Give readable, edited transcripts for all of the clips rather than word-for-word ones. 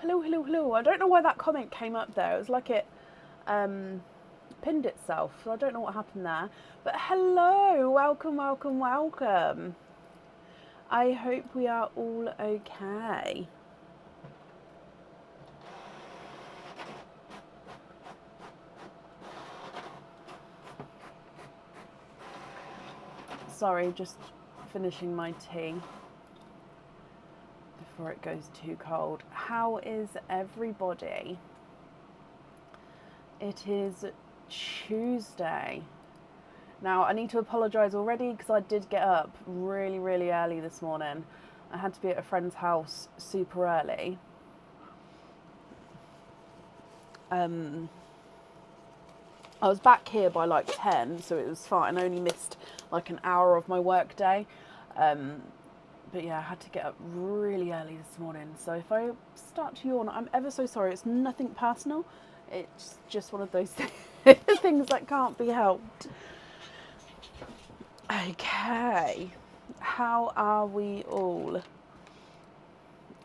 hello. I don't know why that comment came up there. It was like it pinned itself. So I don't know what happened there. But hello, welcome. I hope we are all okay. Sorry, just finishing my tea before it goes too cold. How is everybody? It is Tuesday. Now, I need to apologise already because I did get up really early this morning. I had to be at a friend's house super early. I was back here by like 10, so it was fine. I only missed like an hour of my work day. But yeah, I had to get up really early this morning. So if I start to yawn, I'm ever so sorry. It's nothing personal. It's just one of those things that can't be helped. Okay, how are we all?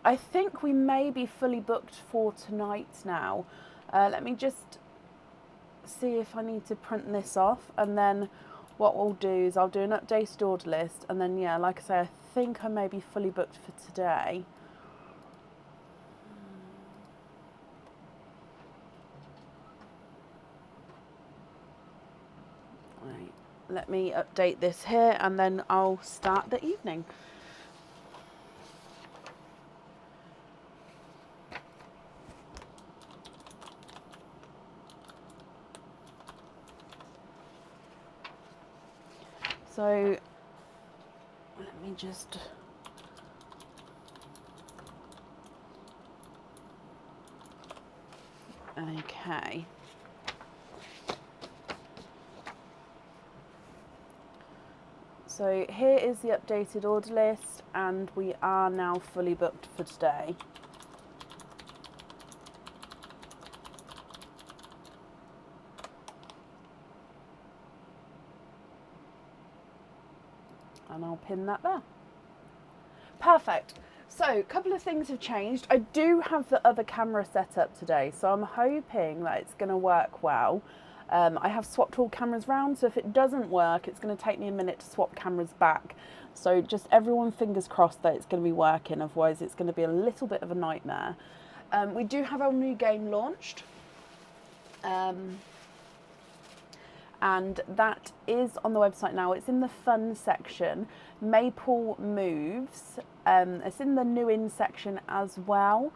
I think we may be fully booked for tonight now. Let me just see if I need to print this off, and then what we'll do is I'll do an updated order list, and then yeah, like I say, I think I may be fully booked for today. Right, let me update this here, and then I'll start the evening. So let me just okay. So here is the updated order list, and we are now fully booked for today. And I'll pin that there. Perfect. So a couple of things have changed. I do have the other camera set up today, so I'm hoping that it's going to work well. I have swapped all cameras round, so if it doesn't work, it's going to take me a minute to swap cameras back. So just everyone fingers crossed that it's going to be working, otherwise it's going to be a little bit of a nightmare. We do have our new game launched. And that is on the website now. It's in the fun section. Maple Moves. It's in the new in section as well.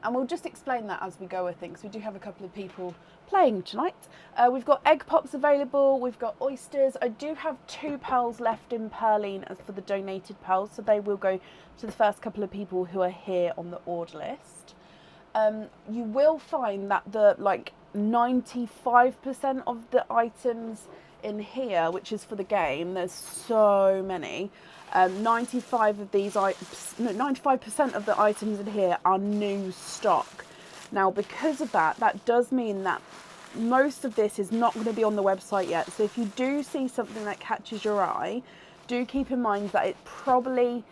And we'll just explain that as we go, I think, because we do have a couple of people playing tonight. We've got egg pops available. We've got oysters. I do have 2 pearls left in Pearline as for the donated pearls, so they will go to the first couple of people who are here on the order list. You will find that the 95% of the items in here, which is for the game, there's so many. 95% of the items in here are new stock. Now, because of that, that does mean that most of this is not going to be on the website yet. So if you do see something that catches your eye, do keep in mind that it probably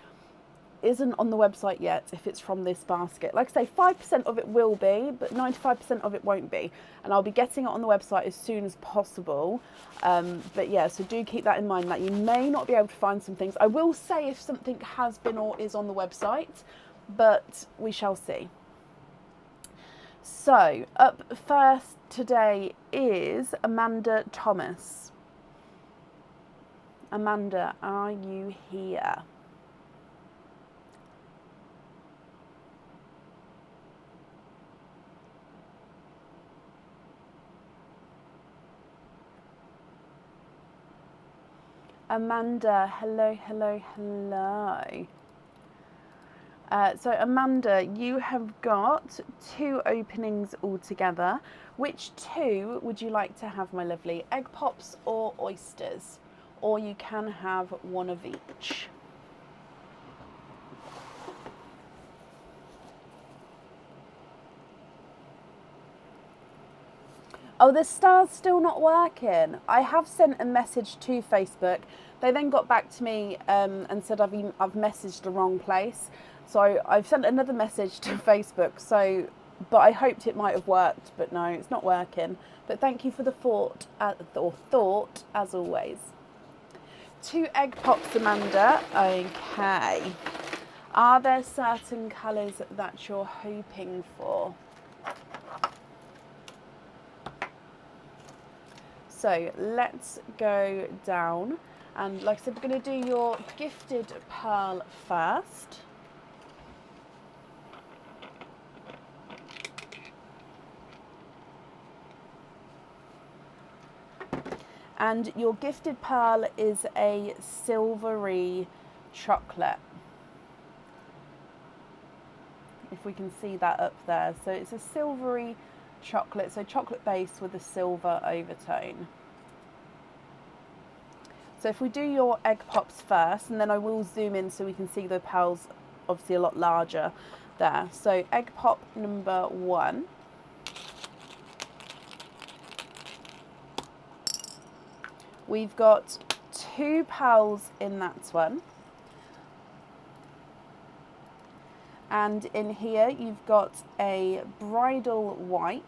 isn't on the website yet if it's from this basket. Like I say, 5% of it will be, but 95% of it won't be. And I'll be getting it on the website as soon as possible. But yeah, so do keep that in mind that you may not be able to find some things. I will say if something has been or is on the website, but we shall see. So up first today is Amanda Thomas. Amanda, are you here? Amanda, hello. So Amanda, you have got 2 openings altogether. Which 2 would you like to have, my lovely? Egg pops or oysters? Or you can have 1 of each. Oh, the star's still not working. I have sent a message to Facebook. They then got back to me and said I've messaged the wrong place. So I've sent another message to Facebook, but I hoped it might have worked, but no, it's not working. But thank you for the thought as always. 2 egg pops, Amanda. Okay. Are there certain colours that you're hoping for? So let's go down. And like I said, we're going to do your gifted pearl first. And your gifted pearl is a silvery chocolate. If we can see that up there. So it's a silvery chocolate, so chocolate base with a silver overtone. So if we do your egg pops first, and then I will zoom in so we can see the pearls obviously a lot larger there. So egg pop number 1. We've got 2 pearls in that one. And in here you've got a bridal white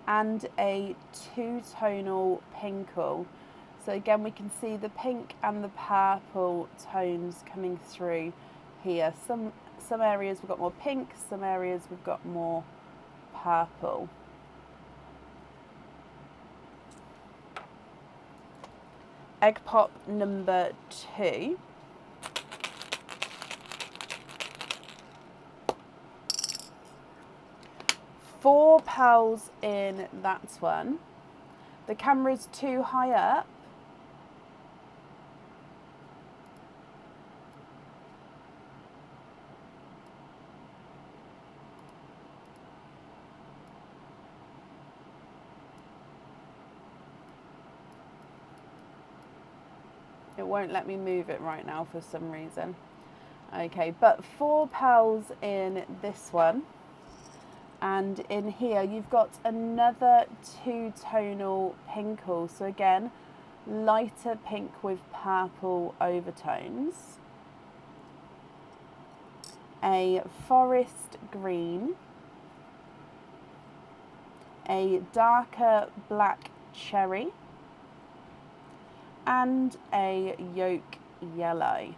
and a 2-tonal pinkle. So again, we can see the pink and the purple tones coming through here. Some areas we've got more pink, some areas we've got more purple. Egg pop number 2. Four pearls in that one. The camera's too high up. It won't let me move it right now for some reason. Okay, but 4 pearls in this one. And in here you've got another 2-tonal pinkle. So again, lighter pink with purple overtones. A forest green. A darker black cherry. And a yolk yellow.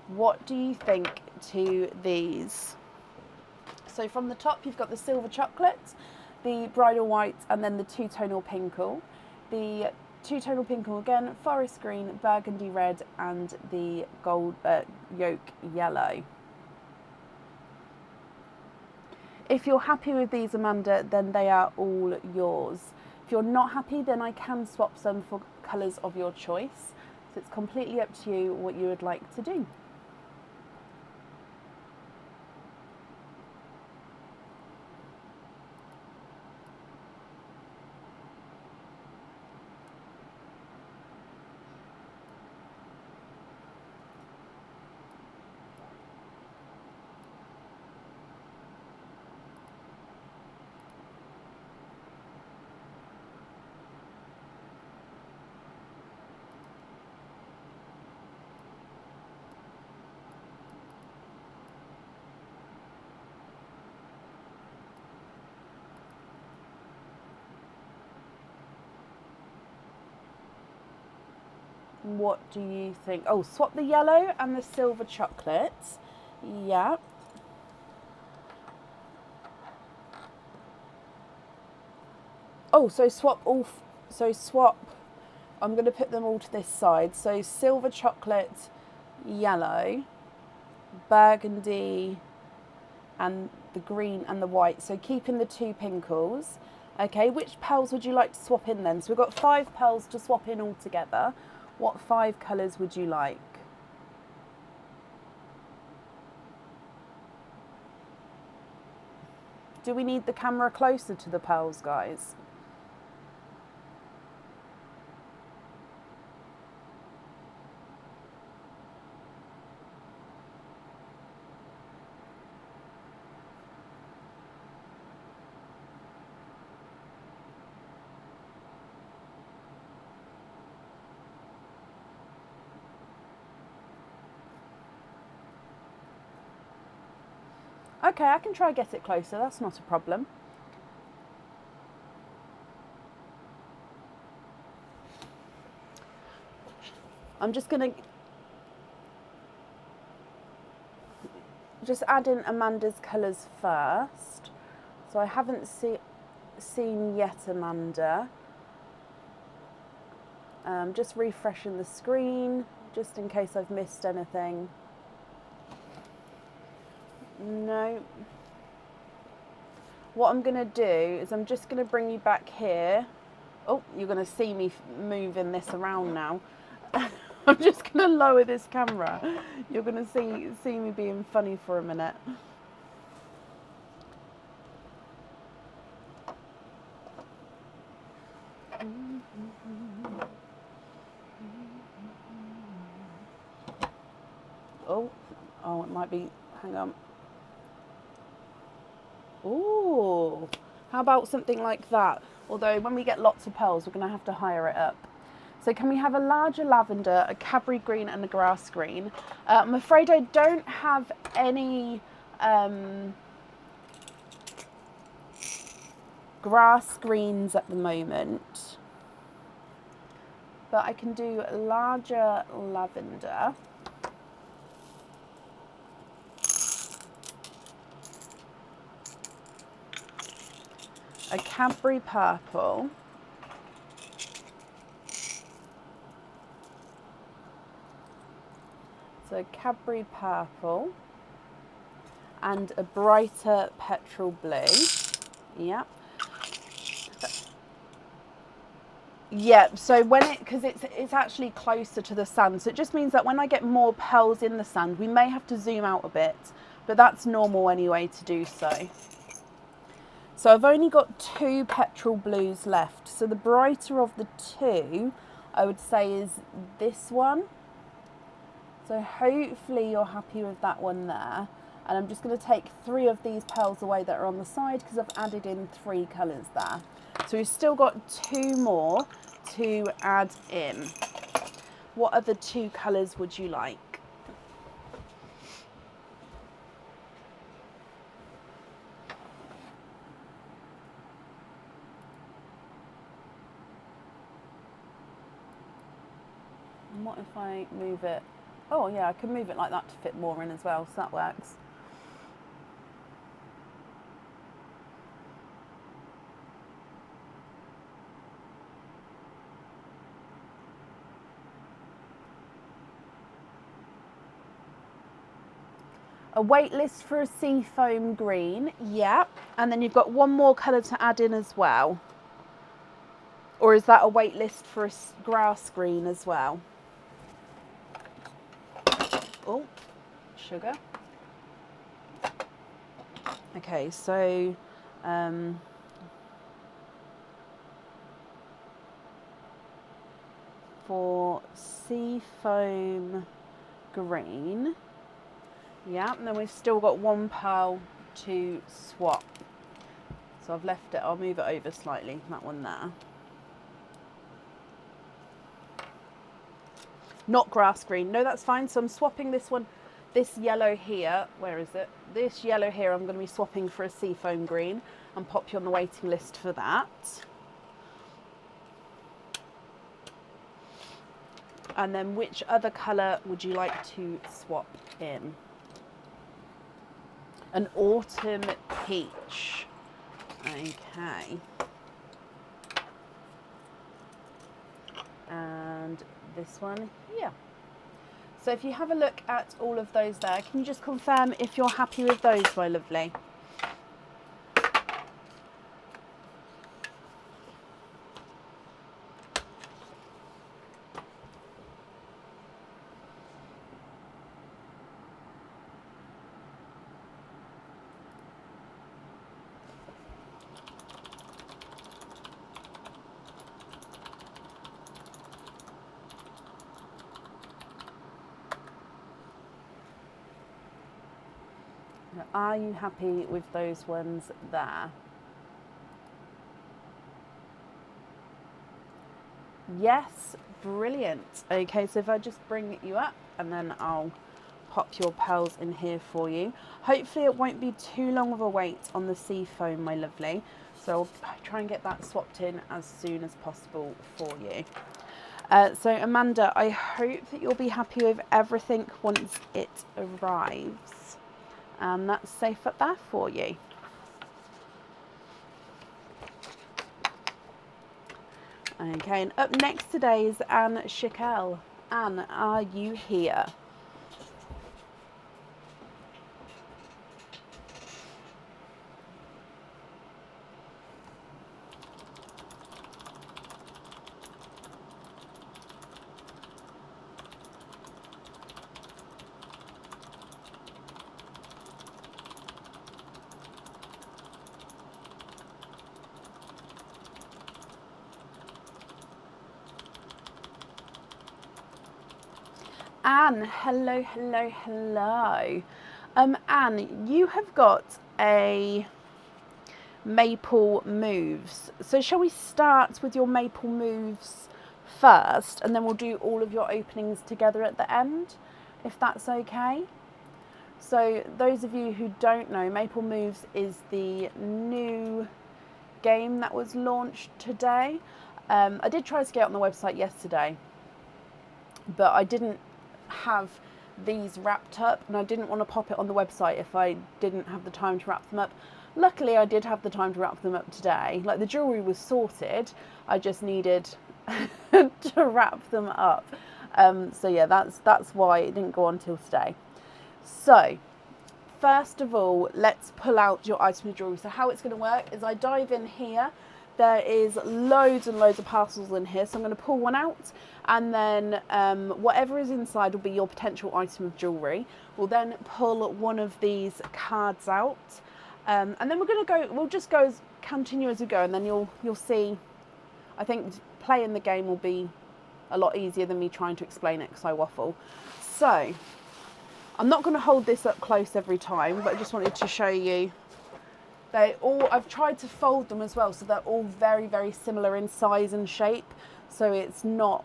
What do you think to these? So from the top you've got the silver chocolate, the bridal white, and then the 2-tonal pinkle. The 2-tonal pinkle again, forest green, burgundy red, and the gold yolk yellow. If you're happy with these, Amanda, then they are all yours. If you're not happy, then I can swap some for colours of your choice. So it's completely up to you what you would like to do. What do you think? Oh, swap the yellow and the silver chocolate. Yeah. Oh, so swap all. I'm going to put them all to this side. So silver chocolate, yellow, burgundy, and the green and the white. So keeping the 2 pinkles. Okay, which pearls would you like to swap in then? So we've got 5 pearls to swap in all together. What 5 colours would you like? Do we need the camera closer to the pearls, guys? Okay, I can try get it closer, that's not a problem. I'm just going to just add in Amanda's colours first. So I haven't seen yet Amanda. Just refreshing the screen, just in case I've missed anything. No. What I'm going to do is I'm just going to bring you back here. Oh, you're going to see me moving this around now. I'm just going to lower this camera. You're going to see me being funny for a minute. Oh, it might be, hang on. Ooh, how about something like that? Although when we get lots of pearls, we're going to have to hire it up. So can we have a larger lavender, a Cadbury green and a grass green? I'm afraid I don't have any grass greens at the moment, but I can do larger lavender. A Cadbury purple. So Cadbury purple and a brighter petrol blue. Yeah. Yeah, so because it's actually closer to the sand, so it just means that when I get more pearls in the sand, we may have to zoom out a bit, but that's normal anyway to do so. So I've only got 2 petrol blues left. So the brighter of the 2, I would say, is this one. So hopefully you're happy with that one there. And I'm just going to take 3 of these pearls away that are on the side because I've added in 3 colours there. So we've still got 2 more to add in. What other 2 colours would you like? And what if I move it? Oh yeah, I can move it like that to fit more in as well, so that works. A wait list for a seafoam green, yeah. And then you've got 1 more colour to add in as well. Or is that a wait list for a grass green as well? Oh, sugar. Okay, so for seafoam green, yeah, and then we've still got 1 pearl to swap. So I've left it, I'll move it over slightly, that one there. Not grass green, no, that's fine. So I'm swapping this one, this yellow here, where is it? This yellow here I'm going to be swapping for a seafoam green and pop you on the waiting list for that. And then which other colour would you like to swap in? An autumn peach. Okay. And this one here. So if you have a look at all of those there, can you just confirm if you're happy with those, my lovely? Are you happy with those ones there? Yes, brilliant. Okay, so if I just bring you up and then I'll pop your pearls in here for you. Hopefully it won't be too long of a wait on the sea foam, my lovely. So I'll try and get that swapped in as soon as possible for you. So Amanda, I hope that you'll be happy with everything once it arrives. And that's safe up there for you. Okay, and up next today is Anne Schickel. Anne, are you here? Anne, hello, hello, hello. Anne, you have got a maple moves. So shall we start with your maple moves first, and then we'll do all of your openings together at the end, if that's okay? So those of you who don't know, Maple Moves is the new game that was launched today. I did try to get it on the website yesterday, but I didn't have these wrapped up, and I didn't want to pop it on the website if I didn't have the time to wrap them up. Luckily I did have the time to wrap them up today. Like, the jewellery was sorted, I just needed to wrap them up. So yeah, that's why it didn't go on till today. So first of all, let's pull out your item of jewellery. So how it's going to work is I dive in here. There is loads and loads of parcels in here, so I'm going to pull one out, and then whatever is inside will be your potential item of jewellery. We'll then pull one of these cards out, and then we'll just go continue as we go, and then you'll see. I think playing the game will be a lot easier than me trying to explain it because I waffle. So I'm not going to hold this up close every time, but I just wanted to show you. I've tried to fold them as well, so they're all very, very similar in size and shape. So it's not,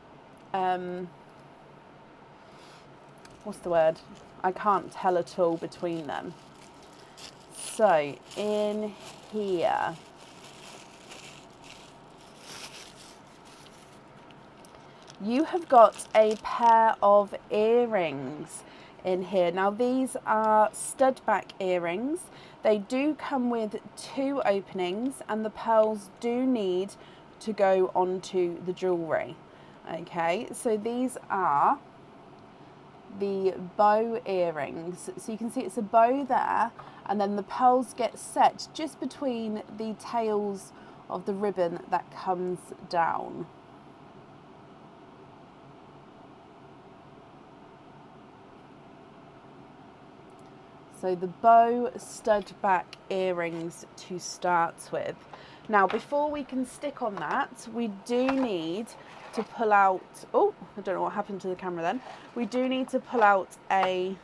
what's the word? I can't tell at all between them. So in here, you have got a pair of earrings in here. Now these are stud back earrings. They do come with 2 openings, and the pearls do need to go onto the jewellery. Okay, so these are the bow earrings. So you can see it's a bow there, and then the pearls get set just between the tails of the ribbon that comes down. So the bow stud back earrings to start with. Now, before we can stick on that, we do need to pull out, oh, I don't know what happened to the camera then. We do need to pull out a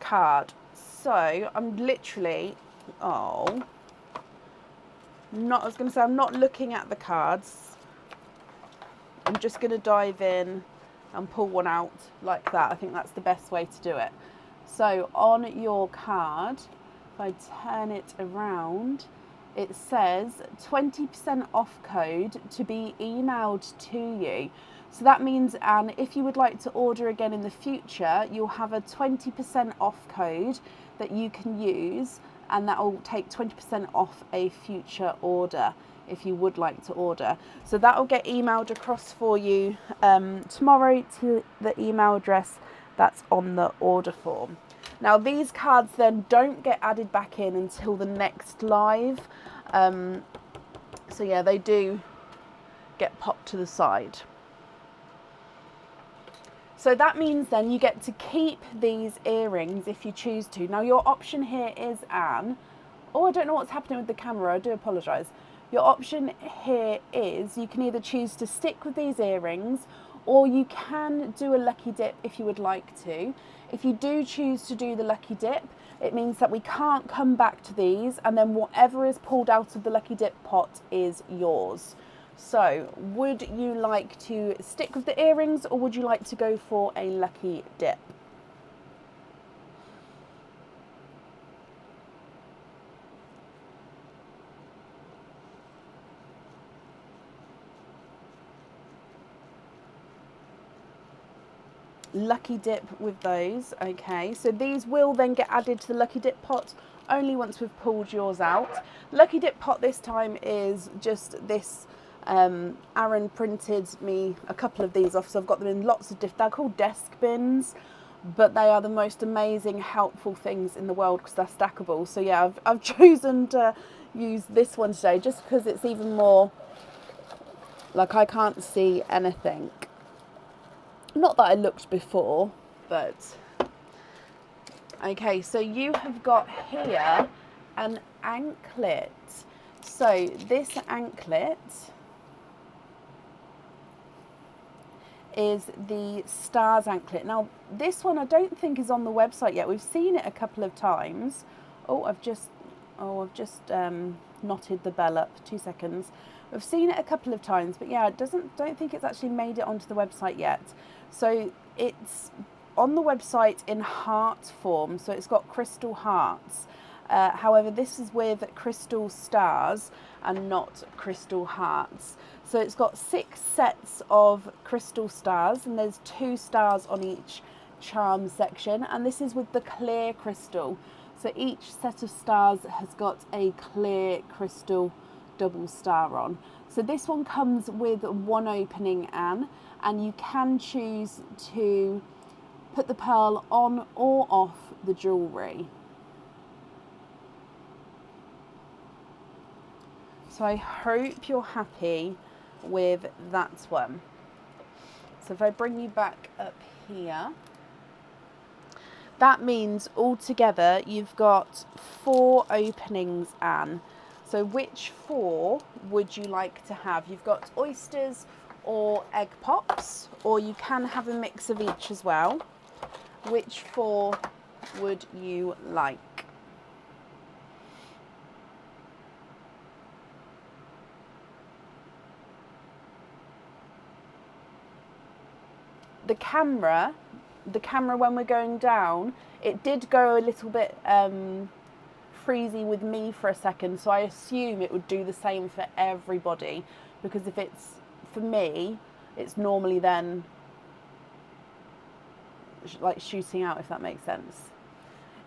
card. So I'm literally, I was going to say, I'm not looking at the cards. I'm just going to dive in and pull one out like that. I think that's the best way to do it. So on your card, if I turn it around, it says 20% off code to be emailed to you. So that means, Anne, if you would like to order again in the future, you'll have a 20% off code that you can use, and that will take 20% off a future order if you would like to order. So that will get emailed across for you tomorrow to the email address that's on the order form. Now these cards then don't get added back in until the next live. So yeah, they do get popped to the side. So that means then you get to keep these earrings if you choose to. Now your option here is, Anne, I don't know what's happening with the camera, I do apologise. Your option here is you can either choose to stick with these earrings, or you can do a lucky dip if you would like to. If you do choose to do the lucky dip, it means that we can't come back to these, and then whatever is pulled out of the lucky dip pot is yours. So would you like to stick with the earrings, or would you like to go for a lucky dip? Lucky dip with those. Okay, so these will then get added to the lucky dip pot only once we've pulled yours out. Lucky dip pot this time is just this. Aaron printed me a couple of these off, so I've got them in lots of different. They're called desk bins, but they are the most amazing, helpful things in the world because they're stackable. So yeah, I've chosen to use this one today just because it's even more like I can't see anything. Not that I looked before, but okay, so you have got here an anklet. So this anklet is the stars anklet. Now this one I don't think is on the website yet. We've seen it a couple of times. I've just knotted the bell up. 2 seconds. We've seen it a couple of times, but yeah, don't think it's actually made it onto the website yet. So it's on the website in heart form, so it's got crystal hearts. However, this is with crystal stars and not crystal hearts. So it's got 6 sets of crystal stars, and there's 2 stars on each charm section, and this is with the clear crystal. So each set of stars has got a clear crystal double star on. So this one comes with 1 opening, Anne, and you can choose to put the pearl on or off the jewellery. So I hope you're happy with that one. So if I bring you back up here, that means altogether you've got 4 openings, Anne. So which 4 would you like to have? You've got oysters or egg pops, or you can have a mix of each as well. Which 4 would you like? The camera when we're going down, it did go a little bit freezy with me for a second, so I assume it would do the same for everybody, because if it's for me, it's normally then like shooting out, if that makes sense.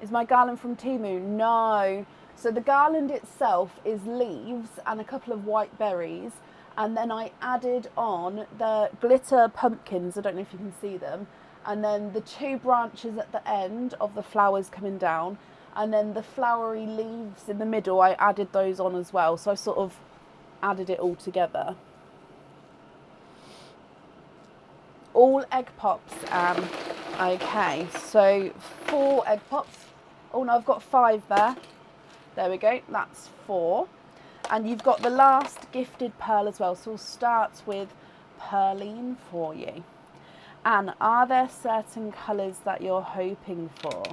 Is my garland from Temu? No. So the garland itself is leaves and a couple of white berries, and then I added on the glitter pumpkins, I don't know if you can see them, and then the 2 branches at the end of the flowers coming down, and then the flowery leaves in the middle, I added those on as well. So I sort of added it all together. All egg pops, okay, so 4 egg pops. Oh no, I've got 5 there. There we go, that's 4. And you've got the last gifted pearl as well, so we'll start with Pearline for you. Anne, are there certain colours that you're hoping for?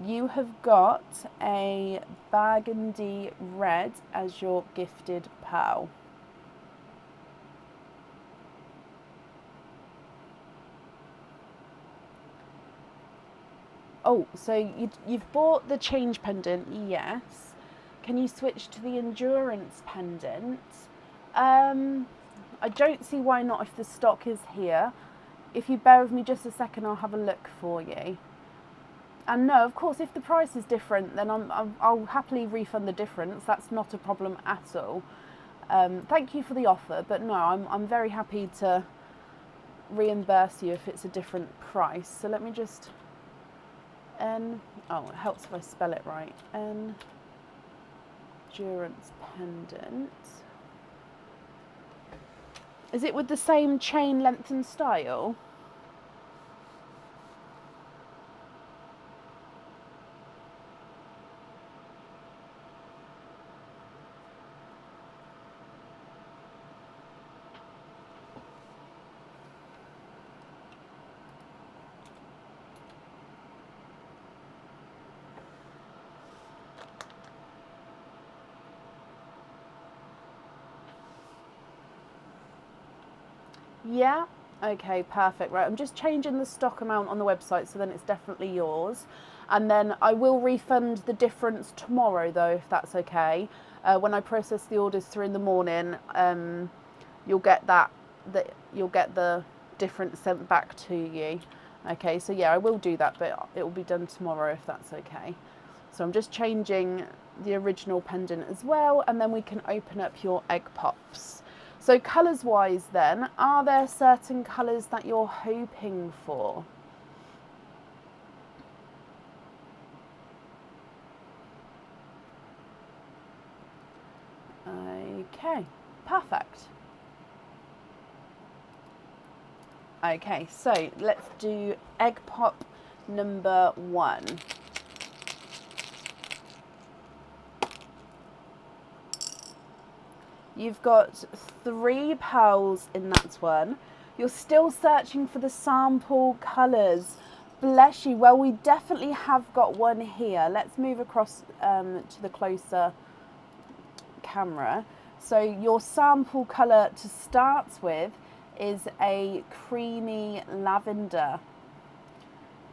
You have got a burgundy red as your gifted pearl. Oh, so you've bought the change pendant, yes. Can you switch to the endurance pendant? I don't see why not if the stock is here. If you bear with me just a second, I'll have a look for you. And no, of course, if the price is different, then I'll happily refund the difference. That's not a problem at all. Thank you for the offer, but no, I'm very happy to reimburse you if it's a different price. So let me just... it helps if I spell it right. Endurance pendant. Is it with the same chain length and style? Yeah? Okay, perfect. Right, I'm just changing the stock amount on the website so then it's definitely yours. And then I will refund the difference tomorrow though, if that's okay. When I process the orders through in the morning, you'll get you'll get the difference sent back to you. Okay, so yeah, I will do that, but it will be done tomorrow if that's okay. So I'm just changing the original pendant as well, and then we can open up your egg pops. So colours wise then, are there certain colours that you're hoping for? Okay, perfect. Okay, so let's do egg pop number 1. You've got 3 pearls in that one. You're still searching for the sample colours. Bless you. Well, we definitely have got one here. Let's move across to the closer camera. So your sample colour to start with is a creamy lavender.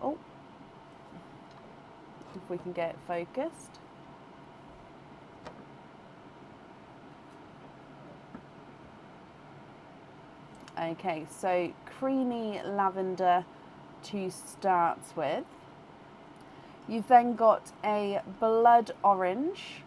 Oh, if we can get it focused. Okay, so creamy lavender to start with. You've then got a blood orange.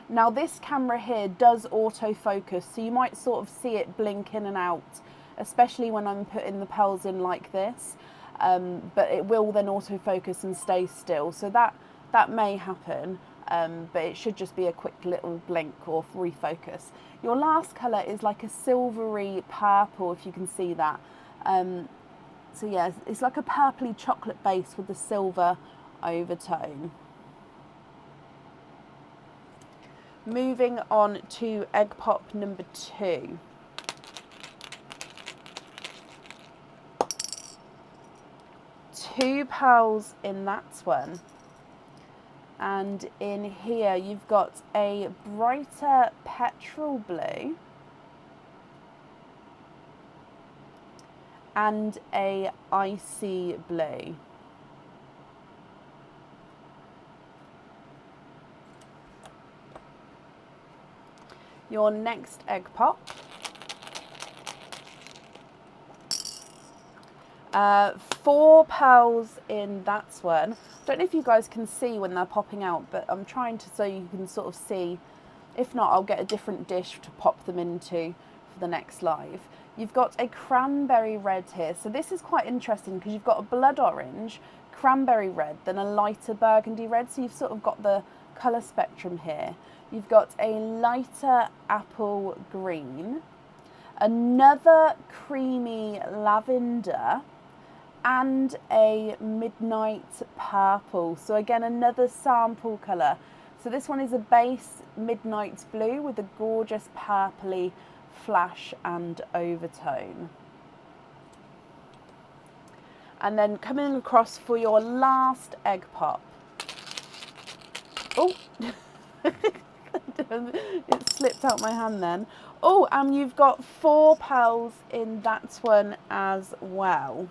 Now this camera here does autofocus, so you might sort of see it blink in and out, especially when I'm putting the pearls in like this. But it will then autofocus and stay still, so that may happen. But it should just be a quick little blink or refocus. Your last colour is like a silvery purple, if you can see that. So yeah, it's like a purpley chocolate base with the silver overtone. Moving on to egg pop number 2. Two pearls in that one. And in here you've got a brighter petrol blue and a icy blue. Your next egg pop. 4 pearls in that one. I don't know if you guys can see when they're popping out, but I'm trying to so you can sort of see. If not, I'll get a different dish to pop them into for the next live. You've got a cranberry red here. So this is quite interesting because you've got a blood orange, cranberry red, then a lighter burgundy red. So you've sort of got the colour spectrum here. You've got a lighter apple green, another creamy lavender, and a midnight purple. So again, another sample colour. So this one is a base midnight blue with a gorgeous purpley flash and overtone. And then coming across for your last egg pop. Oh, it slipped out my hand then. Oh, and you've got 4 pearls in that one as well.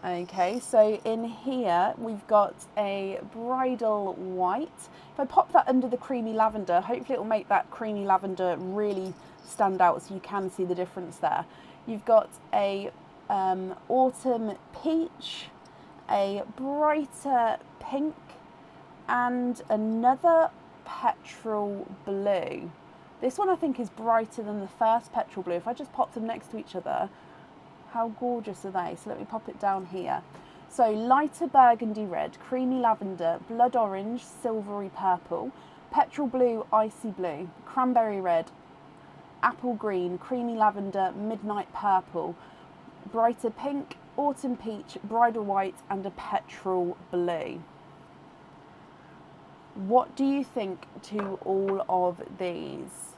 Okay, so in here we've got a bridal white. If I pop that under the creamy lavender, hopefully it will make that creamy lavender really stand out so you can see the difference there. You've got a autumn peach, a brighter pink, and another petrol blue. This one I think is brighter than the first petrol blue. If I just pop them next to each other, how gorgeous are they? So let me pop it down here. So lighter burgundy red, creamy lavender, blood orange, silvery purple, petrol blue, icy blue, cranberry red, apple green, creamy lavender, midnight purple, brighter pink, autumn peach, bridal white, and a petrol blue. What do you think to all of these?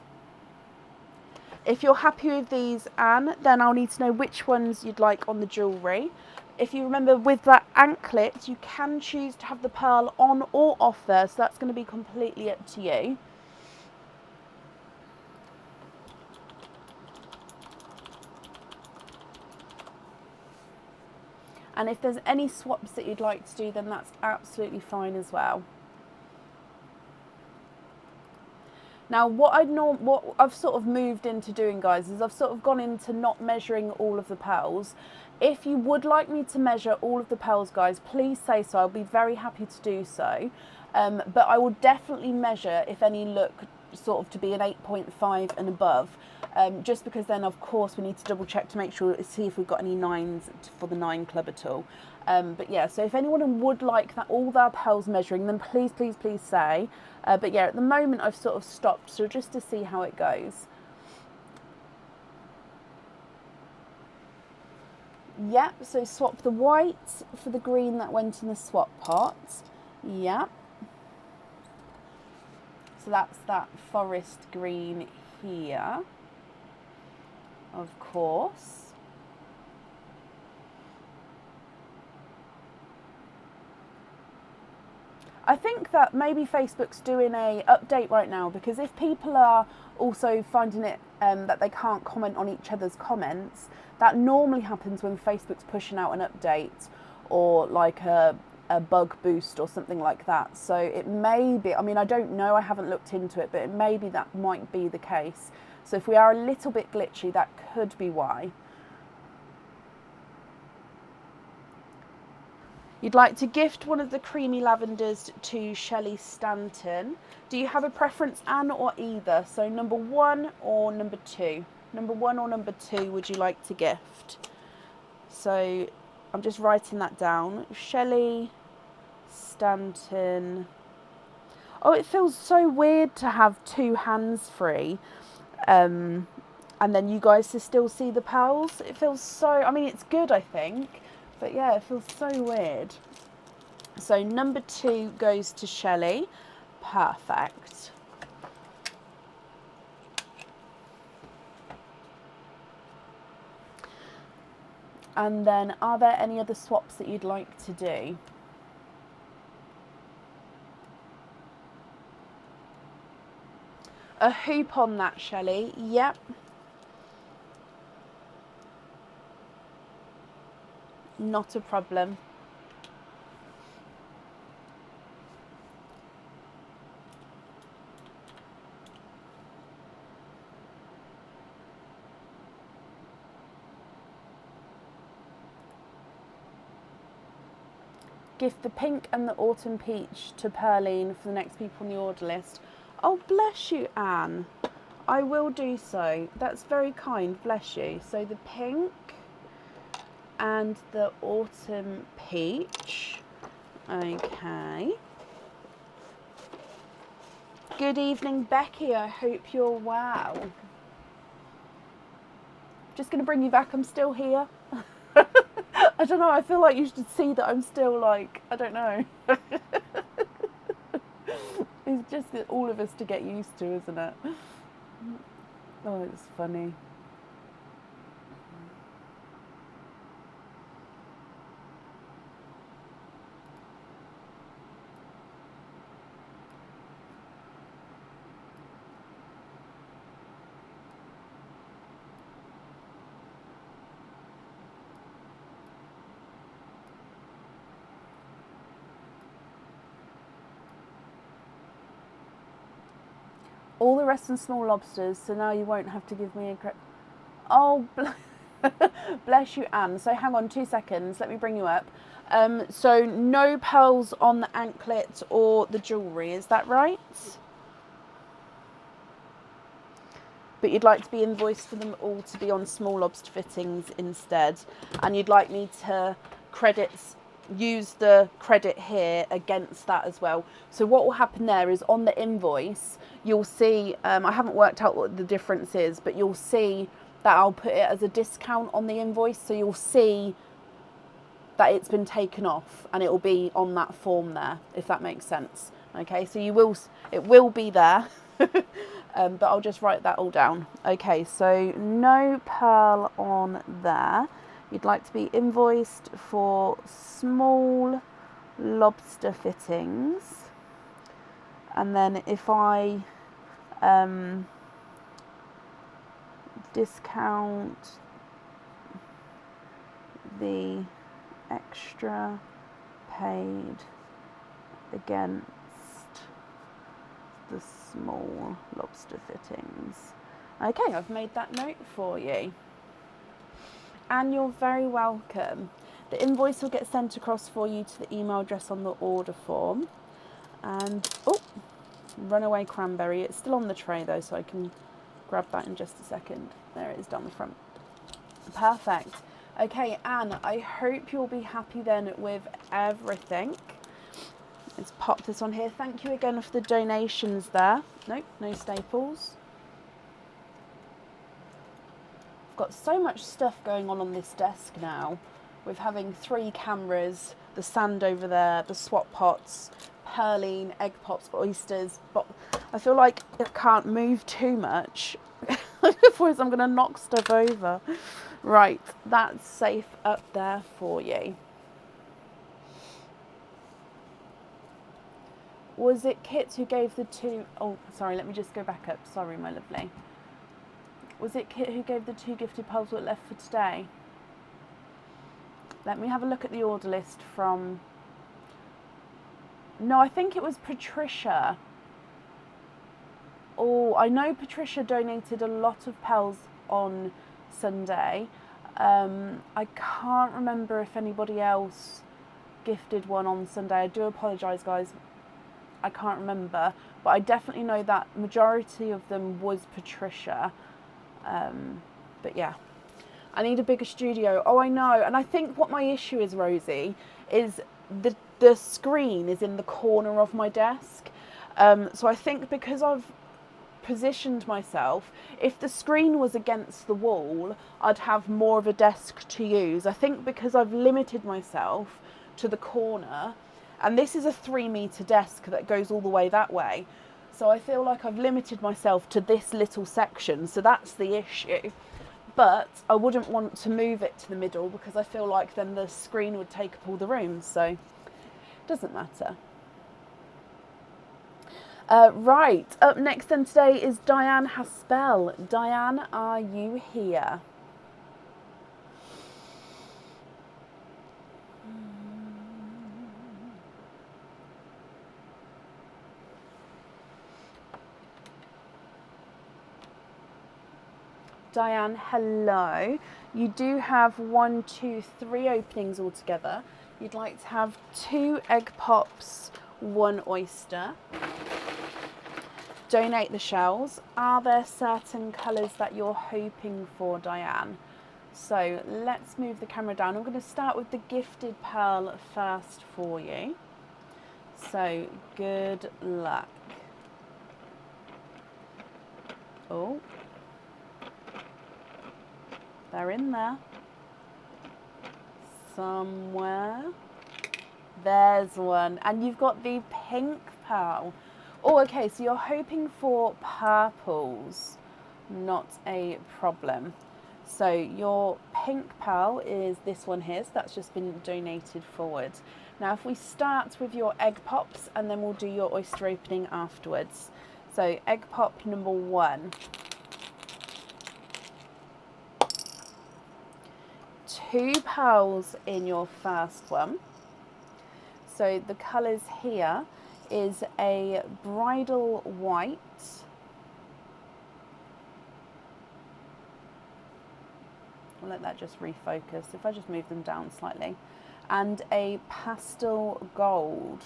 If you're happy with these, Anne, then I'll need to know which ones you'd like on the jewellery. If you remember, with that anklet, you can choose to have the pearl on or off there, so that's going to be completely up to you. And if there's any swaps that you'd like to do, then that's absolutely fine as well. Now, what I've sort of moved into doing, guys, is I've sort of gone into not measuring all of the pearls. If you would like me to measure all of the pearls, guys, please say so. I'll be very happy to do so. But I will definitely measure if any look sort of to be an 8.5 and above. Just because then, of course, we need to double check to make sure, see if we've got any 9s for the 9 club at all. But yeah, so if anyone would like that, all their pearls measuring, then please, please, please say. But yeah, at the moment I've sort of stopped, so just to see how it goes. Yep, so swap the white for the green that went in the swap pot. Yep. So that's that forest green here, of course. I think that maybe Facebook's doing a update right now, because if people are also finding it that they can't comment on each other's comments, that normally happens when Facebook's pushing out an update or like a bug boost or something like that. So it may be, I mean, I don't know, I haven't looked into it, but it may be that might be the case. So if we are a little bit glitchy, that could be why. You'd like to gift one of the creamy lavenders to Shelley Stanton. Do you have a preference, Anne, or either? So number 1 or number 2? Number 1 or number 2 would you like to gift? So I'm just writing that down. Shelley Stanton. Oh, it feels so weird to have 2 hands free. And then you guys to still see the pearls. It feels so, I mean, it's good, I think. But yeah, it feels so weird. So number 2 goes to Shelley. Perfect. And then, are there any other swaps that you'd like to do? A hoop on that, Shelley. Yep. Not a problem. Gift the pink and the autumn peach to Pearline for the next people on the order list. Oh, bless you, Anne. I will do so. That's very kind, bless you. So the pink and the autumn peach. Okay. Good evening, Becky. I hope you're well. Just going to bring you back. I'm still here. I don't know. I feel like you should see that I'm still like, I don't know. It's just all of us to get used to, isn't it? Oh, it's funny. All the rest in small lobsters, so now you won't have to give me a Oh, bless you, Anne. So hang on 2 seconds. Let me bring you up. So no pearls on the anklet or the jewellery, is that right? But you'd like to be invoiced for them all to be on small lobster fittings instead. And you'd like me to use the credit here against that as well. So what will happen there is on the invoice, you'll see, I haven't worked out what the difference is, but you'll see that I'll put it as a discount on the invoice. So you'll see that it's been taken off and it will be on that form there, if that makes sense. Okay, so it will be there, but I'll just write that all down. Okay, so no pearl on there. You'd like to be invoiced for small lobster fittings. And then if I discount the extra paid against the small lobster fittings. Okay, I've made that note for you. And you're very welcome. The invoice will get sent across for you to the email address on the order form. And, oh, runaway cranberry. It's still on the tray though, so I can grab that in just a second. There it is down the front. Perfect. Okay, Anne, I hope you'll be happy then with everything. Let's pop this on here. Thank you again for the donations there. Nope, no staples. I've got so much stuff going on this desk now, with having 3 cameras, the sand over there, the swap pots, perline, egg pops, oysters, but I feel like it can't move too much, otherwise I'm going to knock stuff over. Right, that's safe up there for you. Was it Kit who gave the 2... Oh, sorry, let me just go back up. Sorry, my lovely. Was it Kit who gave the 2 gifted pearls that were left for today? Let me have a look at the order list from... No, I think it was Patricia. Oh, I know Patricia donated a lot of pearls on Sunday. I can't remember if anybody else gifted one on Sunday. I do apologise, guys. I can't remember, but I definitely know that majority of them was Patricia. But yeah, I need a bigger studio. Oh, I know. And I think what my issue is, Rosie, is the screen is in the corner of my desk. So I think because I've positioned myself, if the screen was against the wall, I'd have more of a desk to use. I think because I've limited myself to the corner, and this is a 3-meter desk that goes all the way that way. So I feel like I've limited myself to this little section. So that's the issue. But I wouldn't want to move it to the middle because I feel like then the screen would take up all the room. So it doesn't matter. Right, up next then today is Diane Haspel. Diane, are you here? Diane, hello. You do have 1, 2, 3 openings altogether. You'd like to have 2 egg pops, 1 oyster. Donate the shells. Are there certain colours that you're hoping for, Diane? So let's move the camera down. I'm going to start with the gifted pearl first for you. So good luck. Oh. They're in there. Somewhere. There's one. And you've got the pink pearl. Oh, okay, so you're hoping for purples. Not a problem. So your pink pearl is this one here. So that's just been donated forward. Now, if we start with your egg pops, and then we'll do your oyster opening afterwards. So egg pop number 1. 2 pearls in your first one. So the colours here is a bridal white, I'll let that just refocus if I just move them down slightly, and a pastel gold.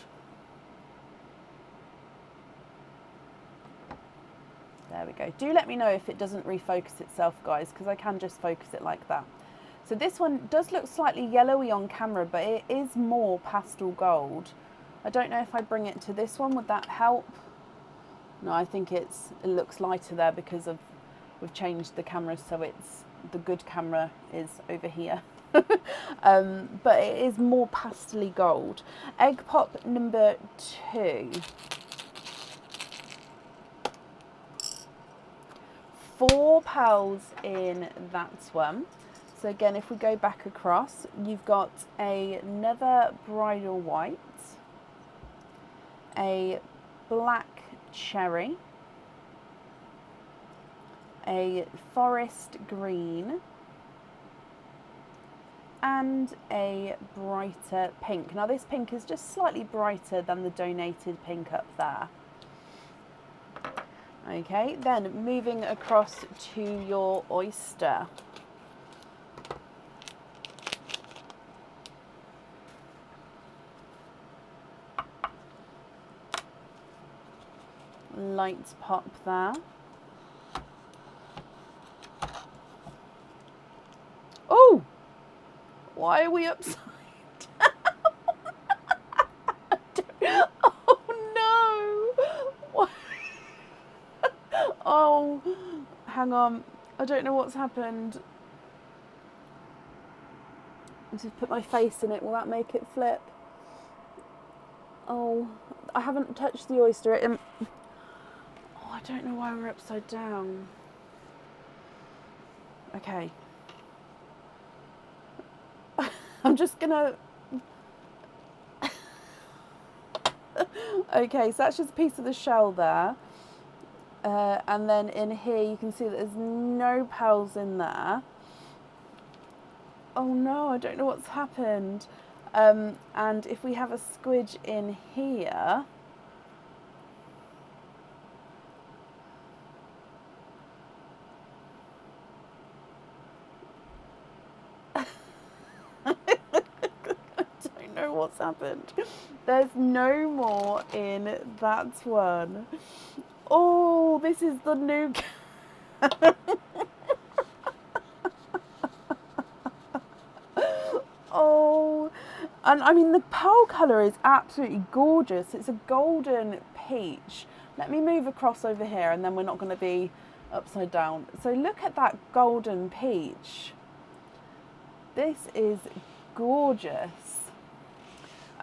There we go. Do let me know if it doesn't refocus itself, guys, because I can just focus it like that. So this one does look slightly yellowy on camera, but it is more pastel gold. I don't know if I bring it to this one, would that help? No, I think it looks lighter there because we've changed the camera, so it's the good camera is over here. But it is more pastely gold. Egg pop number 2. 4 pearls in that one. So again, if we go back across, you've got another bridal white, a black cherry, a forest green, and a brighter pink. Now this pink is just slightly brighter than the donated pink up there. Okay, then moving across to your oyster. Light pop there. Oh! Why are we upside down? Oh no! Oh, hang on. I don't know what's happened. I just put my face in it. Will that make it flip? Oh, I haven't touched the oyster. Oh, I don't know why we're upside down. Okay. I'm just gonna... Okay, so that's just a piece of the shell there. And then in here you can see that there's no pearls in there. Oh no, I don't know what's happened. And if we have a squidge in here... I don't know what's happened. There's no more in that one. Oh, this is the new... Oh, and I mean the pearl colour is absolutely gorgeous. It's a golden peach. Let me move across over here and then we're not going to be upside down. So look at that golden peach. This is gorgeous.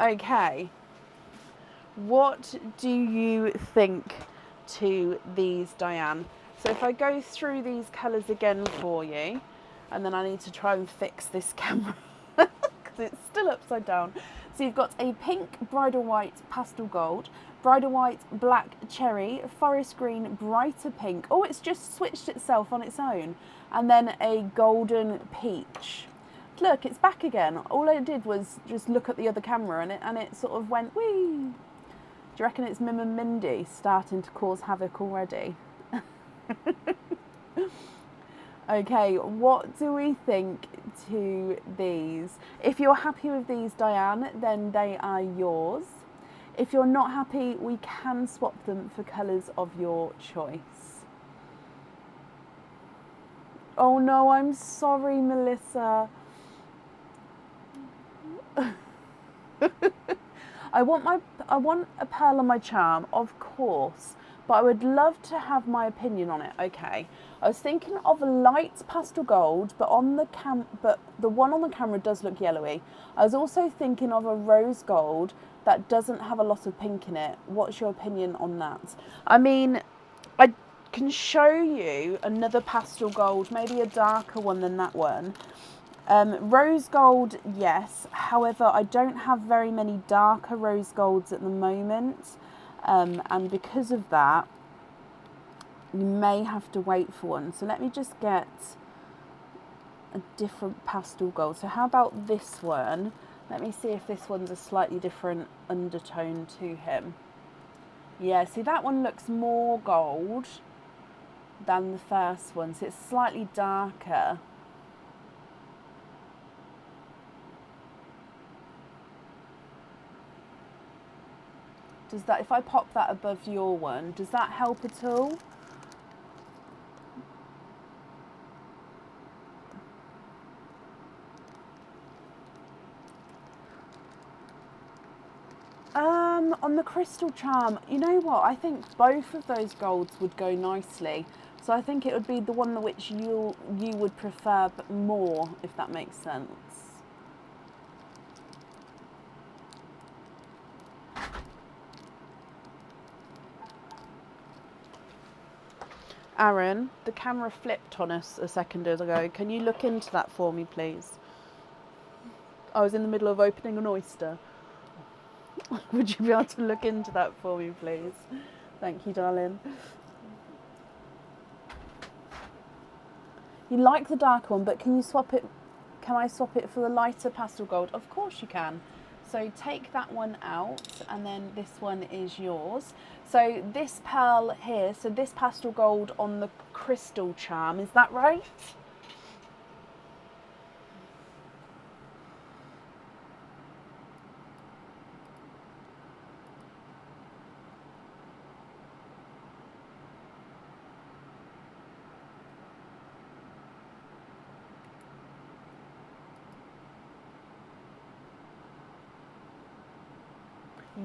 Okay, what do you think to these, Diane? So if I go through these colours again for you, and then I need to try and fix this camera because it's still upside down. So you've got a pink, bridal white, pastel gold, bridal white, black cherry, forest green, brighter pink. Oh, it's just switched itself on its own. And then a golden peach. Look, it's back again. All I did was just look at the other camera and it sort of went, whee. Do you reckon it's Mim and Mindy starting to cause havoc already? Okay, what do we think to these? If you're happy with these, Diane, then they are yours. If you're not happy, we can swap them for colours of your choice. Oh no, I'm sorry, Melissa. I want a pearl on my charm, of course, but I would love to have my opinion on it. Okay, I was thinking of a light pastel gold, but the one on the camera does look yellowy. I was also thinking of a rose gold that doesn't have a lot of pink in it. What's your opinion on that? I mean, I can show you another pastel gold, maybe a darker one than that one. Rose gold, yes. However, I don't have very many darker rose golds at the moment. And because of that, you may have to wait for one. So let me just get a different pastel gold. So how about this one? Let me see if this one's a slightly different undertone to him. Yeah, see that one looks more gold than the first one. So it's slightly darker. Does that, if I pop that above your one, does that help at all? On the crystal charm, you know what? I think both of those golds would go nicely. So I think it would be the one which you would prefer more, if that makes sense. Aaron, the camera flipped on us a second ago. Can you look into that for me, please? I was in the middle of opening an oyster. Would you be able to look into that for me, please? Thank you, darling. You like the darker one, but can you swap it? Can I swap it for the lighter pastel gold? Of course you can. So take that one out, and then this one is yours. So this pearl here, so this pastel gold on the crystal charm, is that right?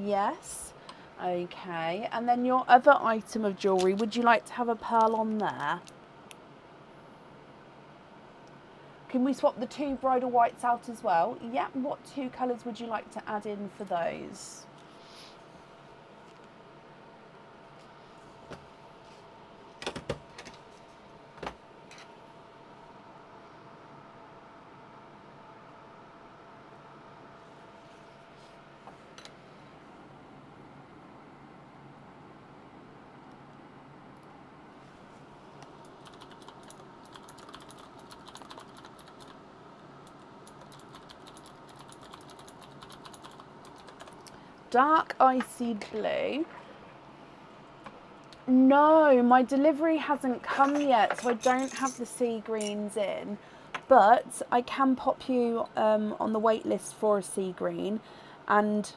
Yes. Okay, and then your other item of jewellery, would you like to have a pearl on there? Can we swap the two bridal whites out as well? Yeah, what two colours would you like to add in for those? Dark icy blue. No, my delivery hasn't come yet, so I don't have the sea greens in, but I can pop you on the wait list for a sea green, and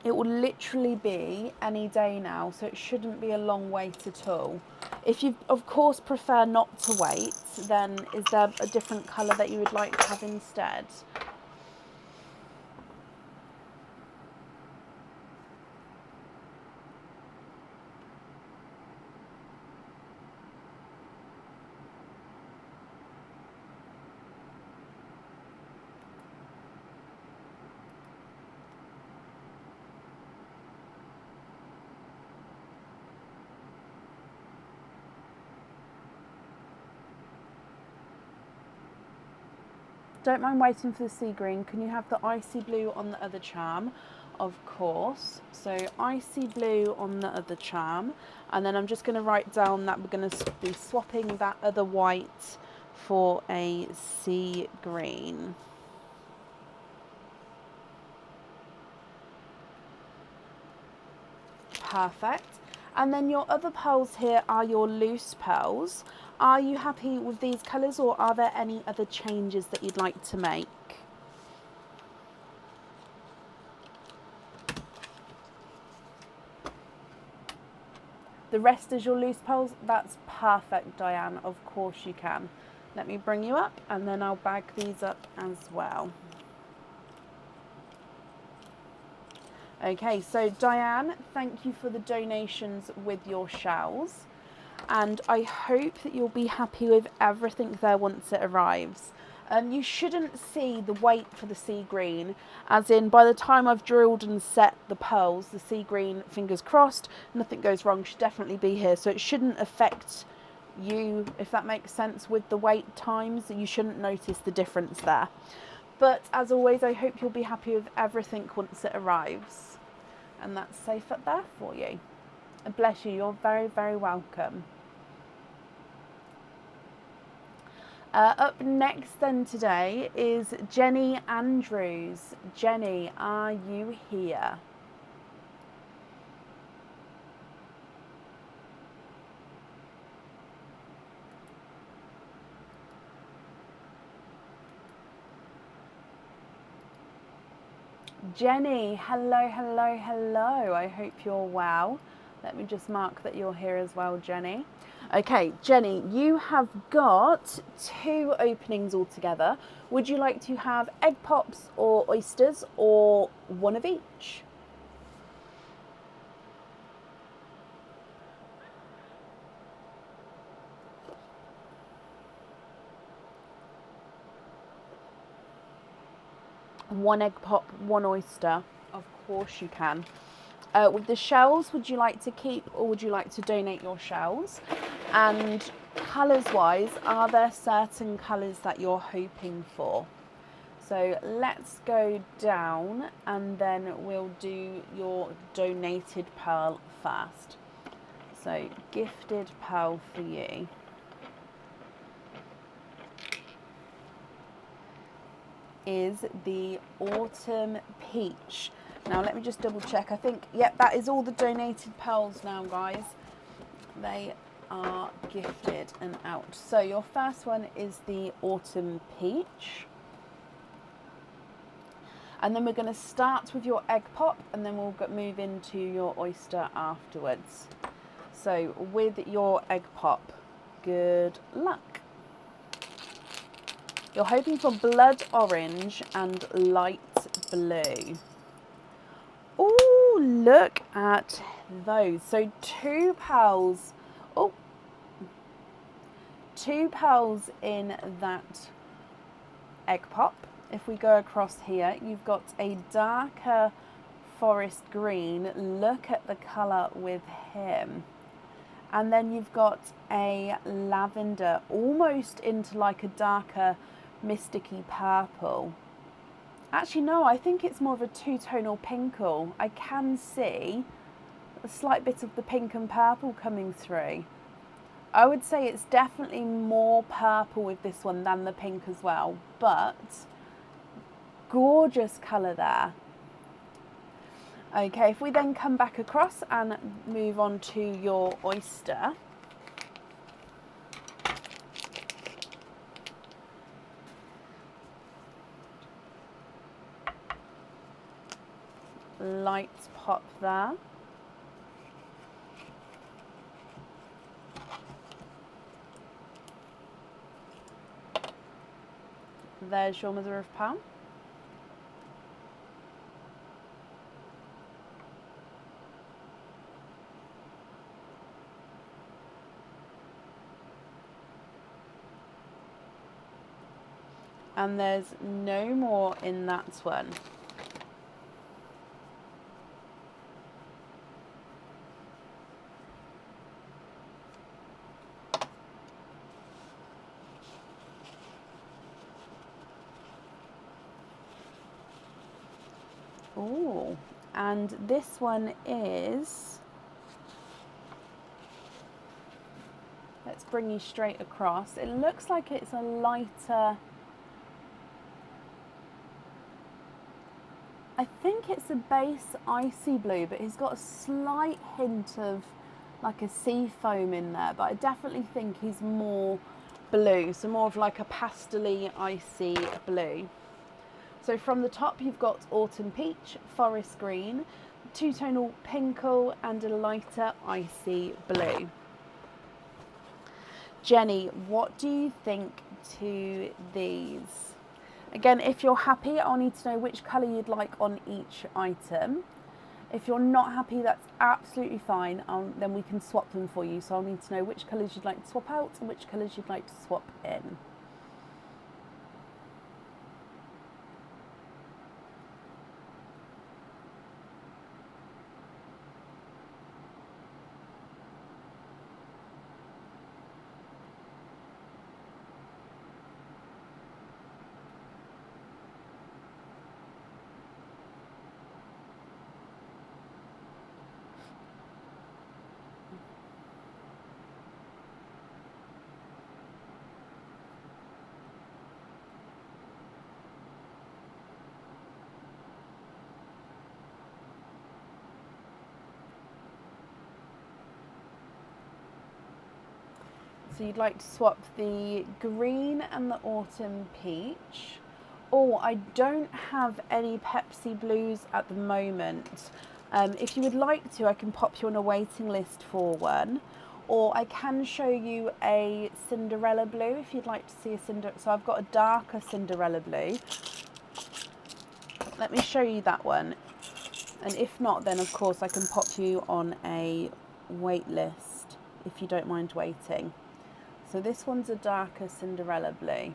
it will literally be any day now, so it shouldn't be a long wait at all. If you, of course, prefer not to wait, then is there a different colour that you would like to have instead? Don't mind waiting for the sea green. Can you have the icy blue on the other charm? Of course. So icy blue on the other charm. And then I'm just going to write down that we're going to be swapping that other white for a sea green. Perfect. And then your other pearls here are your loose pearls. Are you happy with these colours, or are there any other changes that you'd like to make? The rest is your loose pearls? That's perfect, Diane. Of course you can. Let me bring you up, and then I'll bag these up as well. Okay, so Diane, thank you for the donations with your shells. And I hope that you'll be happy with everything there once it arrives. You shouldn't see the wait for the sea green, as in by the time I've drilled and set the pearls, the sea green, fingers crossed, nothing goes wrong, should definitely be here. So it shouldn't affect you, if that makes sense, with the wait times. You shouldn't notice the difference there. But as always, I hope you'll be happy with everything once it arrives. And that's safe up there for you. And bless you, you're very, very welcome. Up next then today is Jenny Andrews. Jenny, are you here? Jenny, hello, hello, hello. I hope you're well. Let me just mark that you're here as well, Jenny. Okay, Jenny, you have got 2 openings altogether. Would you like to have egg pops or oysters, or one of each? One egg pop, one oyster. Of course you can. With the shells, would you like to keep, or would you like to donate your shells? And colours wise, are there certain colours that you're hoping for? So let's go down, and then we'll do your donated pearl first. So gifted pearl for you. is the Autumn Peach. Now let me just double check. I think, yep, that is all the donated pearls now, guys. They are gifted and out. So your first one is the Autumn Peach. And then we're going to start with your egg pop, and then we'll move into your oyster afterwards. So with your egg pop, good luck. You're hoping for blood orange and light blue. Oh, look at those. So two pearls. Oh, two pearls in that egg pop. If we go across here, you've got a darker forest green. Look at the colour with him. And then you've got a lavender, almost into like a darker mysticky purple. Actually, no, I think it's more of a two-tonal pinkle. I can see a slight bit of the pink and purple coming through. I would say it's definitely more purple with this one than the pink as well, but gorgeous colour there. Okay, if we then come back across and move on to your oyster. Light pop there. There's your mother of pearl. And there's no more in that one. Oh, and this one is, let's bring you straight across. It looks like it's a lighter, I think it's a base icy blue, but he's got a slight hint of like a sea foam in there, but I definitely think he's more blue, so more of like a pastel-y icy blue. So from the top you've got Autumn Peach, Forest Green, two-tonal Pinkle and a lighter icy blue. Jenny, what do you think to these? Again, if you're happy, I'll need to know which colour you'd like on each item. If you're not happy, that's absolutely fine. Then we can swap them for you. So I'll need to know which colours you'd like to swap out and which colours you'd like to swap in. So you'd like to swap the green and the Autumn Peach. Oh, I don't have any Pepsi Blues at the moment. If you would like to, I can pop you on a waiting list for one. Or I can show you a Cinderella Blue if you'd like to see a Cinderella. So I've got a darker Cinderella Blue. Let me show you that one. And if not, then of course I can pop you on a wait list if you don't mind waiting. So this one's a darker Cinderella Blue.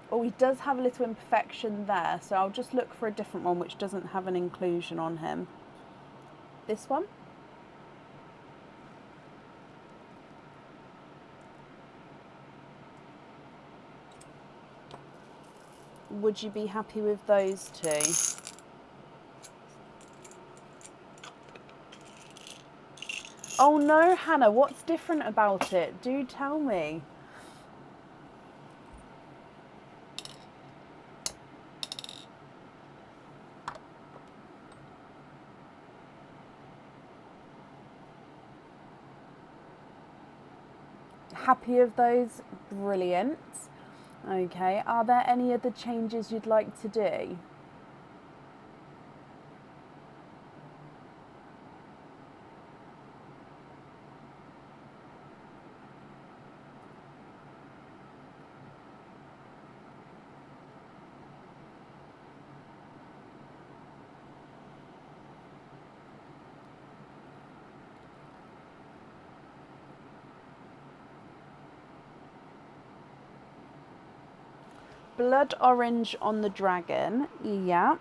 Oh, he does have a little imperfection there, so I'll just look for a different one which doesn't have an inclusion on him. This one. Would you be happy with those two? Oh no, Hannah, what's different about it? Do tell me. Happy with those? Brilliant. Okay, are there any other changes you'd like to do? Blood orange on the dragon, yeah.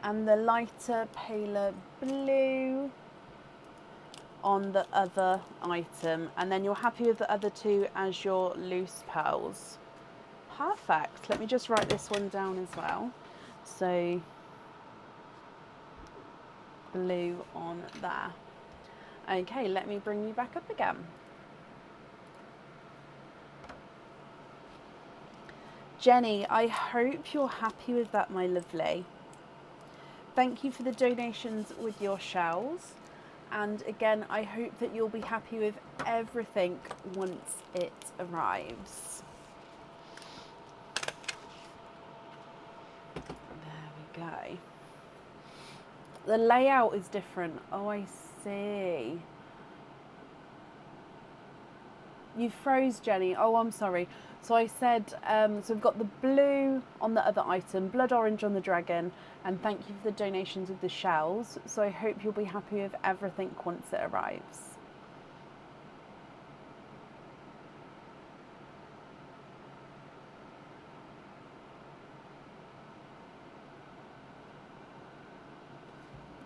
And the lighter, paler blue on the other item. And then you're happy with the other two as your loose pearls. Perfect. Let me just write this one down as well. So blue on there. Okay, let me bring you back up again. Jenny, I hope you're happy with that, my lovely. Thank you for the donations with your shells. And again, I hope that you'll be happy with everything once it arrives. There we go. The layout is different. Oh, I see. You froze, Jenny. Oh, I'm sorry. So I said, so we've got the blue on the other item, blood orange on the dragon, and thank you for the donations with the shells. So I hope you'll be happy with everything once it arrives.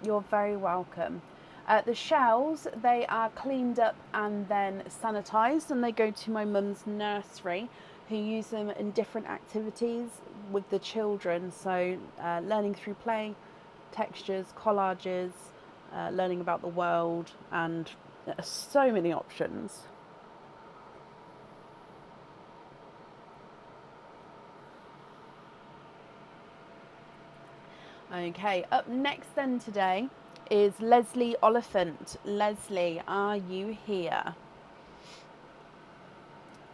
You're very welcome. The shells, they are cleaned up and then sanitised, and they go to my mum's nursery, who use them in different activities with the children. So learning through play, textures, collages, learning about the world, and so many options. Okay, up next then today is Leslie Oliphant. Leslie, are you here?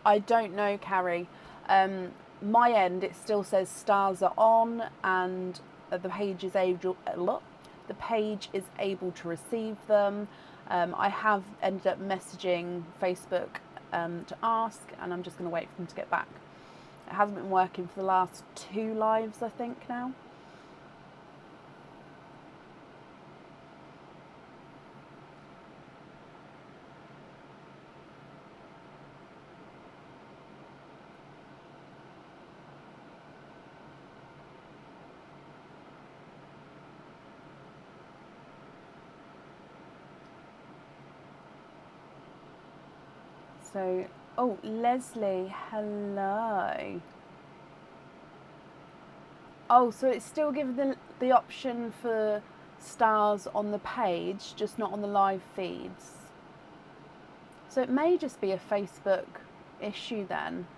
I don't know, Carrie. My end, it still says stars are on, and the page is able to receive them. I have ended up messaging Facebook to ask, and I'm just going to wait for them to get back. It hasn't been working for the last 2 lives, I think, now. So, oh, Leslie, hello. Oh, so it's still giving the option for stars on the page, just not on the live feeds. So it may just be a Facebook issue then.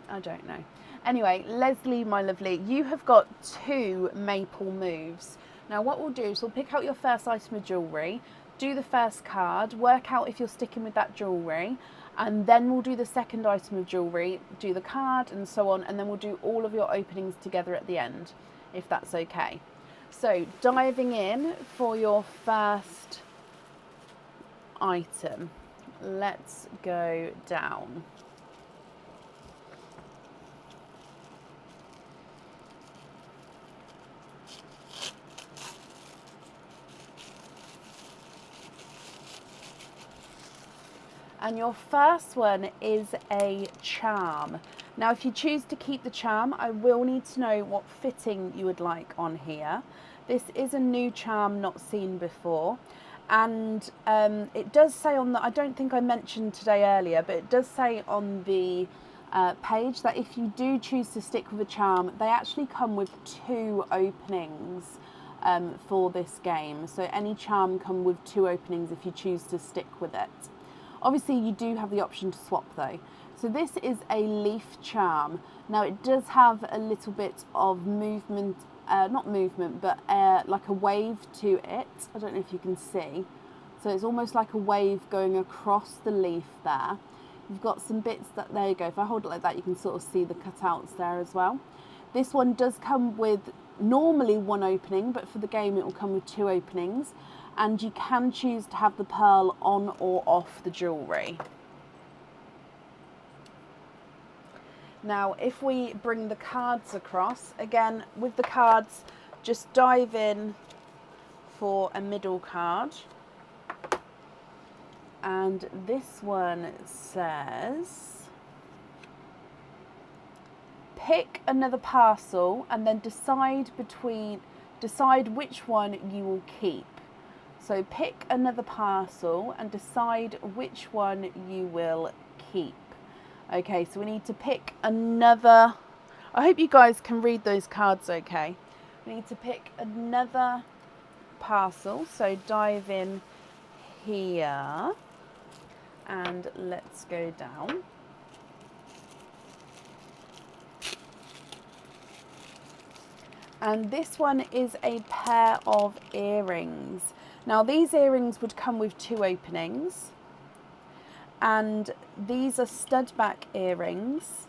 I don't know. Anyway, Leslie, my lovely, you have got 2 maple moves. Now what we'll do is we'll pick out your first item of jewellery, do the first card, work out if you're sticking with that jewellery, and then we'll do the second item of jewellery, do the card and so on, and then we'll do all of your openings together at the end, if that's okay. So diving in for your first item, let's go down. And your first one is a charm. Now, if you choose to keep the charm, I will need to know what fitting you would like on here. This is a new charm not seen before. And it does say on the, I don't think I mentioned today earlier, but it does say on the page that if you do choose to stick with a charm, they actually come with 2 openings for this game. So any charm come with 2 openings if you choose to stick with it. Obviously you do have the option to swap though. So this is a leaf charm. Now it does have a little bit of movement, not movement, but like a wave to it. I don't know if you can see. So it's almost like a wave going across the leaf there. You've got some bits that, there you go, if I hold it like that you can sort of see the cutouts there as well. This one does come with normally 1 opening, but for the game it will come with 2 openings. And you can choose to have the pearl on or off the jewellery. Now, if we bring the cards across, again, with the cards, just dive in for a middle card. And this one says, pick another parcel and then decide which one you will keep. So pick another parcel and decide which one you will keep. Okay, so we need to pick another, I hope you guys can read those cards okay. We need to pick another parcel, so dive in here and let's go down. And this one is a pair of earrings. Now these earrings would come with 2 openings. And these are stud back earrings.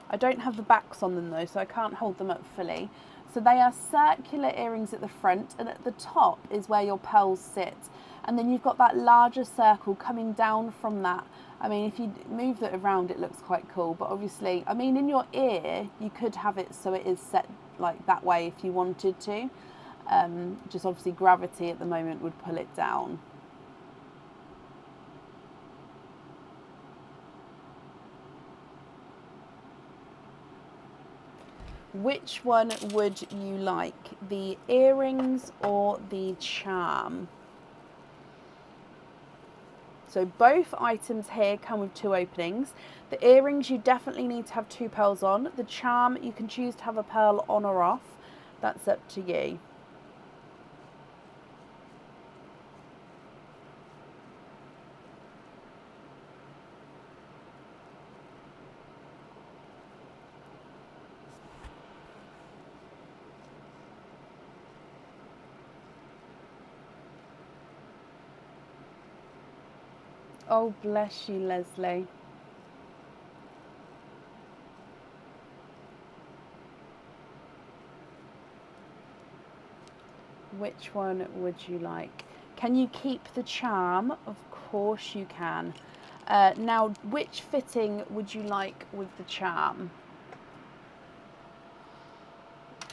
I don't have the backs on them though, so I can't hold them up fully. So they are circular earrings at the front, and at the top is where your pearls sit. And then you've got that larger circle coming down from that. I mean, if you move it around, it looks quite cool. But obviously, I mean, in your ear, you could have it so it is set like that way if you wanted to. Just obviously gravity at the moment would pull it down. Which one would you like, the earrings or the charm? So both items here come with 2 openings. The earrings you definitely need to have 2 pearls on. The charm you can choose to have a pearl on or off. That's up to you. Oh, bless you, Leslie. Which one would you like? Can you keep the charm? Of course you can. Now, which fitting would you like with the charm?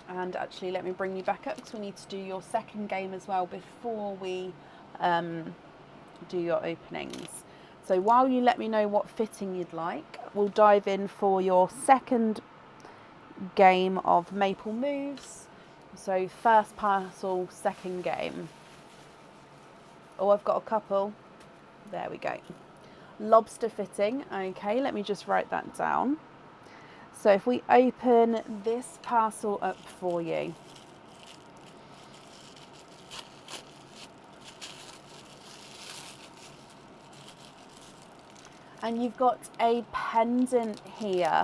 And actually, let me bring you back up because we need to do your second game as well before we do your openings. So while you let me know what fitting you'd like, we'll dive in for your second game of Maple Moves. So first parcel, second game. Oh, I've got a couple. There we go. Lobster fitting. Okay, let me just write that down. So if we open this parcel up for you. And you've got a pendant here.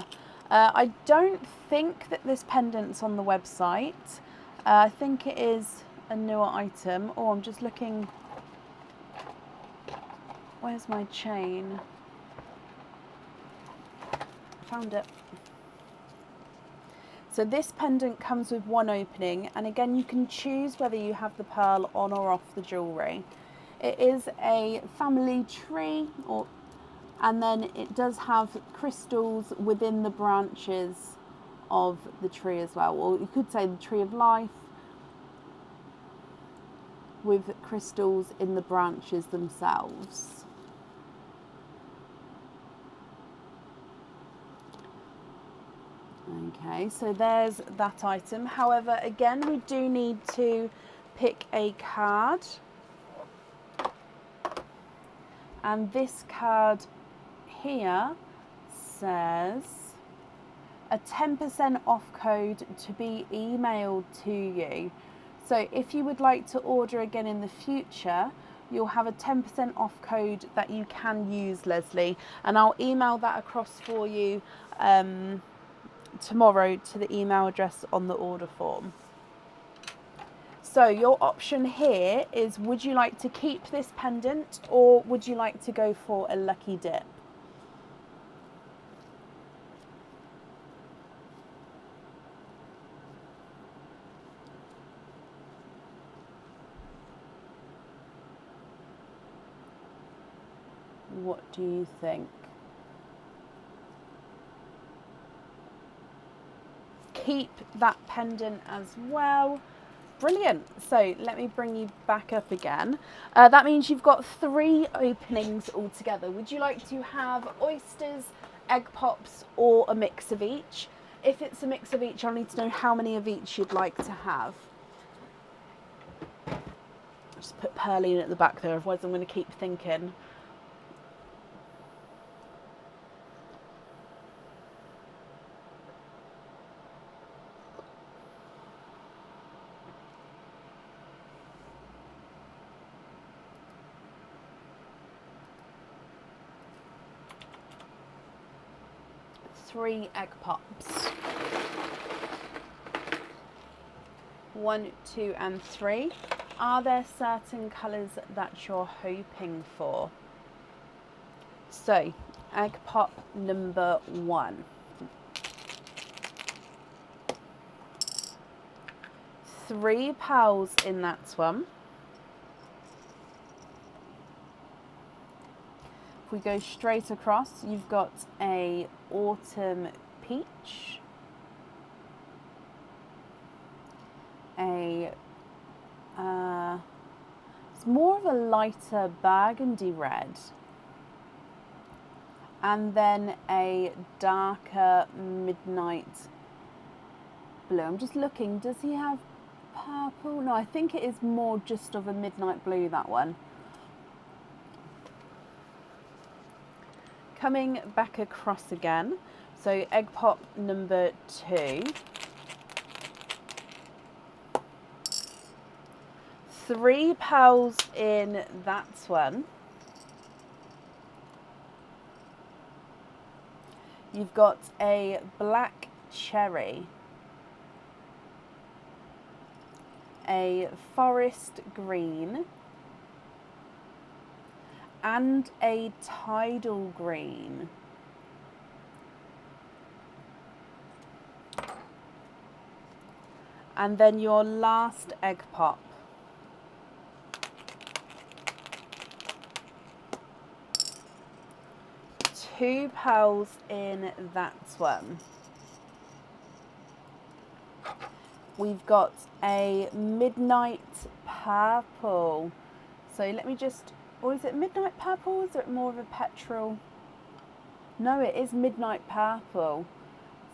I don't think that this pendant's on the website. I think it is a newer item. Oh, I'm just looking. Where's my chain? Found it. So this pendant comes with 1 opening, and again you can choose whether you have the pearl on or off the jewellery. It is a family tree, and then it does have crystals within the branches of the tree as well, or you could say the tree of life with crystals in the branches themselves. Okay, so there's that item. However, again, we do need to pick a card. And this card here says a 10% off code to be emailed to you. So if you would like to order again in the future, you'll have a 10% off code that you can use, Leslie. And I'll email that across for you tomorrow to the email address on the order form. So your option here is, would you like to keep this pendant or would you like to go for a lucky dip? What do you think? Keep that pendant as well. Brilliant. So let me bring you back up again. That means you've got 3 openings altogether. Would you like to have oysters, egg pops, or a mix of each? If it's a mix of each, I'll need to know how many of each you'd like to have. Just put Pearly in at the back there, otherwise I'm going to keep thinking. Three egg pops. 1, 2, and 3. Are there certain colours that you're hoping for? So, egg pop number 1. 3 pearls in that one. If we go straight across, you've got a autumn peach, it's more of a lighter burgundy red, and then a darker midnight blue. I'm just looking, does he have purple? No, I think it is more just of a midnight blue, that one. Coming back across again, so egg pop number 2. 3 pearls in that one. You've got a black cherry, a forest green, and a tidal green. And then your last egg pop. 2 pearls in that one. We've got a midnight purple. So let me just, or is it midnight purple? Or is it more of a petrol? No, it is midnight purple.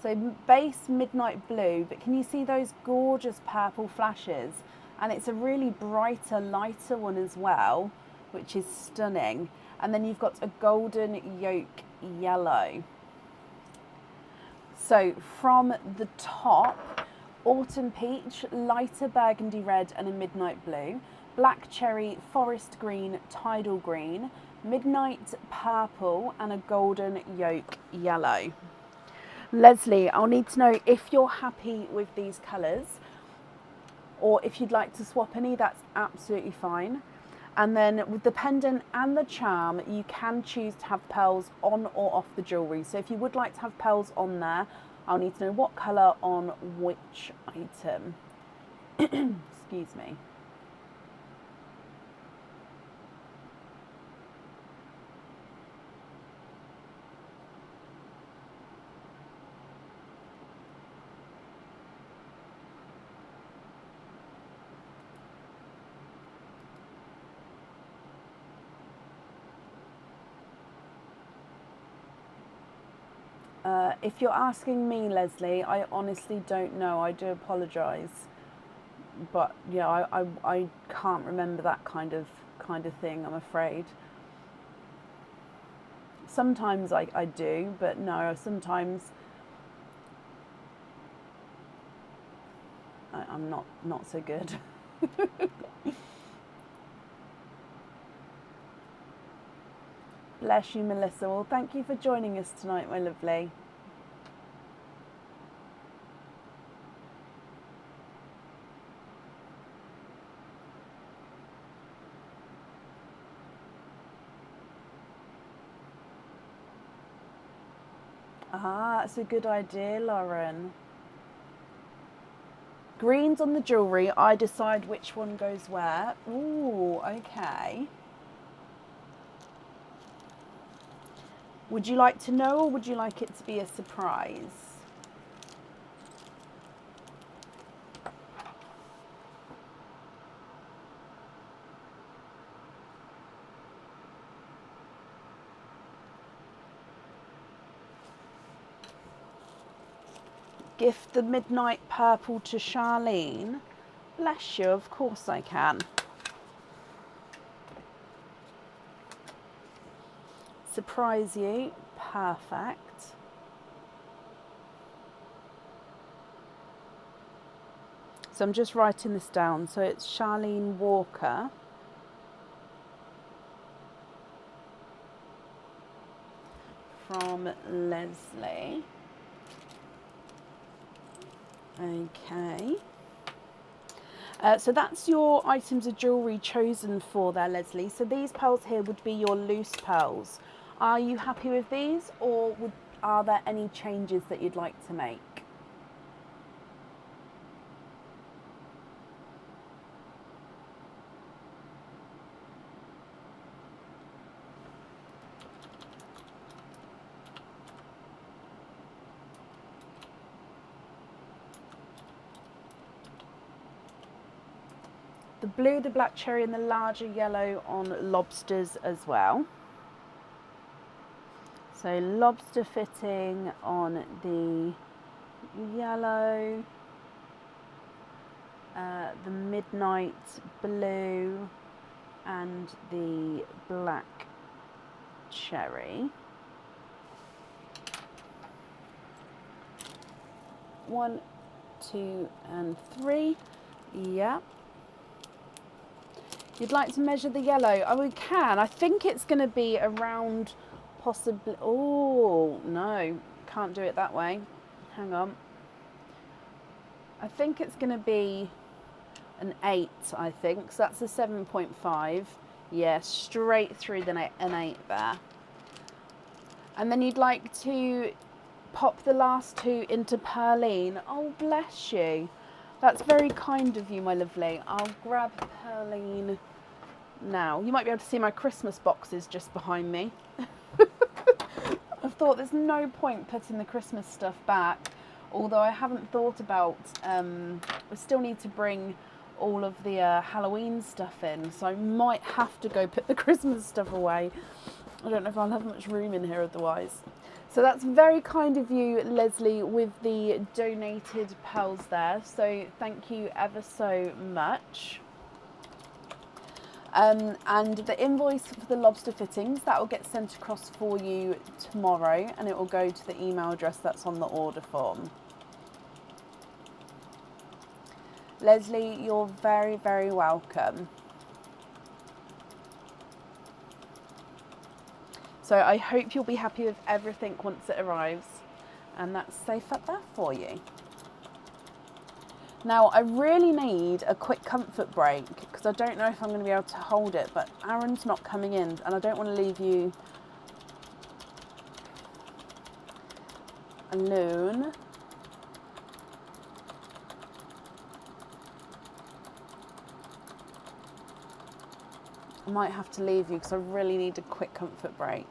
So base midnight blue, but can you see those gorgeous purple flashes? And it's a really brighter, lighter one as well, which is stunning. And then you've got a golden yolk yellow. So from the top, autumn peach, lighter burgundy red and a midnight blue, black cherry, forest green, tidal green, midnight purple and a golden yolk yellow. Leslie, I'll need to know if you're happy with these colours, or if you'd like to swap any, that's absolutely fine. And then with the pendant and the charm, you can choose to have pearls on or off the jewellery. So if you would like to have pearls on there, I'll need to know what colour on which item. Excuse me. If you're asking me, Leslie, I honestly don't know. I do apologise, but yeah, I can't remember that kind of thing, I'm afraid. Sometimes I do, but no, sometimes I'm not so good. Bless you, Melissa. Well, thank you for joining us tonight, my lovely. Ah, that's a good idea, Lauren. Greens on the jewellery, I decide which one goes where. Ooh, okay. Would you like to know, or would you like it to be a surprise? Gift the midnight purple to Charlene. Bless you, of course I can. Surprise you, perfect. So I'm just writing this down. So it's Charlene Walker. From Leslie. Okay. So that's your items of jewellery chosen for there, Leslie. So these pearls here would be your loose pearls. Are you happy with these, or are there any changes that you'd like to make? The blue, the black cherry and the larger yellow on lobsters as well. So lobster fitting on the yellow, the midnight blue and the black cherry. 1, 2 and 3. Yep. You'd like to measure the yellow? Oh, we can. I think it's going to be around possibly... Oh, no. Can't do it that way. Hang on. I think it's going to be an 8, I think. So that's a 7.5. Yeah, straight through an 8 there. And then you'd like to pop the last 2 into Pearline. Oh, bless you. That's very kind of you, my lovely. I'll grab Pearline now. You might be able to see my Christmas boxes just behind me. I thought there's no point putting the Christmas stuff back, although I haven't thought about, we still need to bring all of the Halloween stuff in, so I might have to go put the Christmas stuff away. I don't know if I'll have much room in here otherwise. So that's very kind of you, Leslie, with the donated pearls there. So thank you ever so much. And the invoice for the lobster fittings, that will get sent across for you tomorrow, and it will go to the email address that's on the order form. Leslie, you're very, very welcome. So I hope you'll be happy with everything once it arrives, and that's safe up there for you. Now I really need a quick comfort break because I don't know if I'm going to be able to hold it, but Aaron's not coming in and I don't want to leave you alone. I might have to leave you because I really need a quick comfort break.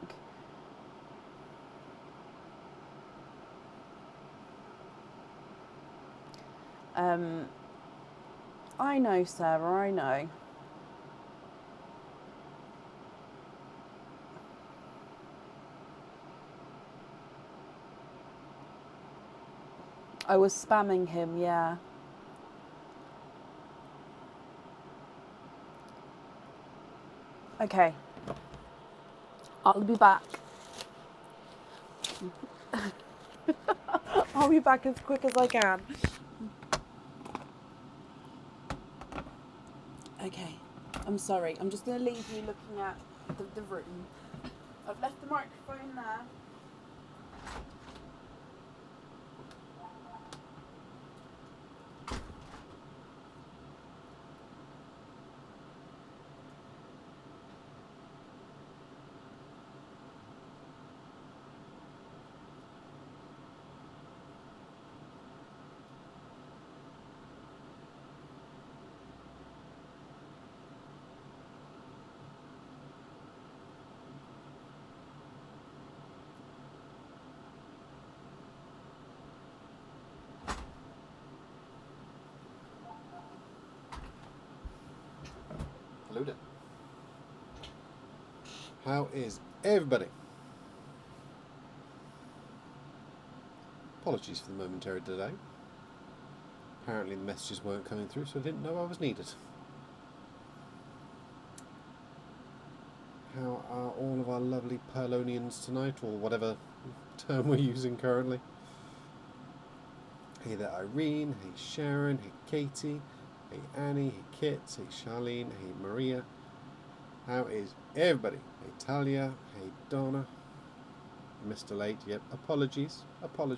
I know, Sarah, I know. I was spamming him, yeah. Okay. I'll be back. I'll be back as quick as I can. Okay. I'm sorry. I'm just going to leave you looking at the room. I've left the microphone there. Hello there. How is everybody? Apologies for the momentary delay. Apparently the messages weren't coming through, so I didn't know I was needed. How are all of our lovely Perlonians tonight, or whatever term we're using currently? Hey there Irene, hey Sharon, hey Katie, hey Annie, hey Kit, hey Charlene, hey Maria. How is everybody? Hey Talia, hey Donna. Mr. Late, yep, apologies. All the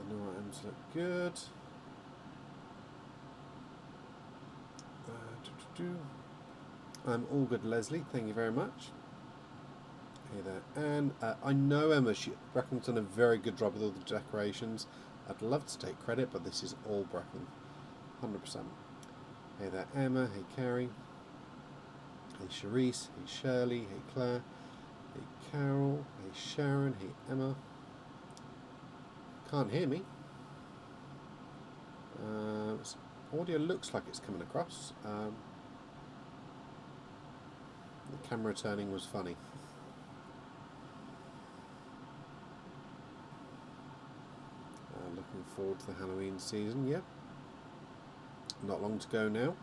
new items look good. I'm all good, Leslie, thank you very much. Hey there, and I know Emma, Brecken's done a very good job with all the decorations. I'd love to take credit, but this is all Brecken, 100%. Hey there, Emma, hey Carrie, hey Charisse, hey Shirley, hey Claire, hey Carol, hey Sharon, hey Emma. Can't hear me. Audio looks like it's coming across. The camera turning was funny. Looking forward to the Halloween season, yep. Not long to go now.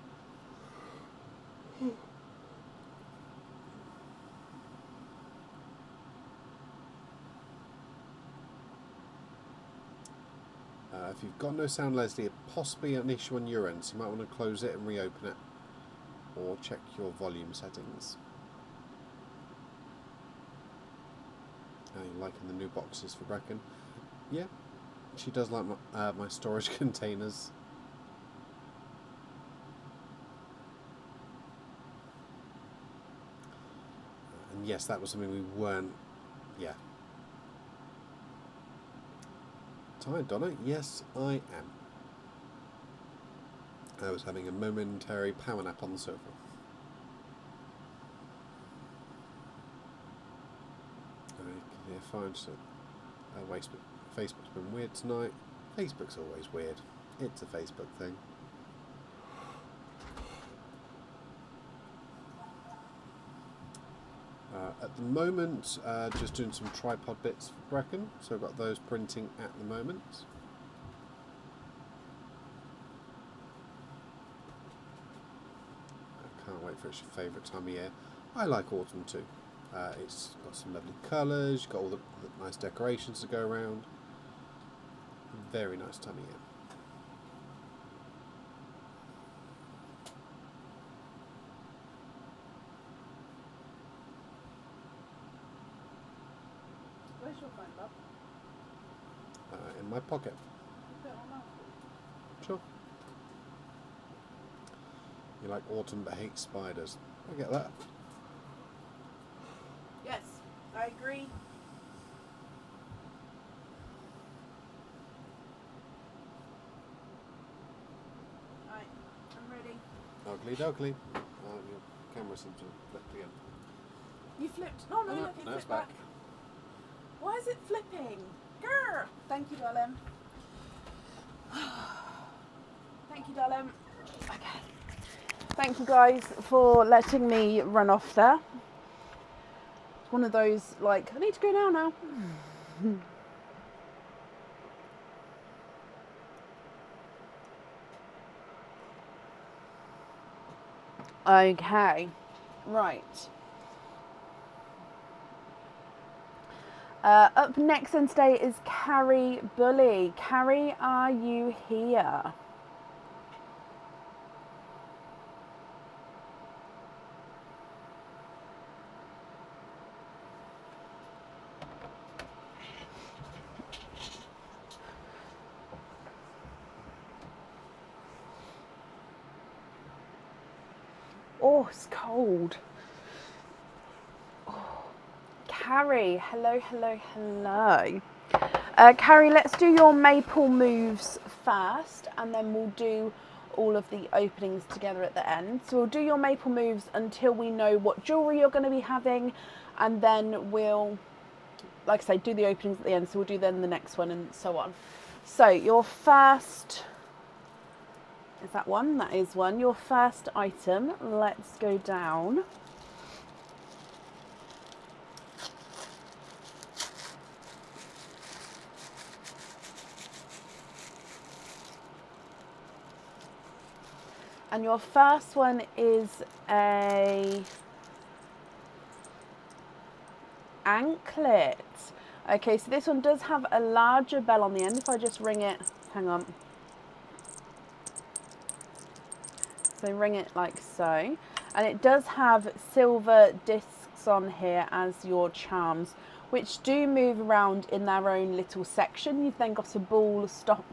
If you've got no sound, Leslie, it's possibly an issue on your end, so you might want to close it and reopen it, or check your volume settings. How you liking the new boxes for Brecken? Yeah, she does like my storage containers. And yes, that was something we weren't. Yeah. Tired, Donna? Yes, I am. I was having a momentary power nap on the sofa. Yeah, fine. So, Facebook's been weird tonight. Facebook's always weird. It's a Facebook thing. At the moment, just doing some tripod bits for Brecken, so I've got those printing at the moment. I can't wait for it's your favourite time of year. I like autumn too. It's got some lovely colours, you've got all the nice decorations to go around. Very nice time of year. Where's your phone, love? In my pocket. Put it on that. Sure. You like autumn but hate spiders. I get that. Yes, I agree. Right, I'm ready. Ugly duckly. Your camera seems to have flipped again. You flipped. No, look, you no, it's flipped back. Why is it flipping? Grr! Thank you, darling. Thank you, darling. Okay. Thank you guys for letting me run off there. It's one of those, like, I need to go now. Okay, right. Up next on today is Carrie Bully. Carrie, are you here? Oh, it's cold. Oh. Carrie, hello, hello, hello. Carrie, let's do your maple moves first, and then we'll do all of the openings together at the end. So we'll do your maple moves until we know what jewellery you're going to be having, and then we'll, like I say, do the openings at the end. So we'll do then the next one and so on. So your first, is that one? That is one. Your first item, let's go down. And your first one is a anklet. Okay, so this one does have a larger bell on the end. If I just ring it, hang on. So ring it like so. And it does have silver discs on here as your charms, which do move around in their own little section. You've then got a ball stop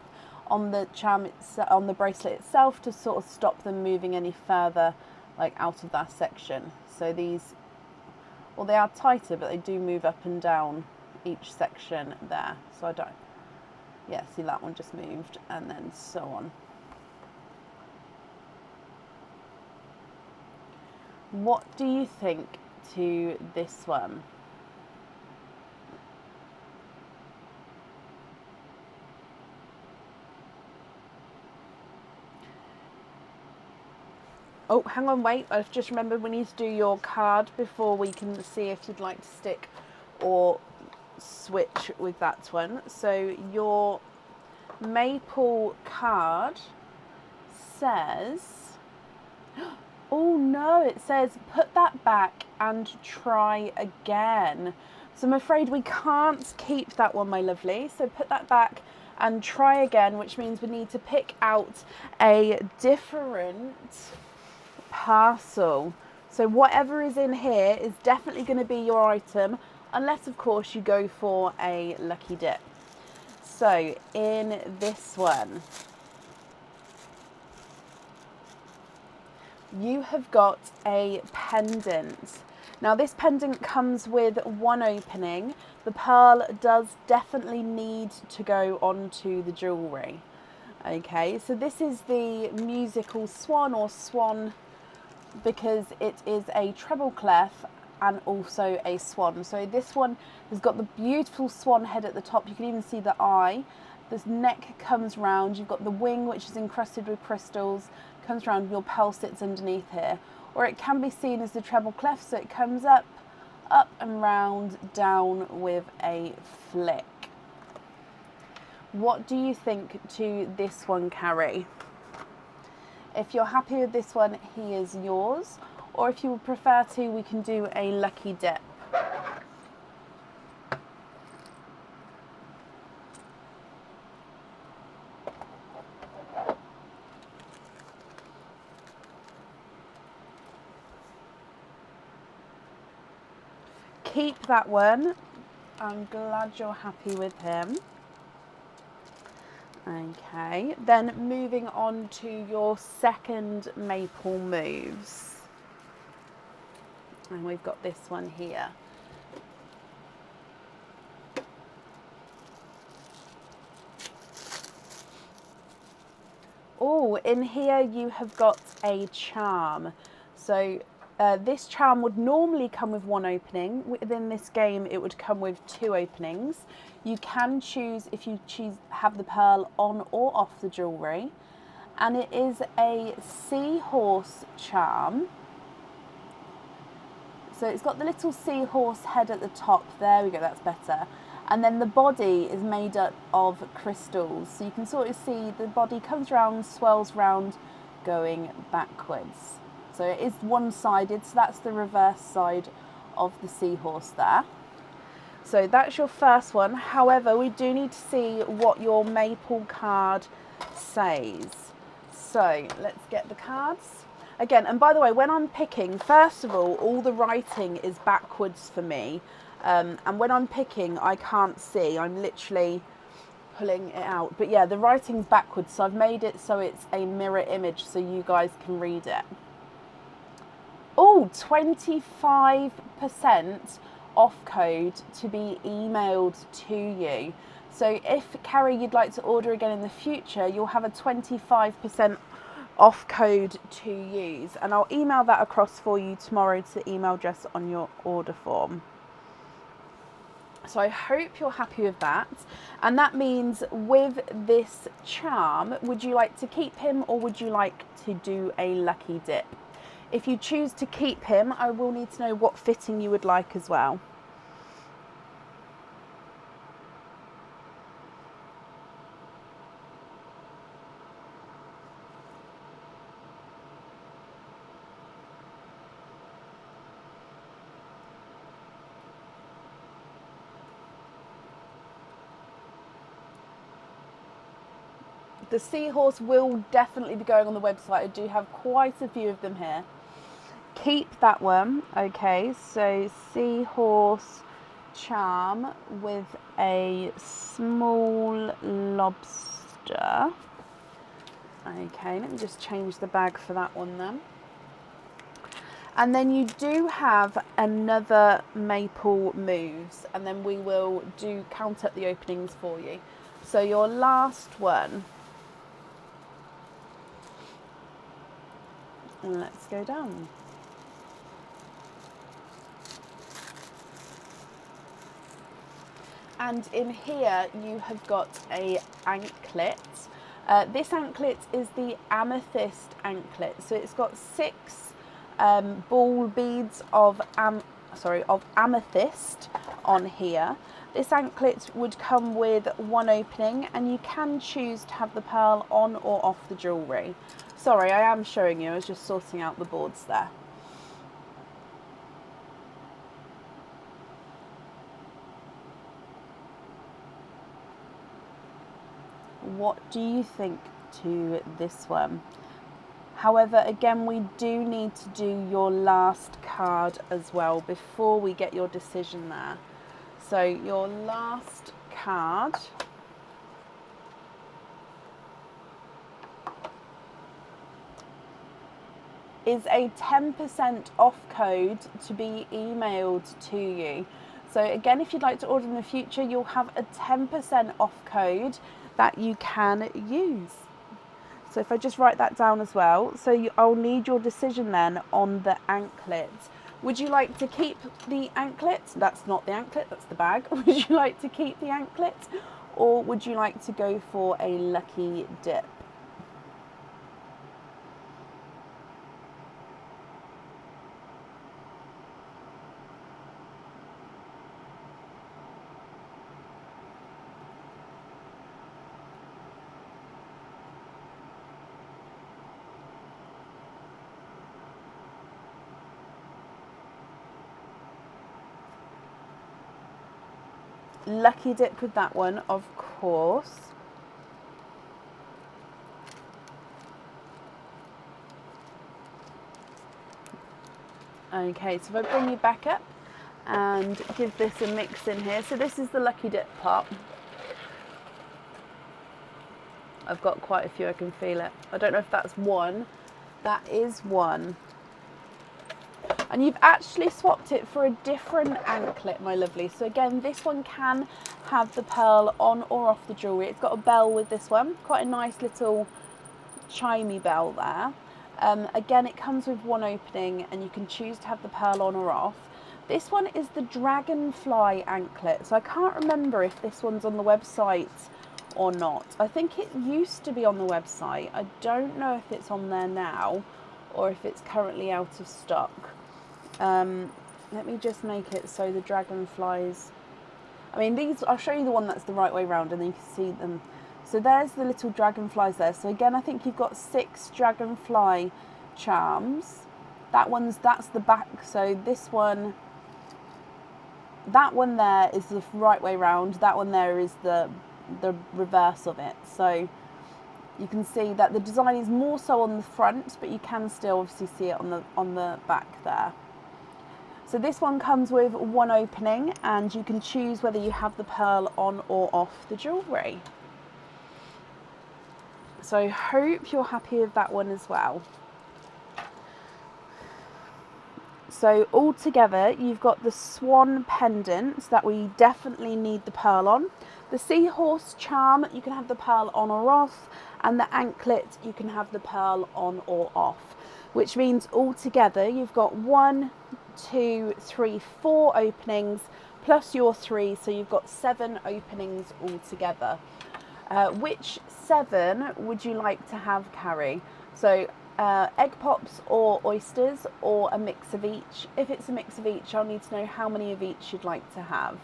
on the charm, on the bracelet itself, to sort of stop them moving any further, like out of that section. So these, well, they are tighter, but they do move up and down each section there. So I don't, yeah, see that one just moved, and then so on. What do you think to this one? Oh, hang on, wait. I've just remembered we need to do your card before we can see if you'd like to stick or switch with that one. So your maple card says, oh no, it says put that back and try again. So I'm afraid we can't keep that one, my lovely. So put that back and try again, which means we need to pick out a different parcel. So whatever is in here is definitely going to be your item, unless of course you go for a lucky dip. So in this one, you have got a pendant. Now this pendant comes with one opening. The pearl does definitely need to go onto the jewellery. Okay, so this is the musical swan, or swan, because it is a treble clef and also a swan. So this one has got the beautiful swan head at the top. You can even see the eye. This neck comes round. You've got the wing, which is encrusted with crystals, comes round, your pearl sits underneath here. Or it can be seen as the treble clef, so it comes up and round, down with a flick. What do you think to this one, Carrie? If you're happy with this one, he is yours. Or if you would prefer to, we can do a lucky dip. Keep that one. I'm glad you're happy with him. Okay, then moving on to your second maple moves. And we've got this one here. Oh, in here you have got a charm. So this charm would normally come with one opening. Within this game, it would come with two openings. You can choose if you have the pearl on or off the jewellery. And it is a seahorse charm. So it's got the little seahorse head at the top. There we go, that's better. And then the body is made up of crystals. So you can sort of see the body comes round, swirls round, going backwards. So it is one-sided, so that's the reverse side of the seahorse there. So that's your first one. However, we do need to see what your maple card says. So let's get the cards. Again, and by the way, when I'm picking, first of all the writing is backwards for me. And when I'm picking, I can't see. I'm literally pulling it out. But yeah, the writing's backwards, so I've made it so it's a mirror image so you guys can read it. Oh, 25% off code to be emailed to you. So if, Carrie, you'd like to order again in the future, you'll have a 25% off code to use. And I'll email that across for you tomorrow to the email address on your order form. So I hope you're happy with that. And that means with this charm, would you like to keep him or would you like to do a lucky dip? If you choose to keep him, I will need to know what fitting you would like as well. The seahorse will definitely be going on the website. I do have quite a few of them here. Keep that one. Okay, so seahorse charm with a small lobster. Okay, let me just change the bag for that one then. And then you do have another maple moves, and then we will count up the openings for you. So your last one. And let's go down. And in here you have got a anklet. This anklet is the amethyst anklet. So it's got 6 ball beads of amethyst on here. This anklet would come with one opening, and you can choose to have the pearl on or off the jewellery. Sorry, I am showing you, I was just sorting out the boards there. What do you think to this one? However, again, we do need to do your last card as well before we get your decision there. So your last card is a 10% off code to be emailed to you. So again, if you'd like to order in the future, you'll have a 10% off code that you can use. So if I just write that down as well. So I'll need your decision then on the anklet. Would you like to keep the anklet? That's not the anklet, that's the bag. Would you like to keep the anklet, or would you like to go for a lucky dip? Lucky dip with that one, of course. Okay, so if I bring you back up and give this a mix in here. So this is the lucky dip pot. I've got quite a few, I can feel it. I don't know if that's one. That is one. And you've actually swapped it for a different anklet, my lovely. So again, this one can have the pearl on or off the jewellery. It's got a bell with this one, quite a nice little chimey bell there. Again, it comes with one opening and you can choose to have the pearl on or off. This one is the dragonfly anklet. So I can't remember if this one's on the website or not. I think it used to be on the website. I don't know if it's on there now or if it's currently out of stock. Let me just make it so the dragonflies, I mean these, I'll show you the one that's the right way round and then you can see them. So there's the little dragonflies there. So again, I think you've got 6 dragonfly charms. That's the back. So this one, that one there is the right way round. That one there is the reverse of it. So you can see that the design is more so on the front, but you can still obviously see it on the back there. So this one comes with one opening, and you can choose whether you have the pearl on or off the jewellery. So I hope you're happy with that one as well. So all together, you've got the swan pendant that we definitely need the pearl on. The seahorse charm, you can have the pearl on or off. And the anklet, you can have the pearl on or off. Which means all together, you've got 1, 2, 3, 4 openings, plus your 3. So you've got 7 openings altogether. Which 7 would you like to have, Carrie? So egg pops or oysters, or a mix of each? If it's a mix of each, I'll need to know how many of each you'd like to have.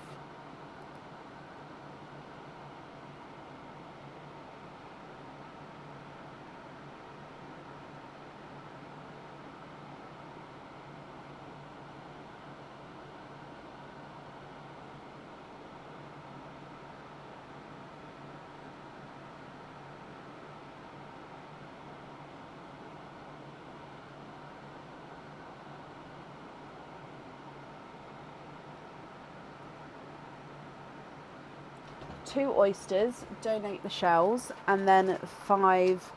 Two oysters, donate the shells, and then 5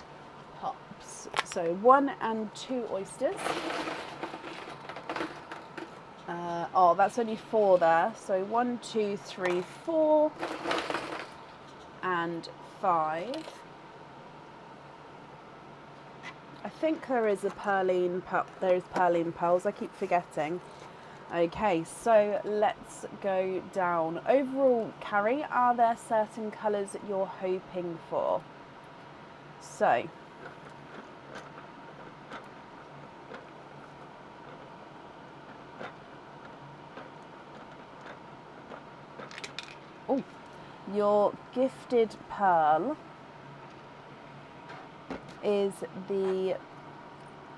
pops. So 1 and 2 oysters. Oh, that's only 4 there. So 1, 2, 3, 4, and 5. I think there is a Perline, there is Perline pearls. I keep forgetting. Okay, so let's go down. Overall, Carrie, are there certain colours that you're hoping for? So, oh, your gifted pearl is the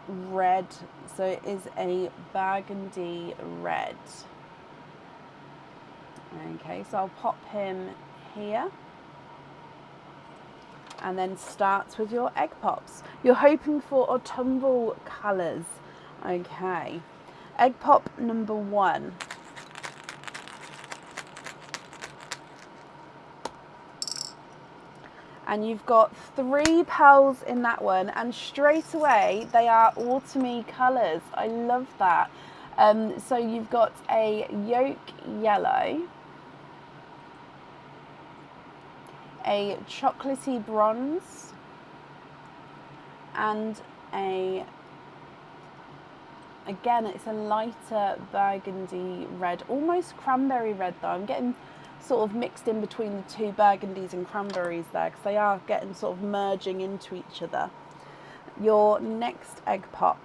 red, so it is a burgundy red. Okay, so I'll pop him here, and then start with your egg pops. You're hoping for autumnal colours. Okay, egg pop number 1. And you've got 3 pearls in that one, and straight away they are autumny colours. I love that. So you've got a yolk yellow, a chocolatey bronze, and again it's a lighter burgundy red, almost cranberry red though. I'm getting sort of mixed in between the 2 burgundies and cranberries there, because they are getting sort of merging into each other. Your next egg pop,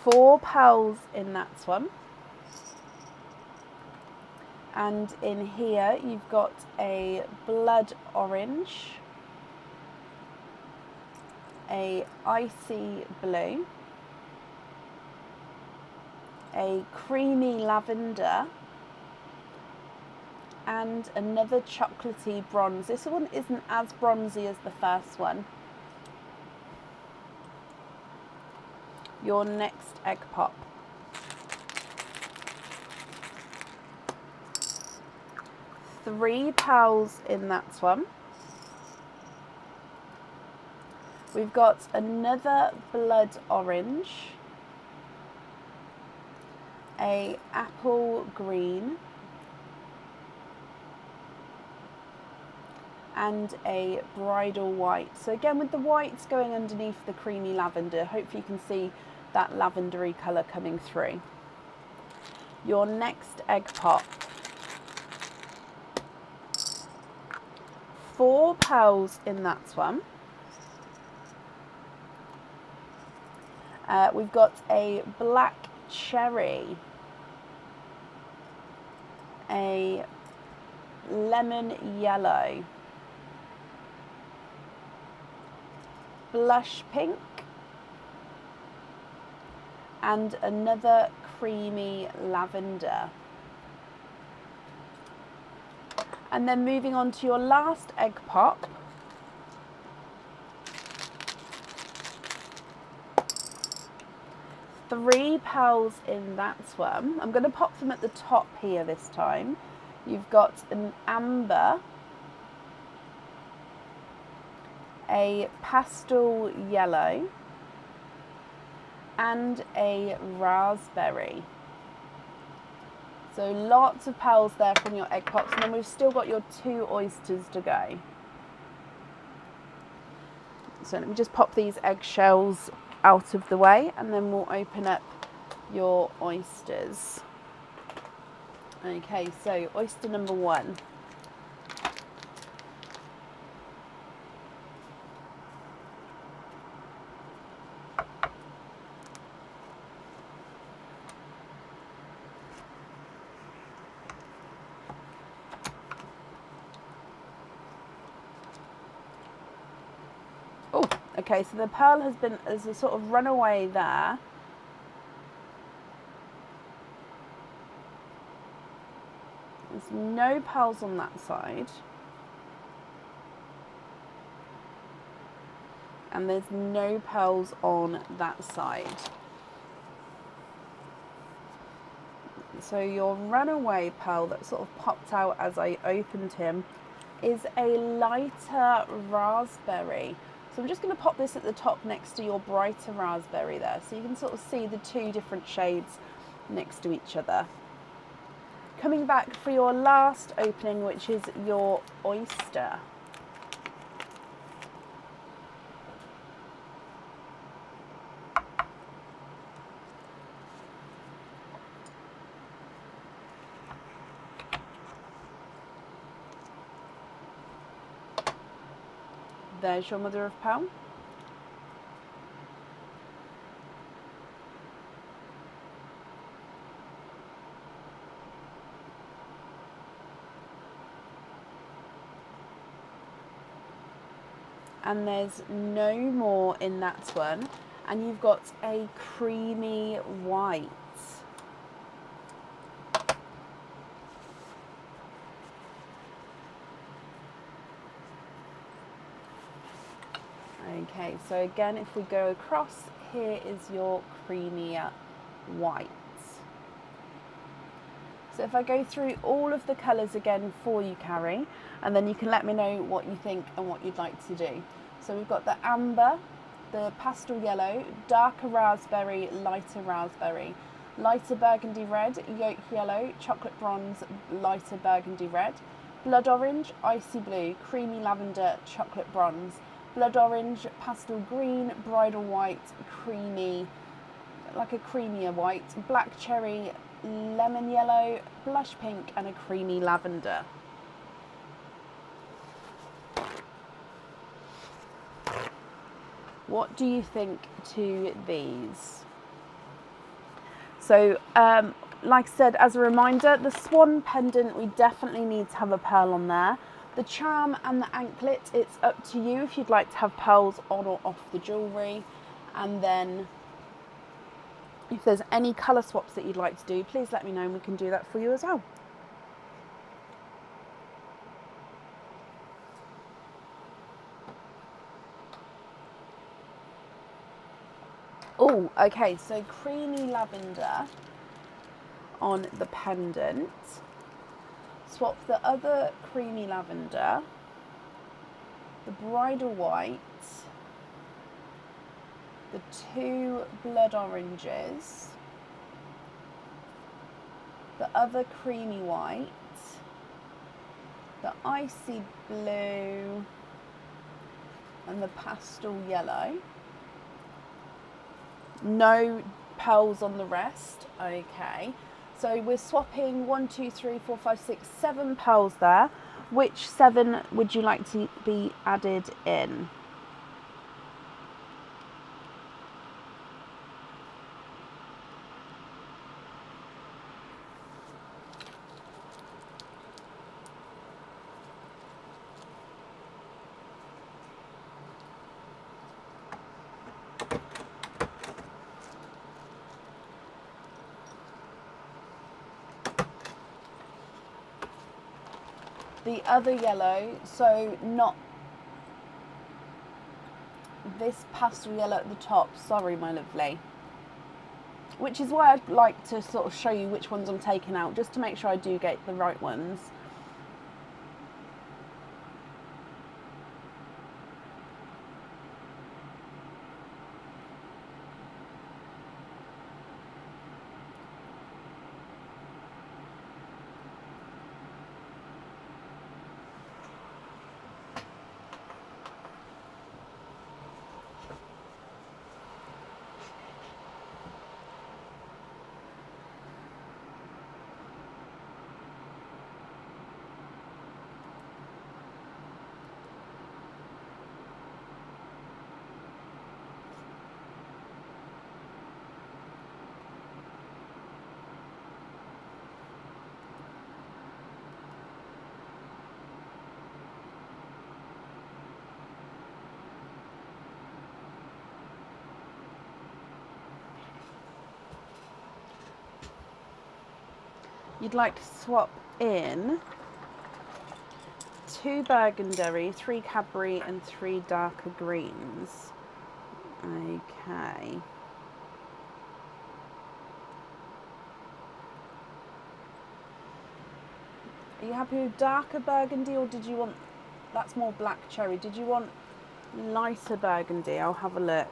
4 pearls in that one, and in here you've got a blood orange, a icy blue, a creamy lavender, and another chocolatey bronze. This one isn't as bronzy as the first one. Your next egg pop, 3 pearls in that one. We've got another blood orange, a apple green, and a bridal white. So again, with the whites going underneath the creamy lavender, hopefully you can see that lavendery colour coming through. Your next egg pop, 4 pearls in that one. We've got a black cherry, a lemon yellow, blush pink, and another creamy lavender. And then moving on to your last egg pop. Three pearls in that one. I'm going to pop them at the top here this time. You've got an amber, a pastel yellow, and a raspberry. So lots of pearls there from your egg pops, and then we've still got your 2 oysters to go. So let me just pop these eggshells out of the way, and then we'll open up your oysters. Okay, so oyster number 1. Oh, okay, so the pearl has a sort of run away there. There's no pearls on that side. And there's no pearls on that side. So your runaway pearl that sort of popped out as I opened him is a lighter raspberry. So I'm just going to pop this at the top next to your brighter raspberry there, so you can sort of see the 2 different shades next to each other. Coming back for your last opening, which is your oyster. There's your mother of pearl. And there's no more in that one. And you've got a creamy white. Okay, so again, if we go across, here is your creamier white. So if I go through all of the colours again for you, Carrie, and then you can let me know what you think and what you'd like to do. So we've got the amber, the pastel yellow, darker raspberry, lighter burgundy red, yolk yellow, chocolate bronze, lighter burgundy red, blood orange, icy blue, creamy lavender, chocolate bronze, blood orange, pastel green, bridal white, creamy, like a creamier white, black cherry, lemon yellow, blush pink, and a creamy lavender. What do you think to these? So, like I said, as a reminder, the swan pendant, we definitely need to have a pearl on there. The charm and the anklet, it's up to you if you'd like to have pearls on or off the jewellery. And then if there's any colour swaps that you'd like to do, please let me know and we can do that for you as well. Oh, okay, so creamy lavender on the pendant. Swap the other creamy lavender, the bridal white, the 2 blood oranges, the other creamy white, the icy blue, and the pastel yellow. No pearls on the rest. Okay, so we're swapping 1, 2, 3, 4, 5, 6, 7 pearls there. Which 7 would you like to be added in? the other yellow, so not this pastel yellow at the top, sorry my lovely. Which is why I'd like to sort of show you which ones I'm taking out, just to make sure I do get the right ones. You'd like to swap in 2 burgundy, 3 Cadbury and 3 darker greens. Okay. Are you happy with darker burgundy, or did you want, that's more black cherry, did you want lighter burgundy? I'll have a look.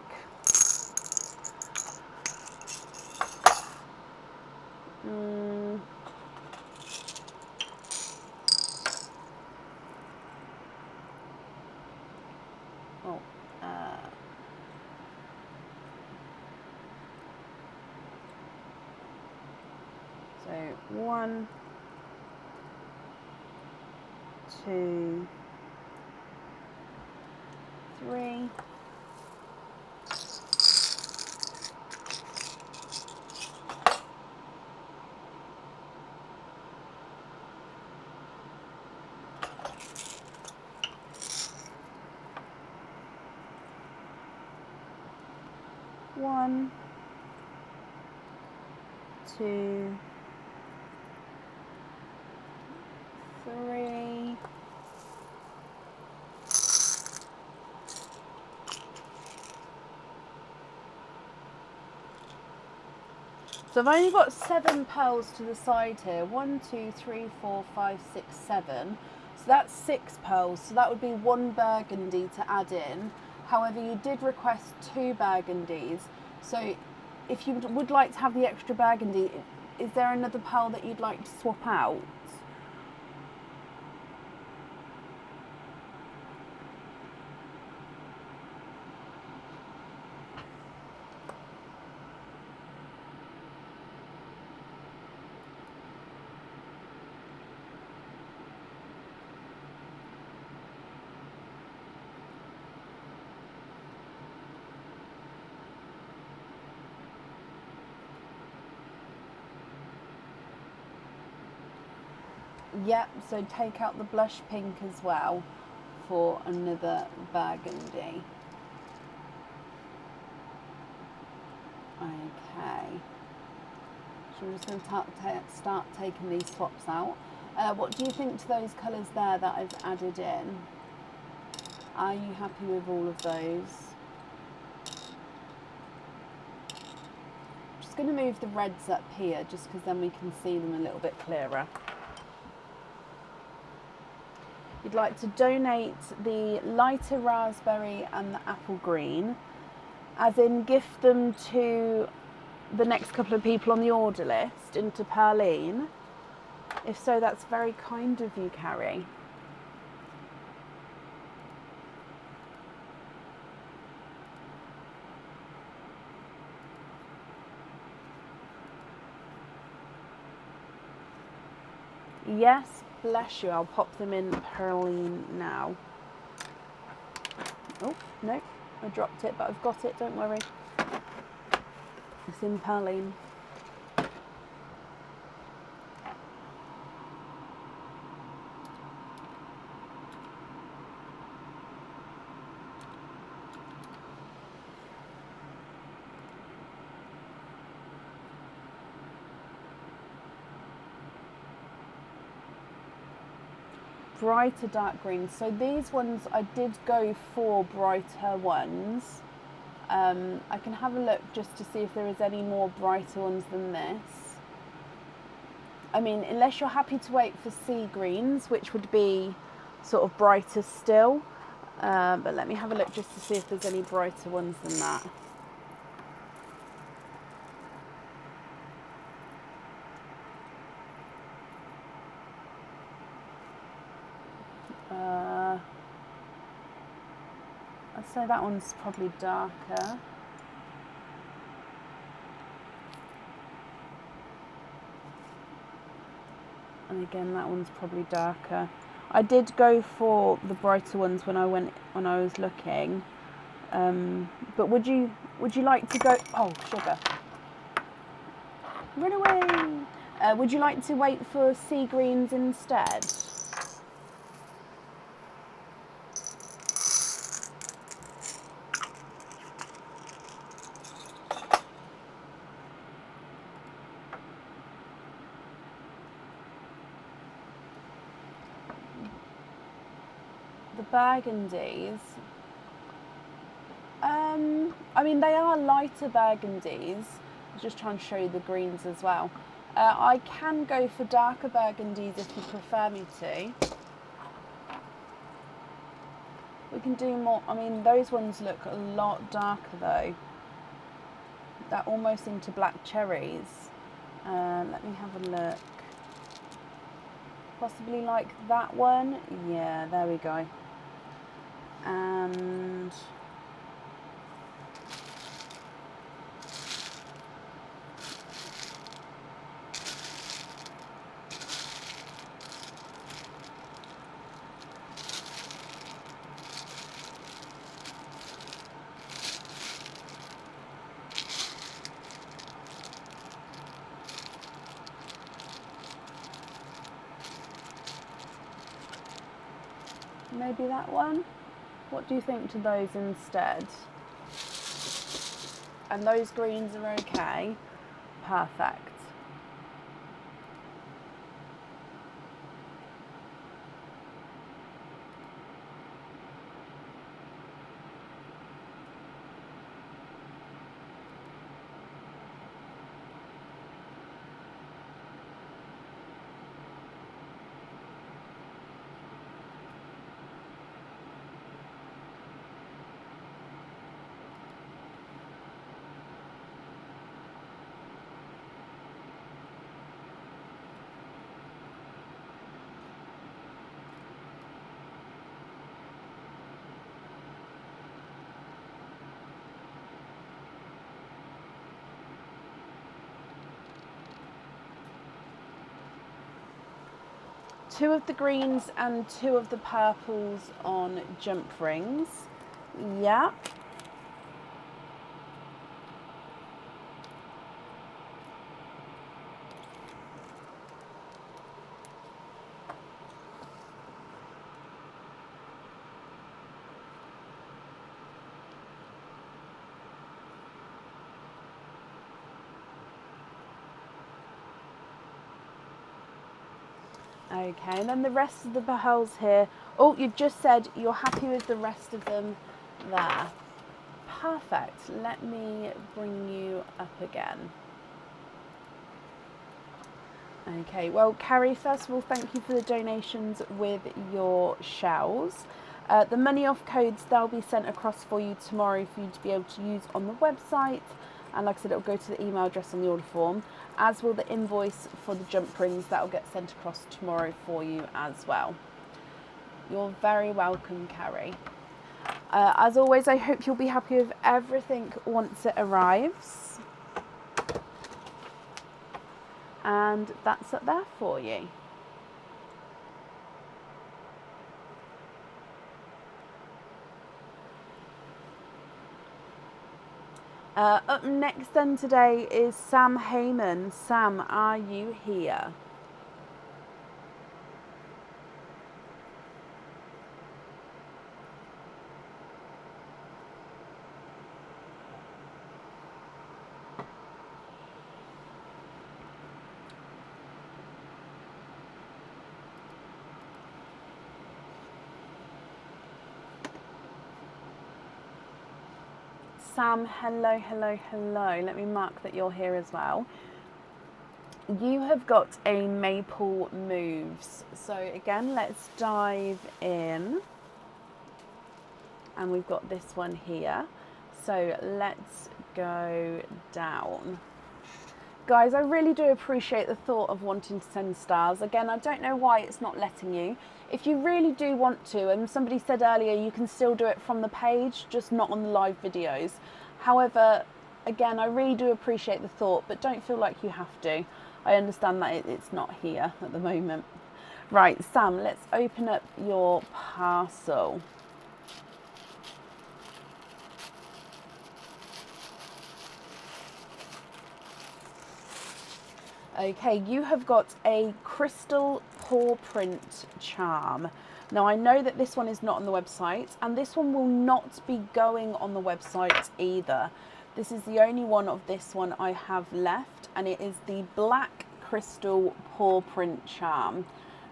So 1, 2, 3. One, 2, 3. So I've only got 7 pearls to the side here. 1, 2, 3, 4, 5, 6, 7. So that's 6 pearls. So that would be 1 burgundy to add in. However, you did request 2 burgundies. So if you would like to have the extra burgundy, is there another pearl that you'd like to swap out? Yep, so take out the blush pink as well for another burgundy. Okay. So I'm just going to start taking these swaps out. What do you think to those colours there that I've added in? Are you happy with all of those? I'm just going to move the reds up here just because then we can see them a little bit clearer. You'd like to donate the lighter raspberry and the apple green, as in gift them to the next couple of people on the order list into Perline. If so, that's very kind of you, Carrie. Yes, bless you. I'll pop them in Perline now. Oh, no, I dropped it, but I've got it, don't worry. It's in Perline. brighter dark greens. So these ones, I did go for brighter ones. I can have a look just to see if there is any more brighter ones than this. I mean, unless you're happy to wait for sea greens, which would be sort of brighter still. But let me have a look just to see if there's any brighter ones than that. I'd say that one's probably darker. And again, that one's probably darker. I did go for the brighter ones when I was looking. But would you like to go? Oh, sugar! Run away! Would you like to wait for sea greens instead? The burgundies. I mean, they are lighter burgundies. I was just trying to show you the greens as well. I can go for darker burgundies if you prefer me to. We can do more. I mean, those ones look a lot darker though. They're almost into black cherries. Let me have a look. Possibly like that one. Yeah, there we go. And maybe that one. What do you think to those instead? And those greens are okay? Perfect. Two of the greens and two of the purples on jump rings. Yeah. Okay, and then the rest of the pearls here. Oh, you've just said you're happy with the rest of them there. Perfect. Let me bring you up again. Okay, well, Carrie, first of all, thank you for the donations with your shells. The money off codes, they'll be sent across for you tomorrow for you to be able to use on the website. And like I said, it'll go to the email address on the order form, as will the invoice for the jump rings that will get sent across tomorrow for you as well. You're very welcome, Carrie. As always, I hope you'll be happy with everything once it arrives. And that's up there for you. Up next then today is Sam Heyman. Sam, are you here? Sam, hello, hello, hello. Let me mark that you're here as well. You have got a Maple Moves. So again, let's dive in. And we've got this one here. So let's go down. Guys, I really do appreciate the thought of wanting to send stars. Again, I don't know why it's not letting you. If you really do want to, and somebody said earlier, you can still do it from the page, just not on the live videos. However, again, I really do appreciate the thought, but don't feel like you have to. I understand that it's not here at the moment. Right, Sam, let's open up your parcel. Okay, you have got a crystal paw print charm. Now I know that this one is not on the website, and this one will not be going on the website either. This is the only one of this one I have left, and it is the black crystal paw print charm.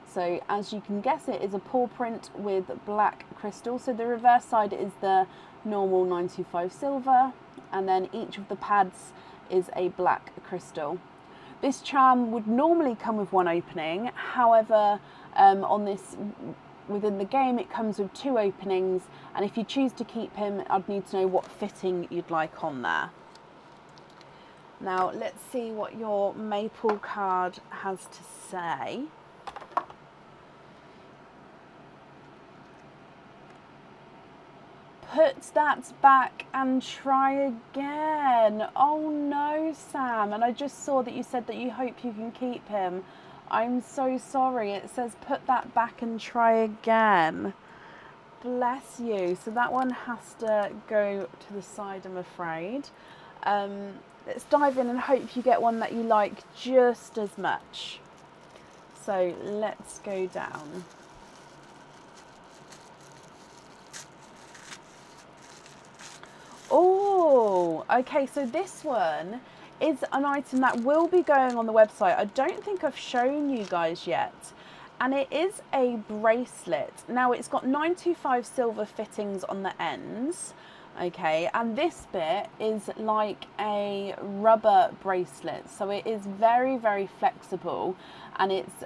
So as you can guess, it is a paw print with black crystal. So the reverse side is the normal 925 silver, and then each of the pads is a black crystal. This charm would normally come with one opening. However, on this, within the game, it comes with 2 openings. And if you choose to keep him, I'd need to know what fitting you'd like on there. Now, let's see what your Maple card has to say. Put that back and try again. Oh no, Sam. And I just saw that you said that you hope you can keep him. I'm so sorry. It says put that back and try again. Bless you. So that one has to go to the side, I'm afraid. Let's dive in and hope you get one that you like just as much. So let's go down. Oh, okay, so this one is an item that will be going on the website. I don't think I've shown you guys yet. And it is a bracelet. Now, it's got 925 silver fittings on the ends. Okay, and this bit is like a rubber bracelet. So it is very, very flexible, and it's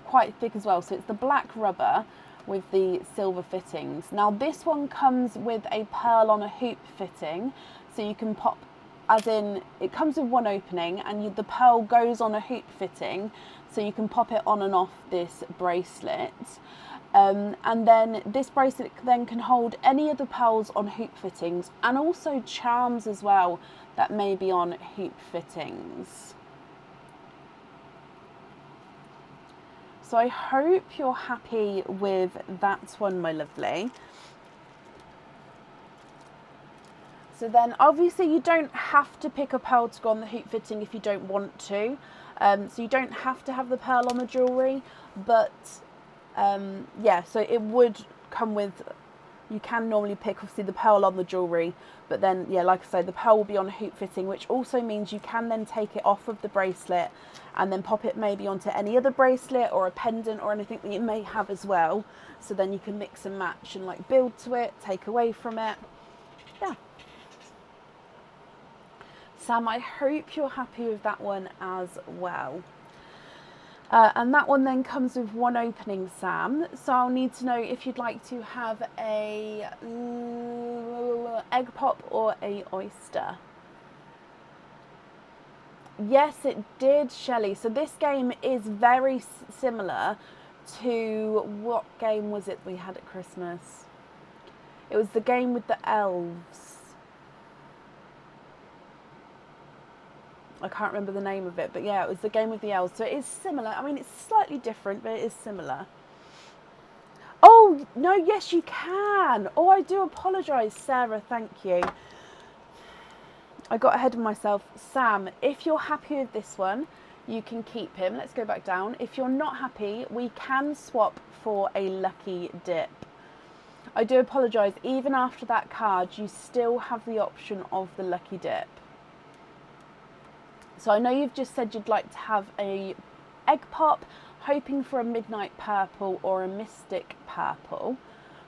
quite thick as well. So it's the black rubber with the silver fittings. Now this one comes with a pearl on a hoop fitting, so you can pop, as in it comes with one opening, and the pearl goes on a hoop fitting, so you can pop it on and off this bracelet. And then this bracelet then can hold any of the pearls on hoop fittings, and also charms as well that may be on hoop fittings. So I hope you're happy with that one, my lovely. So then obviously you don't have to pick a pearl to go on the hoop fitting if you don't want to. So you don't have to have the pearl on the jewellery, but yeah, so it would come with, you can normally pick obviously the pearl on the jewellery, but then yeah, like I say, the pearl will be on a hoop fitting, which also means you can then take it off of the bracelet and then pop it maybe onto any other bracelet or a pendant or anything that you may have as well. So then you can mix and match and like build to it, take away from it. Yeah. Sam, I hope you're happy with that one as well. And that one then comes with one opening, Sam. So I'll need to know if you'd like to have a egg pop or a oyster. Yes, it did, Shelley. So this game is very similar to, what game was it we had at Christmas? It was the game with the elves. I can't remember the name of it, but yeah, it was the game with the elves. So it is similar. I mean, it's slightly different, but it is similar. Oh, no, yes, you can. Oh, I do apologise, Sarah. Thank you. I got ahead of myself. Sam, if you're happy with this one, you can keep him. Let's go back down. If you're not happy, we can swap for a lucky dip. I do apologise. Even after that card, you still have the option of the lucky dip. So I know you've just said you'd like to have a egg pop, hoping for a midnight purple or a mystic purple.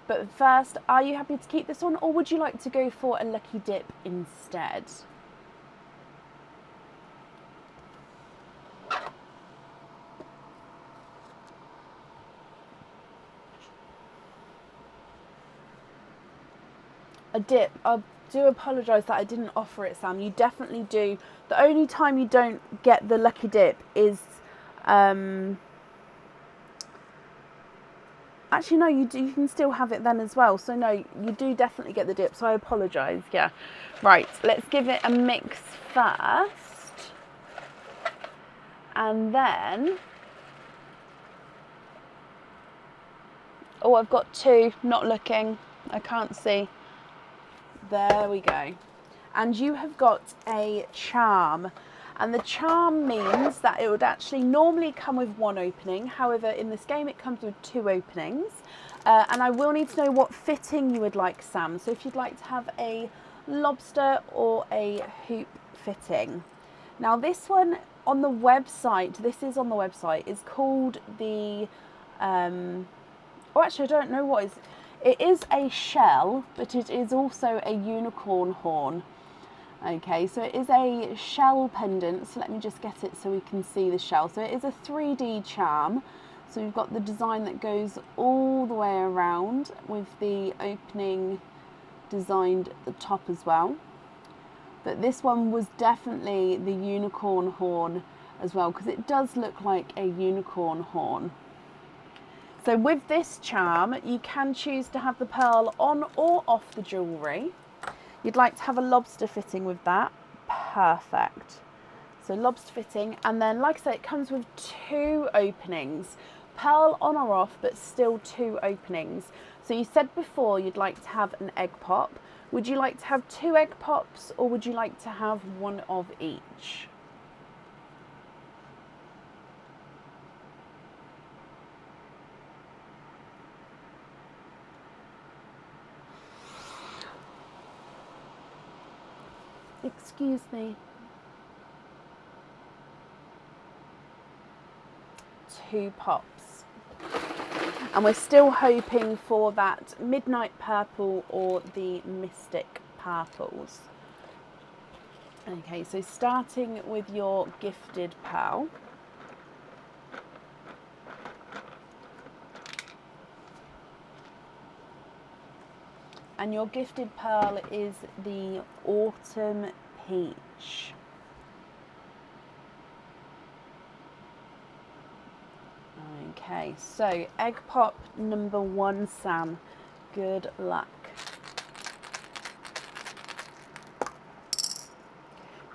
But first, are you happy to keep this on, or would you like to go for a lucky dip instead? A dip. I do apologise that I didn't offer it, Sam. You definitely do. The only time you don't get the lucky dip is actually no, you do, you can still have it then as well. So no, you do definitely get the dip, so I apologise. Yeah. Right, let's give it a mix first. And then oh, I've got two, not looking. I can't see. There we go. And you have got a charm. And the charm means that it would actually normally come with one opening. However, in this game, it comes with two openings. And I will need to know what fitting you would like, Sam. So if you'd like to have a lobster or a hoop fitting. Now this one on the website, this is on the website, is called the, oh actually I don't know what is. It is a shell, but it is also a unicorn horn. Okay, so it is a shell pendant. So let me just get it so we can see the shell. So it is a 3D charm. So we've got the design that goes all the way around with the opening designed at the top as well. But this one was definitely the unicorn horn as well, because it does look like a unicorn horn. So with this charm, you can choose to have the pearl on or off the jewellery. You'd like to have a lobster fitting with that. Perfect. So lobster fitting, and then like I said, it comes with two openings. Pearl on or off, but still two openings. So you said before you'd like to have an egg pop. Would you like to have two egg pops, or would you like to have one of each? Excuse me. Two pops. And we're still hoping for that midnight purple or the mystic purples. Okay, so starting with your gifted pearl. And your gifted pearl is the autumn peach. Okay, so egg pop number one, Sam. Good luck.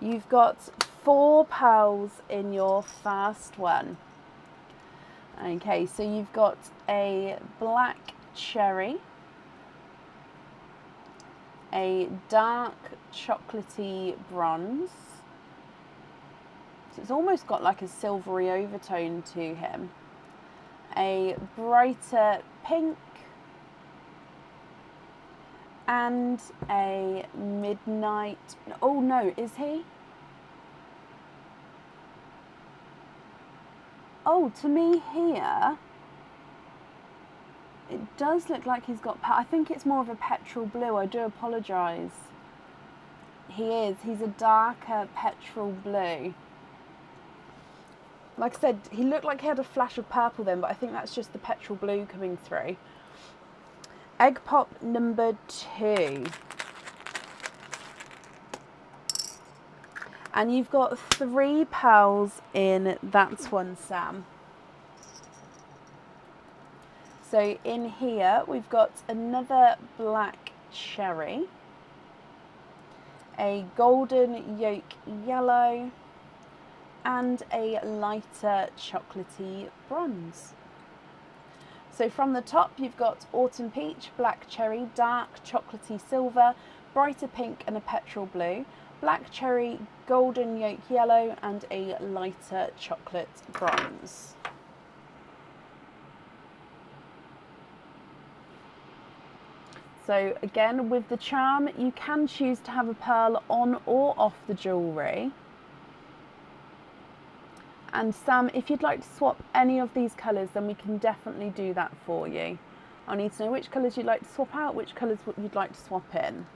You've got 4 pearls in your first one. Okay, so you've got a black cherry, a dark chocolatey bronze. So it's almost got like a silvery overtone to him. A brighter pink, and a midnight, oh no, is he? Oh, to me here, it does look like he's got, I think it's more of a petrol blue, I do apologise. He's a darker petrol blue. Like I said, he looked like he had a flash of purple then, but I think that's just the petrol blue coming through. Egg pop number 2. And you've got 3 pearls in that one, Sam. So in here, we've got another black cherry, a golden yolk yellow, and a lighter chocolatey bronze. So from the top, you've got autumn peach, black cherry, dark chocolatey silver, brighter pink and a petrol blue, black cherry, golden yolk yellow, and a lighter chocolate bronze. So again, with the charm, you can choose to have a pearl on or off the jewellery. And Sam, if you'd like to swap any of these colours, then we can definitely do that for you. I need to know which colours you'd like to swap out, which colours you'd like to swap in.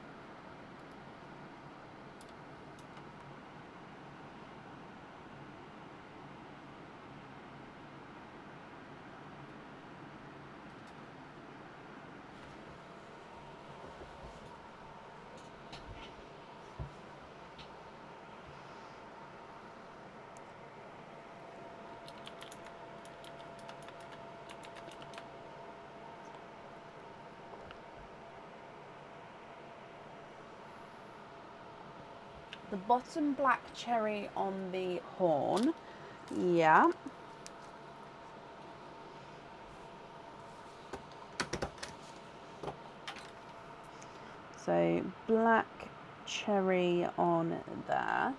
The bottom black cherry on the horn. Yeah. So black cherry on there.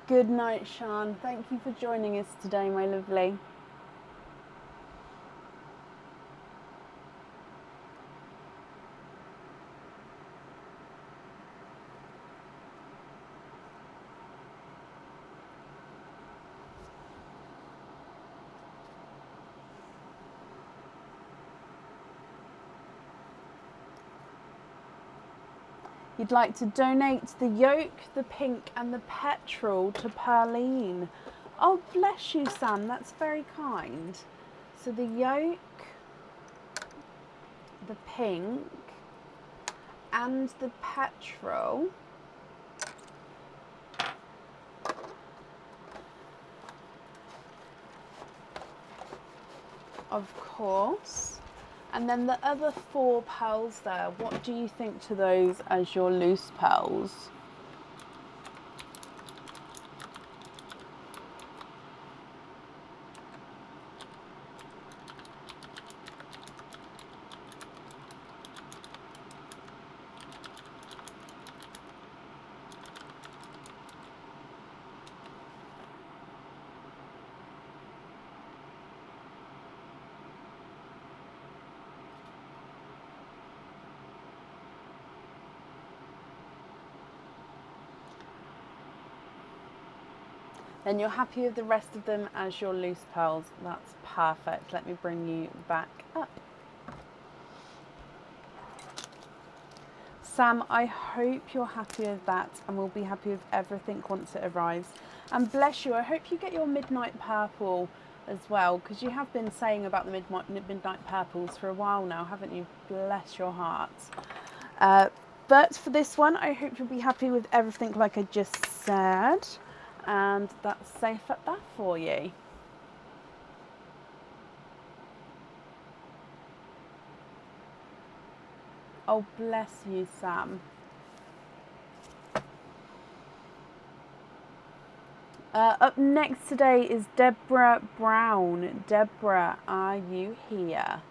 Good night, Sean. Thank you for joining us today, my lovely. You'd like to donate the yolk, the pink and the petrol to Perline. Oh, bless you, Sam. That's very kind. So the yolk, the pink and the petrol. Of course. And then the other 4 pearls there, what do you think to those as your loose pearls? Then you're happy with the rest of them as your loose pearls. That's perfect. Let me bring you back up. Sam, I hope you're happy with that and we'll be happy with everything once it arrives. And bless you, I hope you get your midnight purple as well, because you have been saying about the midnight purples for a while now, haven't you? Bless your heart. But for this one, I hope you'll be happy with everything like I just said. And that's safe at that for you. Oh, bless you, Sam. Up next today is Deborah Brown. Deborah, are you here?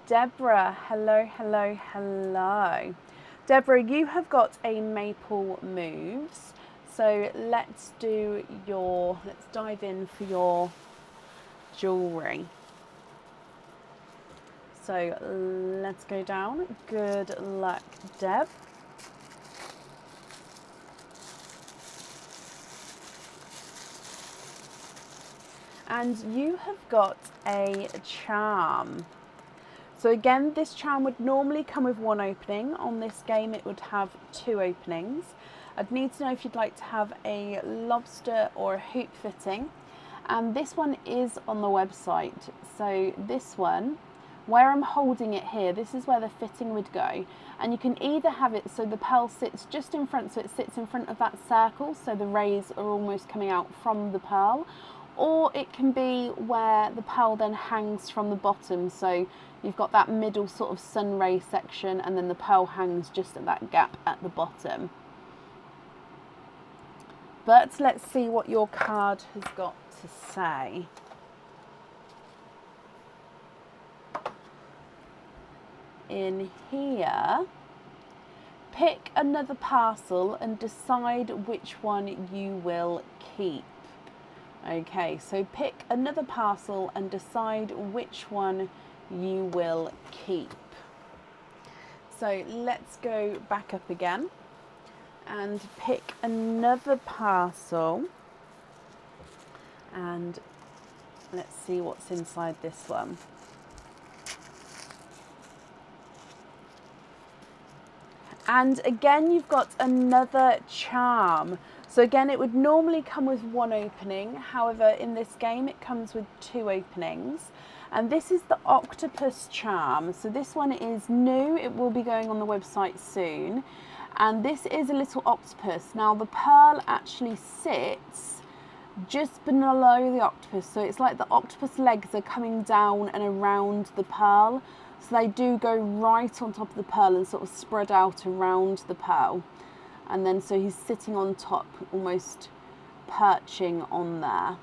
Deborah, hello, hello, hello. Deborah, you have got a maple moves. So let's dive in for your jewellery. So let's go down. Good luck, Deb. And you have got a charm. So again, this charm would normally come with 1 opening. On this game, it would have 2 openings. I'd need to know if you'd like to have a lobster or a hoop fitting. And this one is on the website. So this one where I'm holding it here, this is where the fitting would go. And you can either have it so the pearl sits just in front, so it sits in front of that circle, so the rays are almost coming out from the pearl, or it can be where the pearl then hangs from the bottom, so you've got that middle sort of sun ray section and then the pearl hangs just at that gap at the bottom. But let's see what your card has got to say. In here, pick another parcel and decide which one you will keep. Okay, so pick another parcel and decide which one you will keep. So let's go back up again and pick another parcel, and let's see what's inside this one. And again, you've got another charm. So again, it would normally come with one opening. However, in this game, it comes with 2 openings. And this is the octopus charm. So this one is new. It will be going on the website soon. And this is a little octopus. Now, the pearl actually sits just below the octopus. So it's like the octopus legs are coming down and around the pearl. So they do go right on top of the pearl and sort of spread out around the pearl. And then so he's sitting on top, almost perching on there.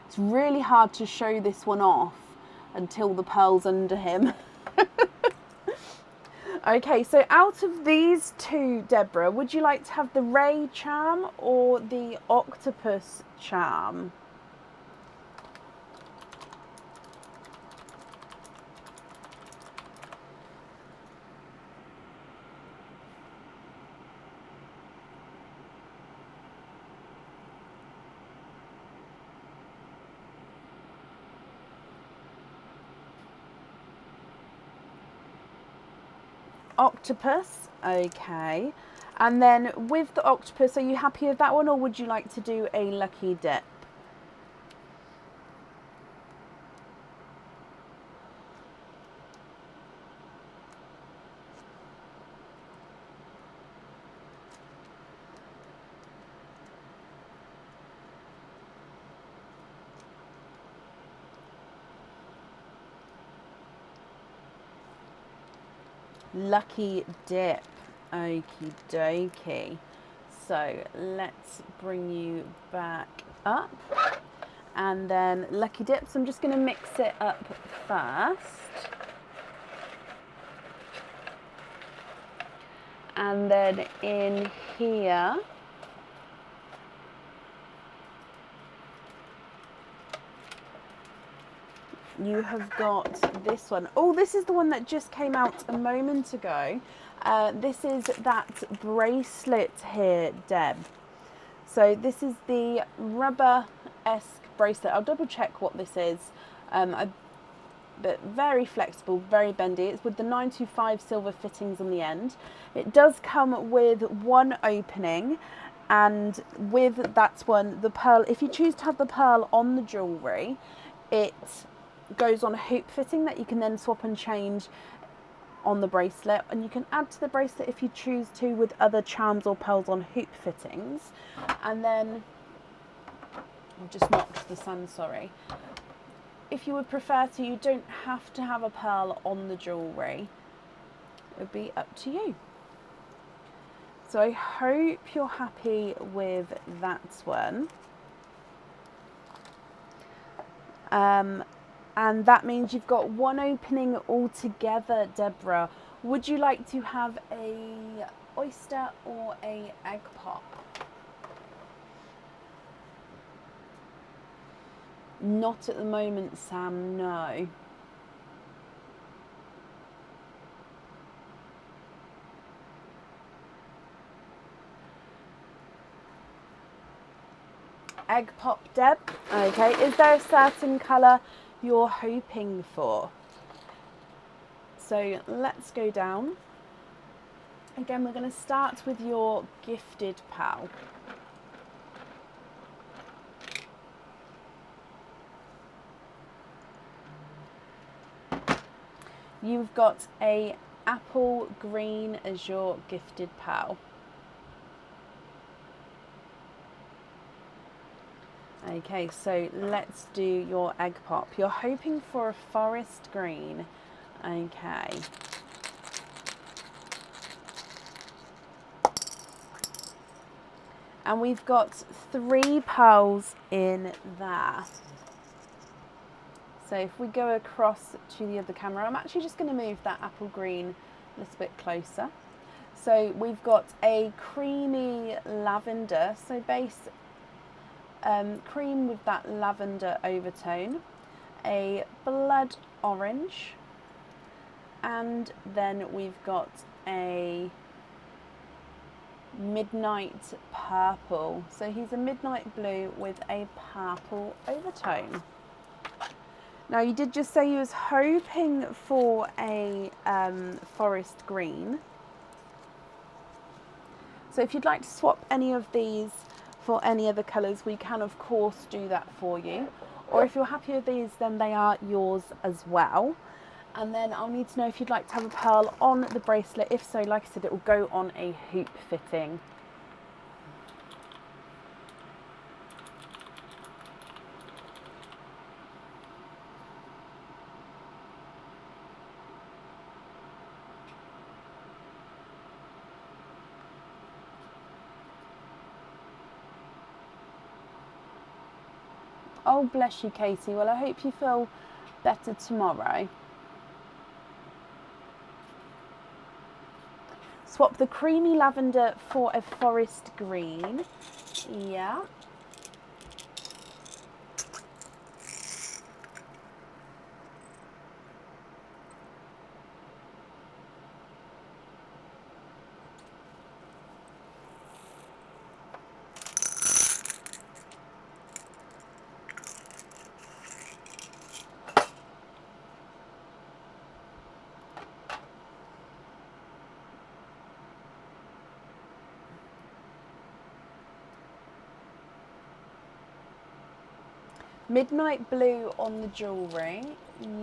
It's really hard to show this one off until the pearl's under him. Okay, so out of these 2, Deborah, would you like to have the ray charm or the octopus charm? Octopus, okay. And then with the octopus, are you happy with that one, or would you like to do a lucky dip? Lucky dip. Okie dokie. So let's bring you back up. And then lucky dips. I'm just going to mix it up first. And then in here, you have got this one. Oh, this is the one that just came out a moment ago. This is that bracelet here, Deb. So this is the rubber-esque bracelet. I'll double check what this is. But very flexible, very bendy. It's with the 925 silver fittings on the end. It does come with 1 opening, and with that one, the pearl, if you choose to have the pearl on the jewellery, it goes on a hoop fitting that you can then swap and change on the bracelet, and you can add to the bracelet if you choose to with other charms or pearls on hoop fittings. And then I've just knocked the sun, sorry. If you would prefer to, you don't have to have a pearl on the jewellery. It would be up to you. So I hope you're happy with that one. And that means you've got 1 opening altogether, Deborah. Would you like to have a oyster or a egg pop? Not at the moment, Sam, no. Egg pop, Deb. Okay, is there a certain colour you're hoping for? So let's go down. Again, we're going to start with your gifted pal. You've got a apple green as your gifted pal. Okay, so let's do your egg pop. You're hoping for a forest green. Okay. And we've got 3 pearls in there. So if we go across to the other camera, I'm actually just going to move that apple green a little bit closer. So we've got a creamy lavender, so base cream with that lavender overtone, a blood orange, and then we've got a midnight purple. So he's a midnight blue with a purple overtone. Now you did just say you was hoping for a forest green. So if you'd like to swap any of these for any other colours, we can of course do that for you. Or if you're happy with these, then they are yours as well. And then I'll need to know if you'd like to have a pearl on the bracelet. If so, like I said, it will go on a hoop fitting. Oh, bless you, Katie. Well, I hope you feel better tomorrow. Swap the creamy lavender for a forest green. Yeah. Midnight blue on the jewellery.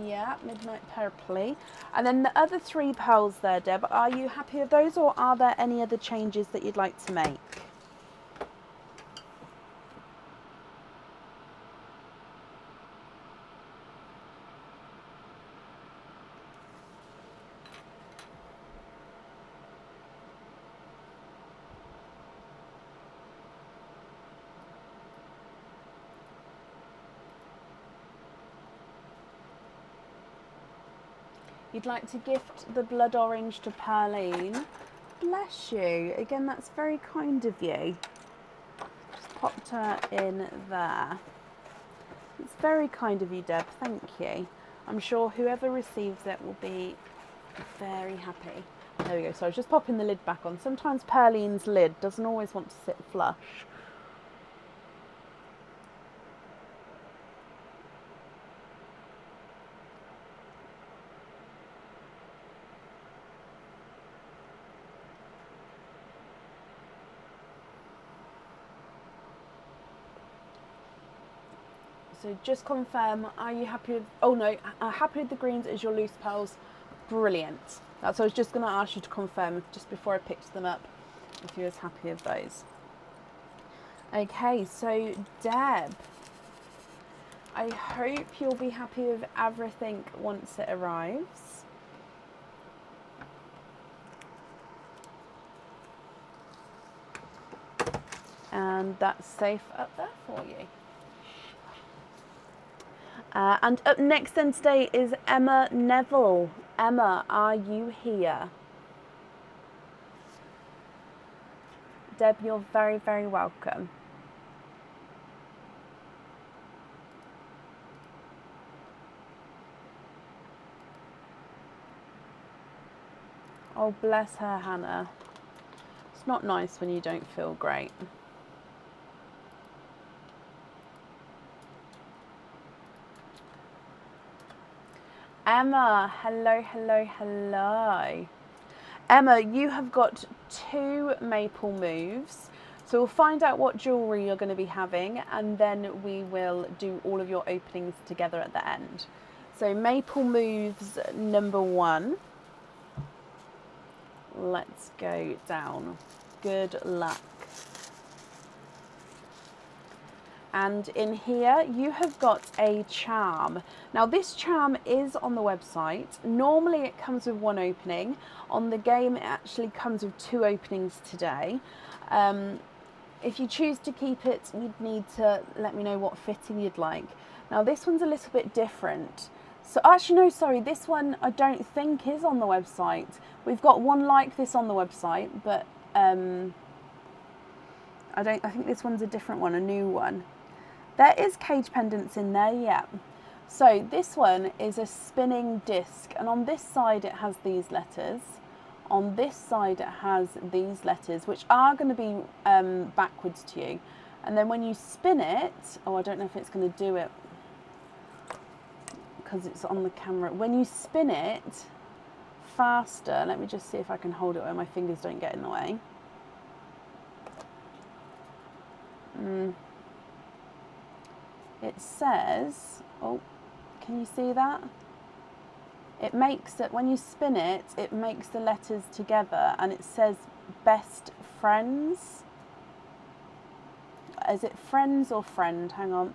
Yeah, midnight purpley. And then the other 3 pearls there, Deb, are you happy with those, or are there any other changes that you'd like to make? You'd like to gift the blood orange to Pearline. Bless you. Again, that's very kind of you. Just popped her in there. It's very kind of you, Deb. Thank you. I'm sure whoever receives it will be very happy. There we go. So I was just popping the lid back on. Sometimes Pearline's lid doesn't always want to sit flush. So just confirm, are you happy with, oh no, happy with the greens as your loose pearls? Brilliant. That's what I was just going to ask you to confirm just before I picked them up, if you was happy with those. Okay, so Deb, I hope you'll be happy with everything once it arrives. And that's safe up there for you. And up next then today is Emma Neville. Emma, are you here? Deb, you're very, very welcome. Oh, bless her, Hannah. It's not nice when you don't feel great. Emma, hello, hello, hello. Emma, you have got 2 maple moves. So we'll find out what jewellery you're going to be having, and then we will do all of your openings together at the end. So Maple moves number 1. Let's go down. Good luck. And in here you have got a charm. Now this charm is on the website. Normally it comes with 1 opening. On the game it actually comes with 2 openings today. If you choose to keep it, you'd need to let me know what fitting you'd like. Now this one's a little bit different. So actually no, sorry, this one I don't think is on the website. We've got one like this on the website, but I think this one's a different one, a new one. There is cage pendants in there, yeah. So this one is a spinning disc, and on this side it has these letters. On this side it has these letters, which are going to be backwards to you. And then when you spin it, oh, I don't know if it's going to do it because it's on the camera. When you spin it faster, let me just see if I can hold it where my fingers don't get in the way. It says, oh, can you see that? It makes it, when you spin it, it makes the letters together and it says best friends. Is it friends or friend? Hang on.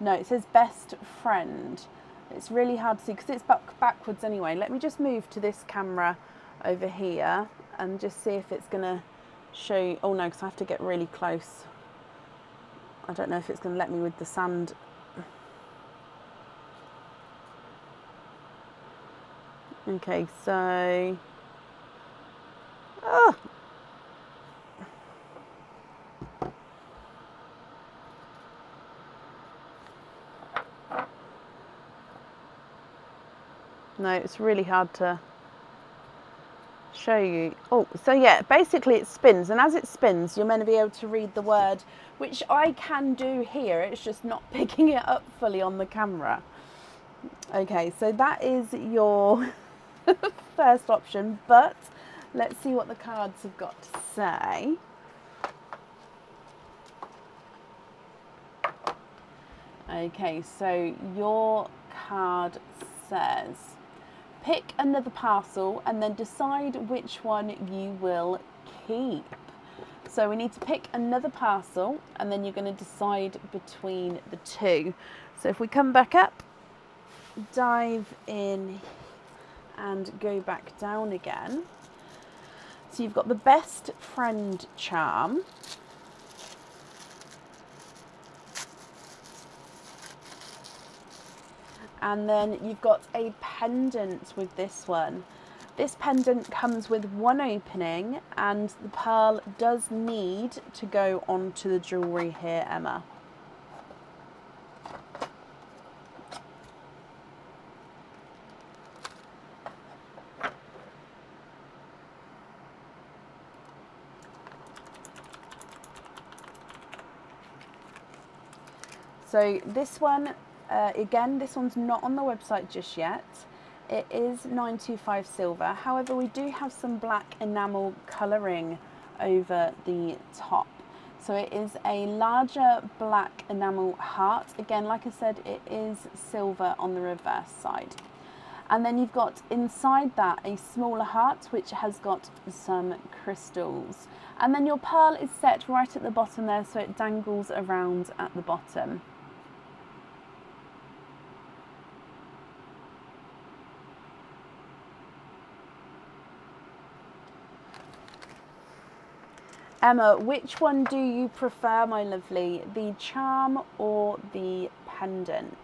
No, it says best friend. It's really hard to see because it's backwards anyway. Let me just move to this camera over here and just see if it's going to show you. Oh no, because I have to get really close. I don't know if it's going to let me with the sand. Okay, so... Oh. No, it's really hard to show you. Oh, so yeah, basically it spins, and as it spins, you're meant to be able to read the word, which I can do here. It's just not picking it up fully on the camera. Okay, so that is your first option, but let's see what the cards have got to say. Okay, so your card says, pick another parcel and then decide which one you will keep. So we need to pick another parcel and then you're going to decide between the 2. So if we come back up, dive in and go back down again. So you've got the best friend charm. And then you've got a pendant with this one. This pendant comes with 1 opening and the pearl does need to go onto the jewellery here, Emma. So this one, again, this one's not on the website just yet. It is 925 silver. However, we do have some black enamel colouring over the top. So it is a larger black enamel heart. Again, like I said, it is silver on the reverse side. And then you've got inside that a smaller heart, which has got some crystals. And then your pearl is set right at the bottom there, so it dangles around at the bottom. Emma, which one do you prefer, my lovely? The charm or the pendant?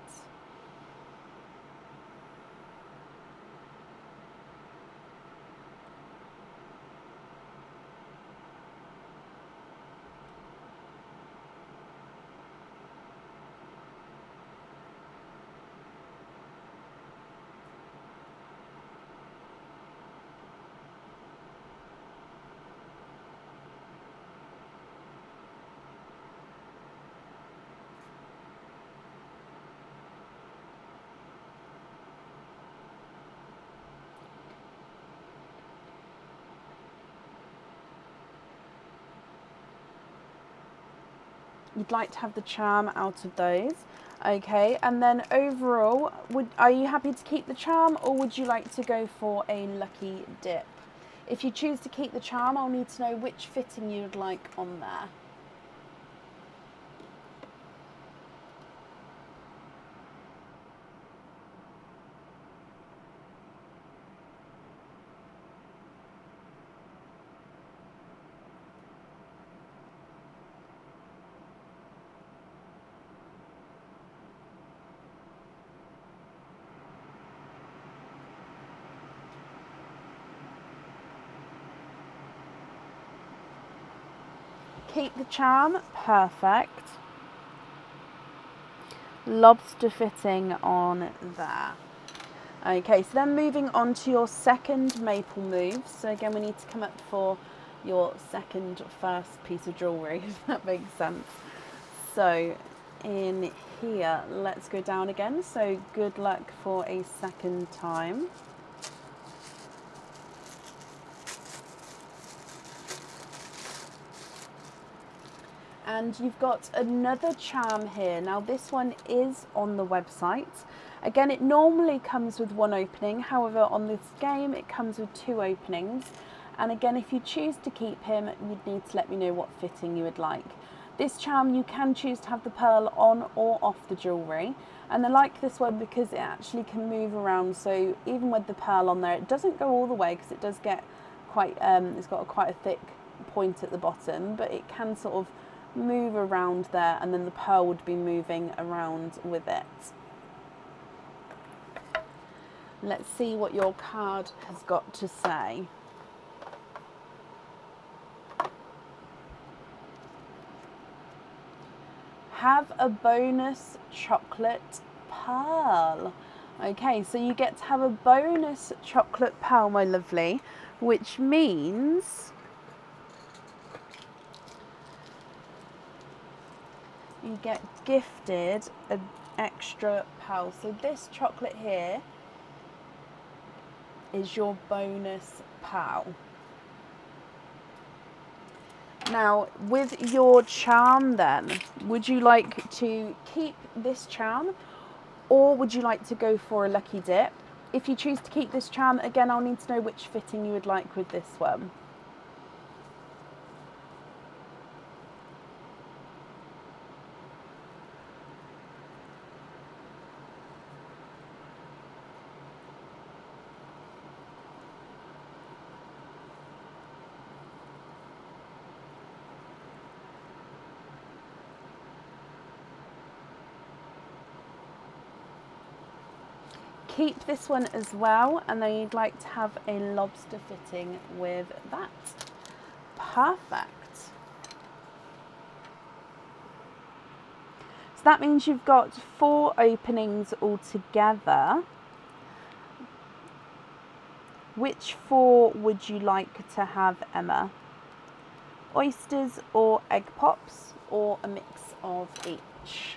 You'd like to have the charm out of those. Okay, and then overall, are you happy to keep the charm, or would you like to go for a lucky dip? If you choose to keep the charm, I'll need to know which fitting you would like on there. Keep the charm, perfect. Lobster fitting on there. Okay, so then moving on to your second maple move. So again, we need to come up for your first piece of jewellery, if that makes sense. So in here, let's go down again. So good luck for a second time. And you've got another charm here. Now this one is on the website. Again, it normally comes with one opening. However, on this game, it comes with two openings. And again, if you choose to keep him, you'd need to let me know what fitting you would like. This charm, you can choose to have the pearl on or off the jewellery. And I like this one because it actually can move around. So even with the pearl on there, it doesn't go all the way because it does get quite, it's got quite a thick point at the bottom, but it can sort of move around there, and then the pearl would be moving around with it. Let's see what your card has got to say. Have a bonus chocolate pearl. Okay, so you get to have a bonus chocolate pearl, my lovely, which means you get gifted an extra pearl. So this chocolate here is your bonus pearl. Now, with your charm then, would you like to keep this charm, or would you like to go for a lucky dip? If you choose to keep this charm, again, I'll need to know which fitting you would like with this one. Keep this one as well, and then you'd like to have a lobster fitting with that. Perfect. So that means you've got 4 openings altogether. Which 4 would you like to have, Emma? Oysters or egg pops, or a mix of each?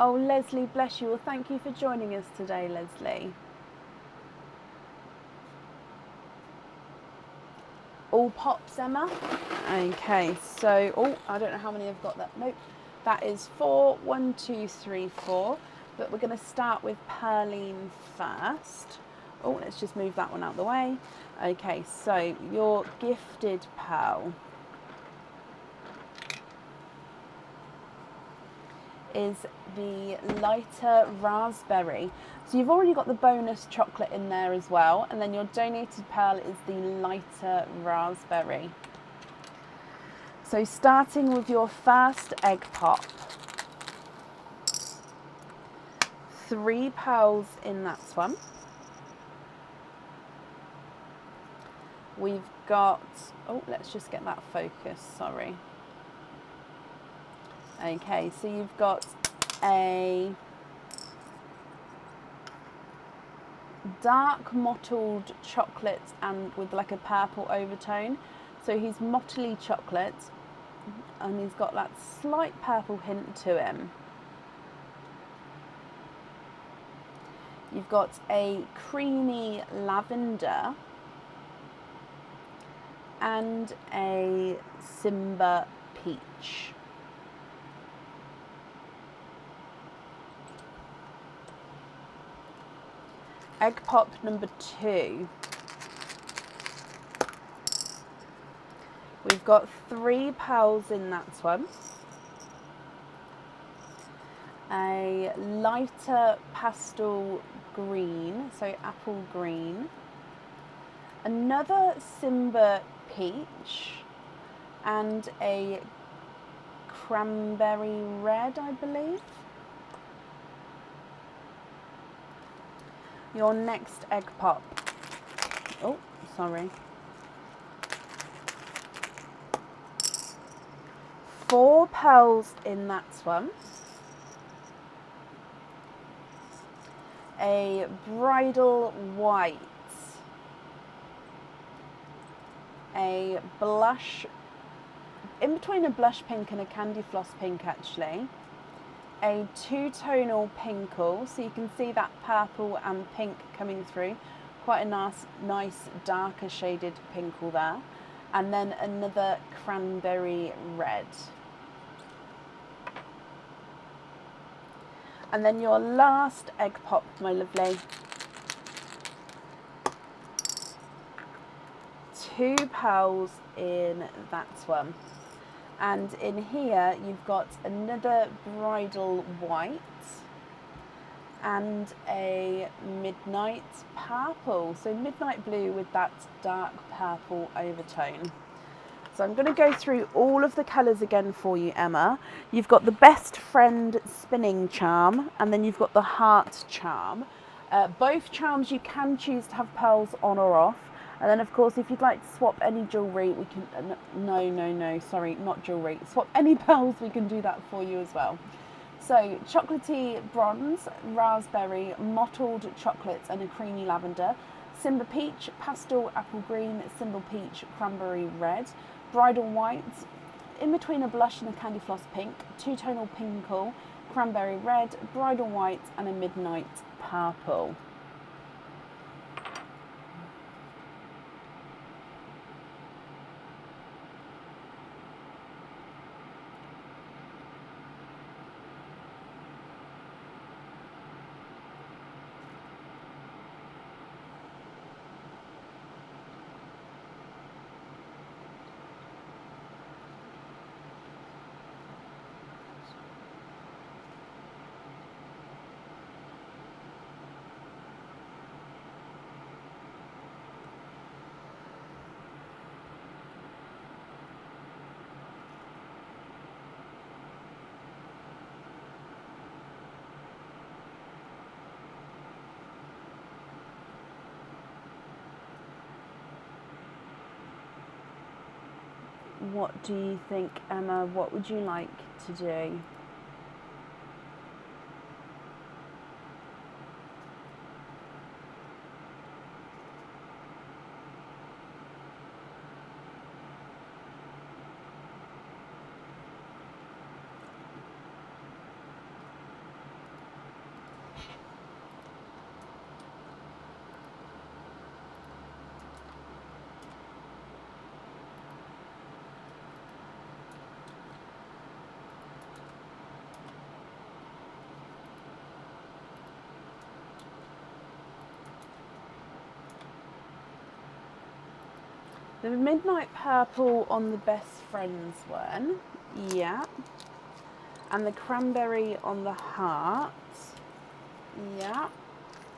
Oh, Leslie, bless you. Well, thank you for joining us today, Leslie. All pops, Emma? Okay, so, oh, I don't know how many I've got that. Nope, that is 4. 1, 2, 3, 4. But we're going to start with Pearline first. Oh, let's just move that one out of the way. Okay, so your gifted pearl is the lighter raspberry. So you've already got the bonus chocolate in there as well, and then your donated pearl is the lighter raspberry. So starting with your first egg pop, 3 pearls in that one. We've got, oh, let's just get that focus, sorry. Okay, so you've got a dark mottled chocolate and with like a purple overtone. So he's mottly chocolate and he's got that slight purple hint to him. You've got a creamy lavender and a Simba peach. Egg pop number 2. We've got 3 pearls in that one. A lighter pastel green, so apple green. Another Simba peach and a cranberry red, I believe. Your next egg pop. Oh, sorry. 4 pearls in that one. A bridal white. A blush, in between a blush pink and a candy floss pink actually. A 2-tonal pinkle, so you can see that purple and pink coming through. Quite a nice darker shaded pinkle there. And then another cranberry red. And then your last egg pop, my lovely. 2 pearls in that one. And in here you've got another bridal white and a midnight purple. So midnight blue with that dark purple overtone. So I'm going to go through all of the colours again for you, Emma. You've got the best friend spinning charm, and then you've got the heart charm. Both charms you can choose to have pearls on or off. And then of course, if you'd like to swap any jewellery, we can, sorry, not jewellery. Swap any pearls, we can do that for you as well. So chocolatey bronze, raspberry, mottled chocolates and a creamy lavender. Simba peach, pastel apple green, Simba peach, cranberry red. Bridal white, in between a blush and a candy floss pink, 2-tonal pinkle, cranberry red, bridal white and a midnight purple. What do you think, Emma? What would you like to do? The midnight purple on the best friends one, yeah. And the cranberry on the heart, yeah.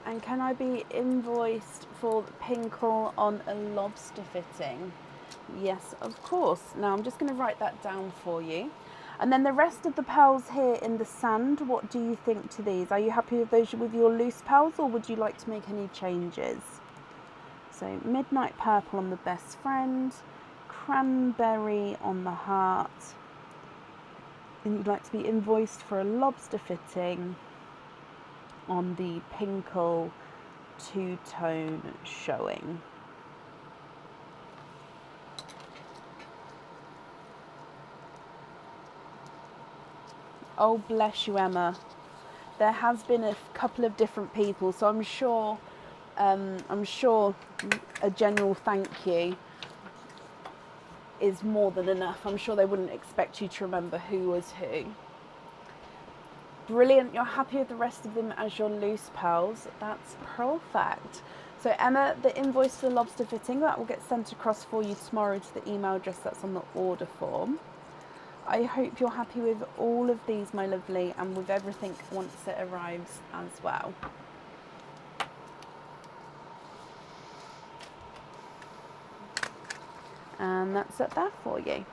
And can I be invoiced for the pinkle on a lobster fitting? Yes, of course. Now I'm just going to write that down for you. And then the rest of the pearls here in the sand, what do you think to these? Are you happy with those with your loose pearls, or would you like to make any changes? So midnight purple on the best friend, cranberry on the heart, and you'd like to be invoiced for a lobster fitting on the pinkle 2-tone showing. Oh, bless you, Emma. there has been a couple of different people, so I'm sure a general thank you is more than enough. I'm sure they wouldn't expect you to remember who was who. Brilliant, you're happy with the rest of them as your loose pearls. That's perfect. So Emma, the invoice for the lobster fitting, that will get sent across for you tomorrow to the email address that's on the order form. I hope you're happy with all of these, my lovely, and with everything once it arrives as well. And that's up there for you.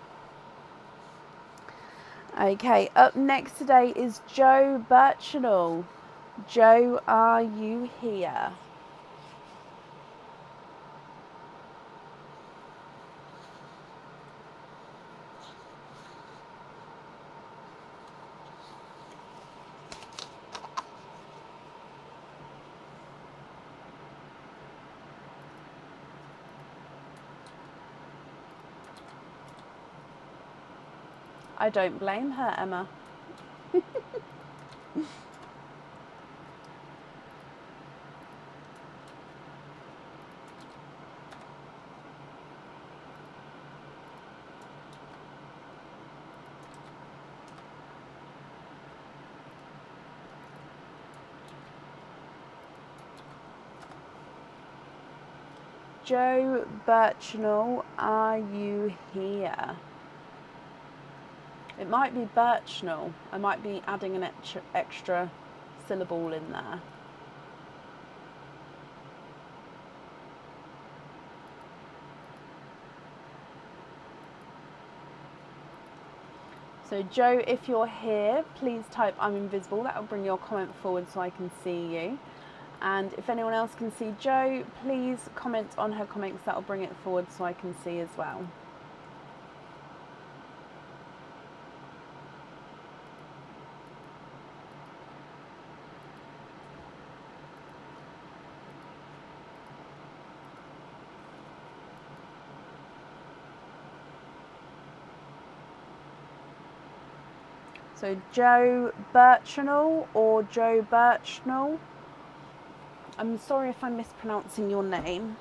Okay, up next today is Joe Birchinall. Joe, are you here? I don't blame her, Emma. Joe Birchinall, are you here? It might be Birchnell. I might be adding an extra syllable in there. So Joe, if you're here, please type I'm invisible. That will bring your comment forward so I can see you. And if anyone else can see Joe, please comment on her comments. That will bring it forward so I can see as well. So Joe Birchinall or Joe Birchnell. I'm sorry if I'm mispronouncing your name.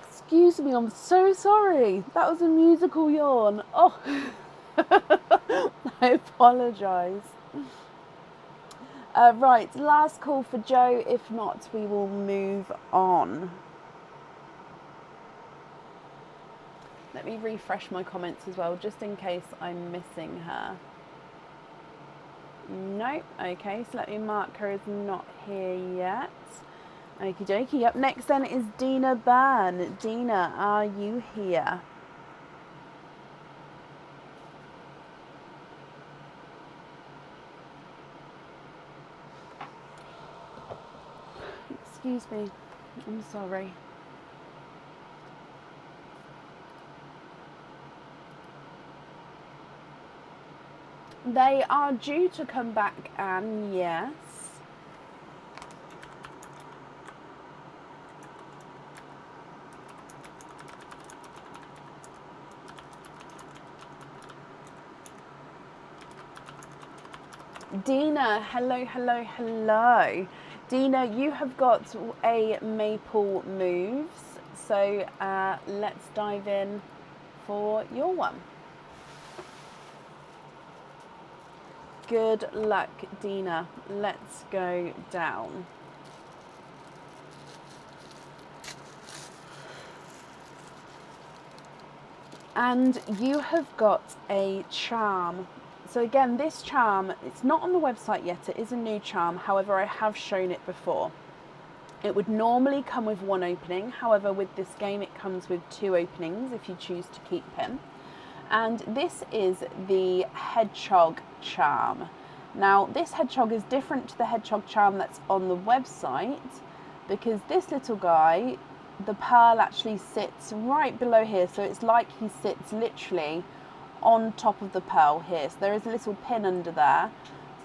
Excuse me, I'm so sorry. That was a musical yawn. Oh, I apologise. Right, last call for Joe. If not, we will move on. Let me refresh my comments as well, just in case I'm missing her. No, okay, so let me mark her as not here yet. Okie dokie. Up next then is Dina Byrne. Dina, are you here? Excuse me, I'm sorry. They are due to come back, Anne, yes. Dina, hello, hello, hello. Dina, you have got a maple moves, so let's dive in for your one. Good luck, Dina. Let's go down. And you have got a charm. So again, this charm, it's not on the website yet, it is a new charm, however I have shown it before. It would normally come with one opening, however with this game it comes with 2 openings if you choose to keep him. And this is the hedgehog charm. Now this hedgehog is different to the hedgehog charm that's on the website, because this little guy, the pearl actually sits right below here, so it's like he sits literally on top of the pearl here. So there is a little pin under there,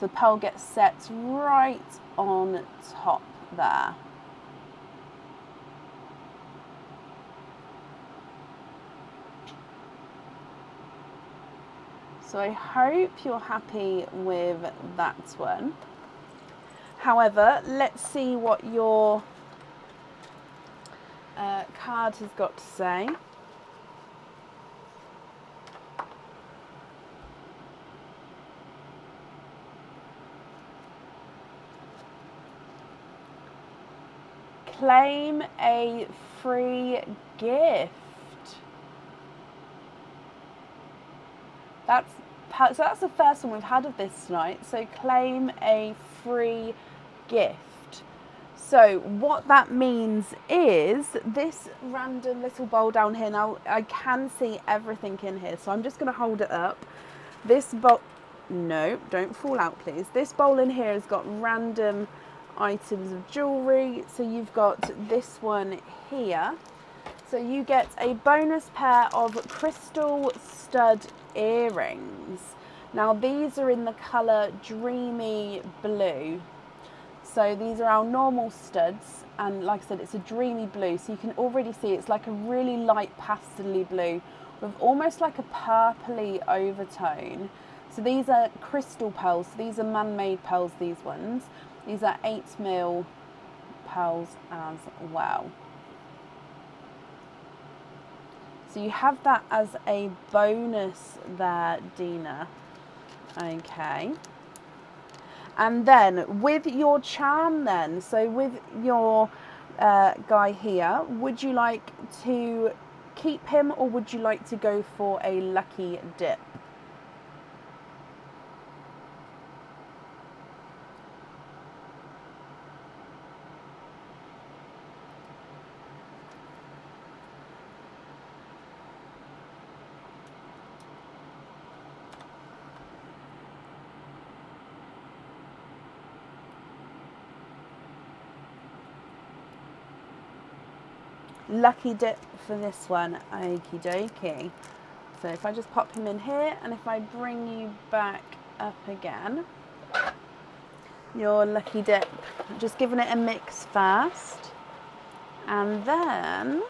so the pearl gets set right on top there. So I hope you're happy with that one. However, let's see what your card has got to say. Claim a free gift. So that's the first one we've had of this tonight. So claim a free gift. So what that means is this random little bowl down here. Now I can see everything in here, so I'm just going to hold it up. This bowl, no, don't fall out please. This bowl in here has got random items of jewellery. So you've got this one here. So you get a bonus pair of crystal stud earrings. Now these are in the colour Dreamy Blue. So these are our normal studs, and like I said, it's a dreamy blue, so you can already see it's like a really light pastel blue with almost like a purpley overtone. So these are crystal pearls, so these are man-made pearls, these ones. These are 8mm pearls as well. So you have that as a bonus there, Dina. Okay. And then with your charm then, so with your guy here, would you like to keep him or would you like to go for a lucky dip? Lucky dip for this one, okie dokie. So if I just pop him in here and if I bring you back up again, your lucky dip, just giving it a mix first, and then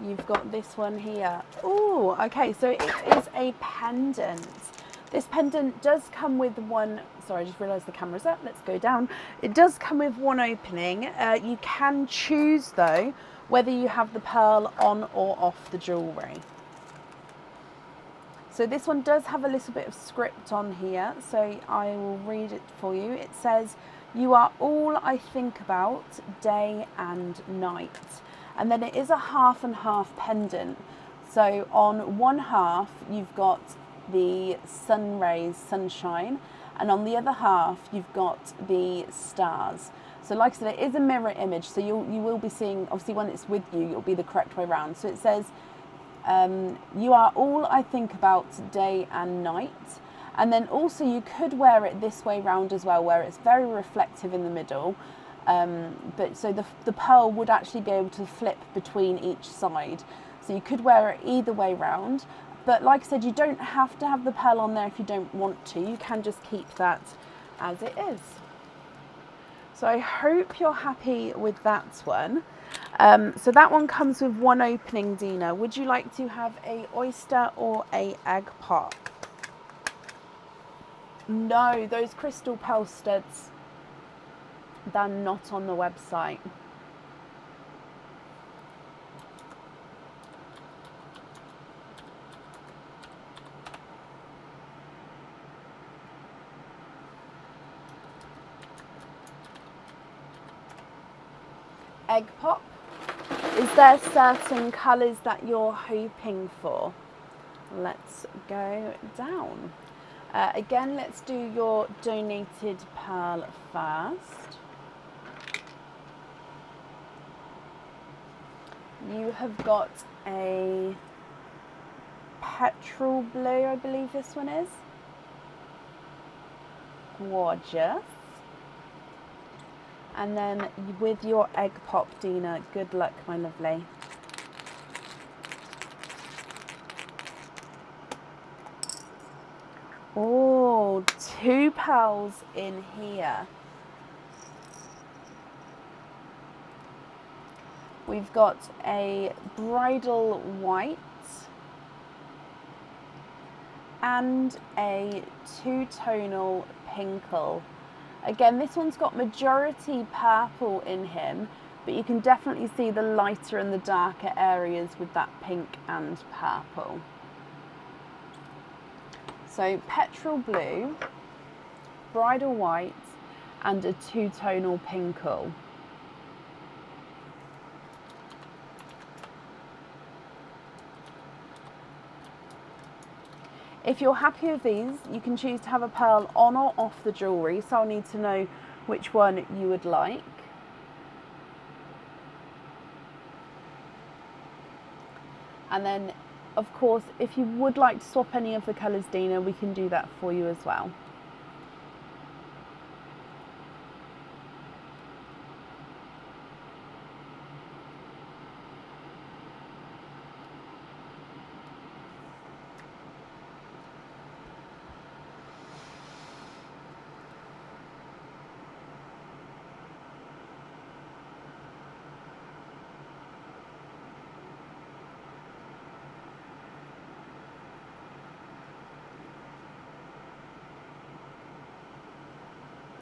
you've got this one here. Oh, okay, so it is a pendant. This pendant does come with one, sorry, I just realised the camera's up, let's go down. It does come with one opening. You can choose though, whether you have the pearl on or off the jewellery. So this one does have a little bit of script on here, so I will read it for you. It says, "You are all I think about day and night." And then it is a half and half pendant. So on one half, you've got the sun rays, sunshine, and on the other half you've got the stars. So like I said, it is a mirror image, so you will be seeing, obviously when it's with you, it'll be the correct way around. So it says, "You are all I think about day and night." And then also you could wear it this way round as well, where it's very reflective in the middle, but so the pearl would actually be able to flip between each side, so you could wear it either way round. But like I said, you don't have to have the pearl on there if you don't want to. You can just keep that as it is. So I hope you're happy with that one. So that one comes with one opening, Dina. Would you like to have a oyster or a egg pop? No, those crystal pearl studs, they're not on the website. Egg pop. Is there certain colours that you're hoping for? Let's go down. Again, let's do your donated pearl first. You have got a petrol blue, I believe this one is. Gorgeous. And then with your egg pop, Dina, good luck, my lovely. Oh, 2 pearls in here. We've got a bridal white and a two-tonal pinkle. Again, this one's got majority purple in him, but you can definitely see the lighter and the darker areas with that pink and purple. So petrol blue, bridal white, and a two-tonal pinkle. If you're happy with these, you can choose to have a pearl on or off the jewellery, so I'll need to know which one you would like. And then, of course, if you would like to swap any of the colours, Dina, we can do that for you as well.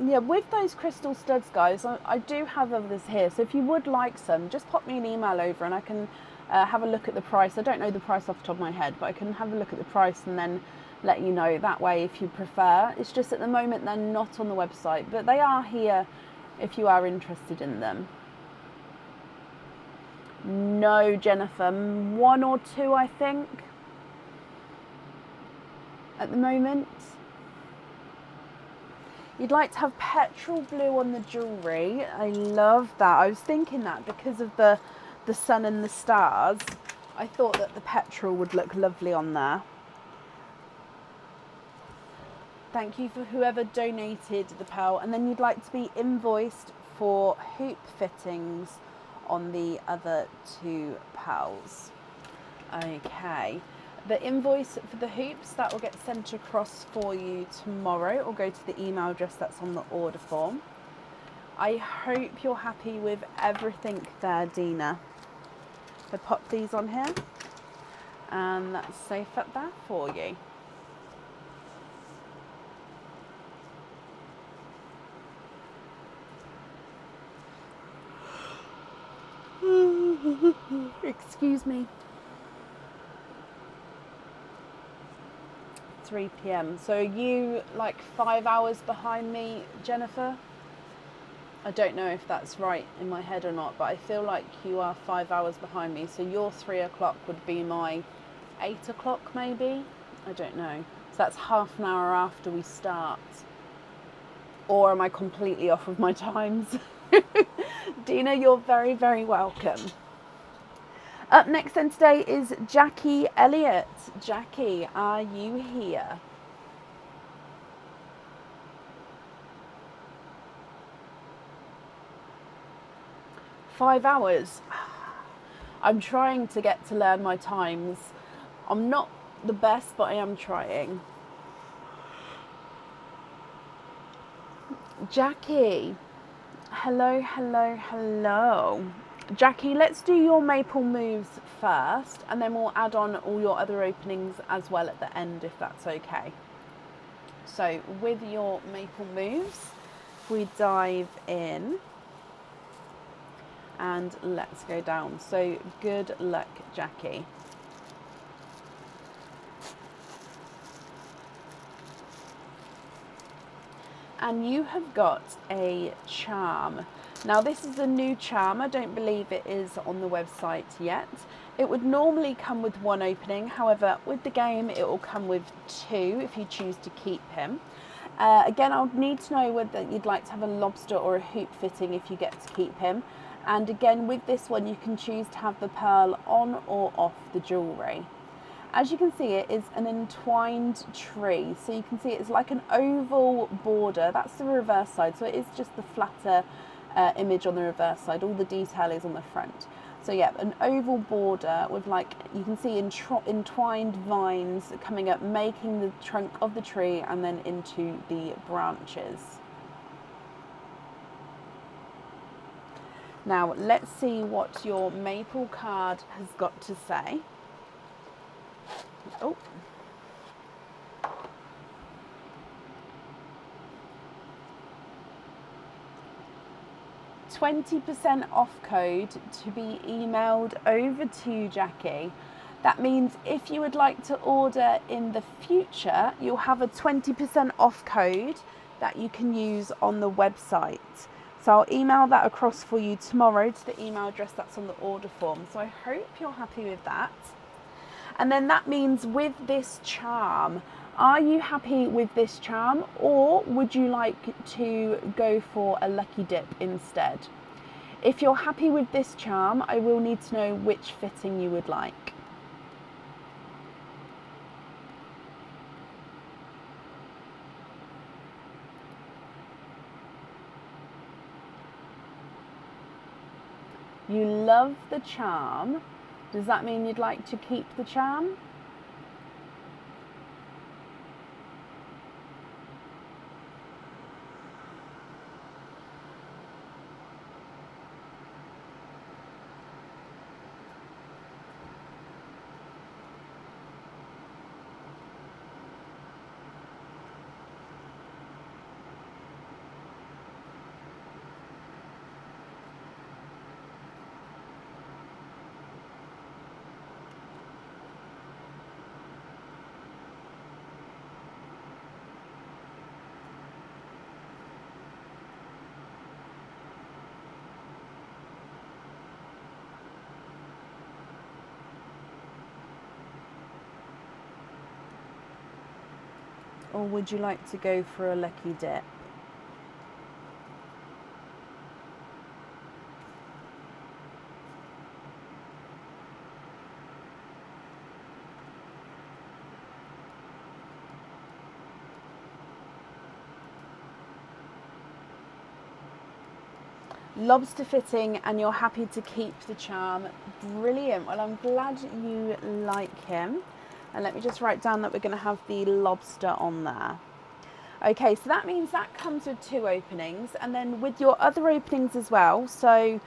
Yeah, with those crystal studs, guys, I do have others here. So if you would like some, just pop me an email over and I can have a look at the price. I don't know the price off the top of my head, but I can have a look at the price and then let you know that way if you prefer. It's just at the moment they're not on the website, but they are here if you are interested in them. No, Jennifer, one or two, I think, at the moment. You'd like to have petrol blue on the jewellery. I love that. I was thinking that because of the sun and the stars, I thought that the petrol would look lovely on there. Thank you for whoever donated the pearl. And then you'd like to be invoiced for hoop fittings on the other two pearls. Okay. The invoice for the hoops, that will get sent across for you tomorrow, or go to the email address that's on the order form. I hope you're happy with everything there, Dina. I pop these on here and that's safe up there for you. Excuse me. 3 p.m. So are you like 5 hours behind me, Jennifer? I don't know if that's right in my head or not, but I feel like you are 5 hours behind me. So your 3 o'clock would be my 8 o'clock maybe? I don't know. So that's half an hour after we start. Or am I completely off with my times? Dina, you're very, very welcome. Up next then today is Jackie Elliott. Jackie, are you here? "5 hours. I'm trying to get to learn my times. I'm not the best, but I am trying. Jackie. Hello, hello, hello. Jackie, let's do your maple moves first, and then we'll add on all your other openings as well at the end, if that's okay. So with your maple moves, we dive in and let's go down. So good luck, Jackie. And you have got a charm. Now this is a new charm. I don't believe it is on the website yet. It would normally come with 1 opening. However, with the game, it will come with 2 if you choose to keep him. Again, I'll need to know whether you'd like to have a lobster or a hoop fitting if you get to keep him. And again, with this one, you can choose to have the pearl on or off the jewellery. As you can see, it is an entwined tree. So you can see it's like an oval border. That's the reverse side. So it is just the flatter image on the reverse side. All the detail is on the front. So yeah, an oval border with, like, you can see entwined vines coming up, making the trunk of the tree and then into the branches. Now let's see what your maple card has got to say. Oh, 20% off code to be emailed over to Jackie. That means if you would like to order in the future, you'll have a 20% off code that you can use on the website. So I'll email that across for you tomorrow to the email address that's on the order form. So I hope you're happy with that. And then that means with this charm, are you happy with this charm, or would you like to go for a lucky dip instead? If you're happy with this charm, I will need to know which fitting you would like. You love the charm. Does that mean you'd like to keep the charm? Or would you like to go for a lucky dip? Lobster fitting, and you're happy to keep the charm. Brilliant. Well, I'm glad you like him. And let me just write down that we're going to have the lobster on there. Okay, so that means that comes with 2 openings, and then with your other openings as well. So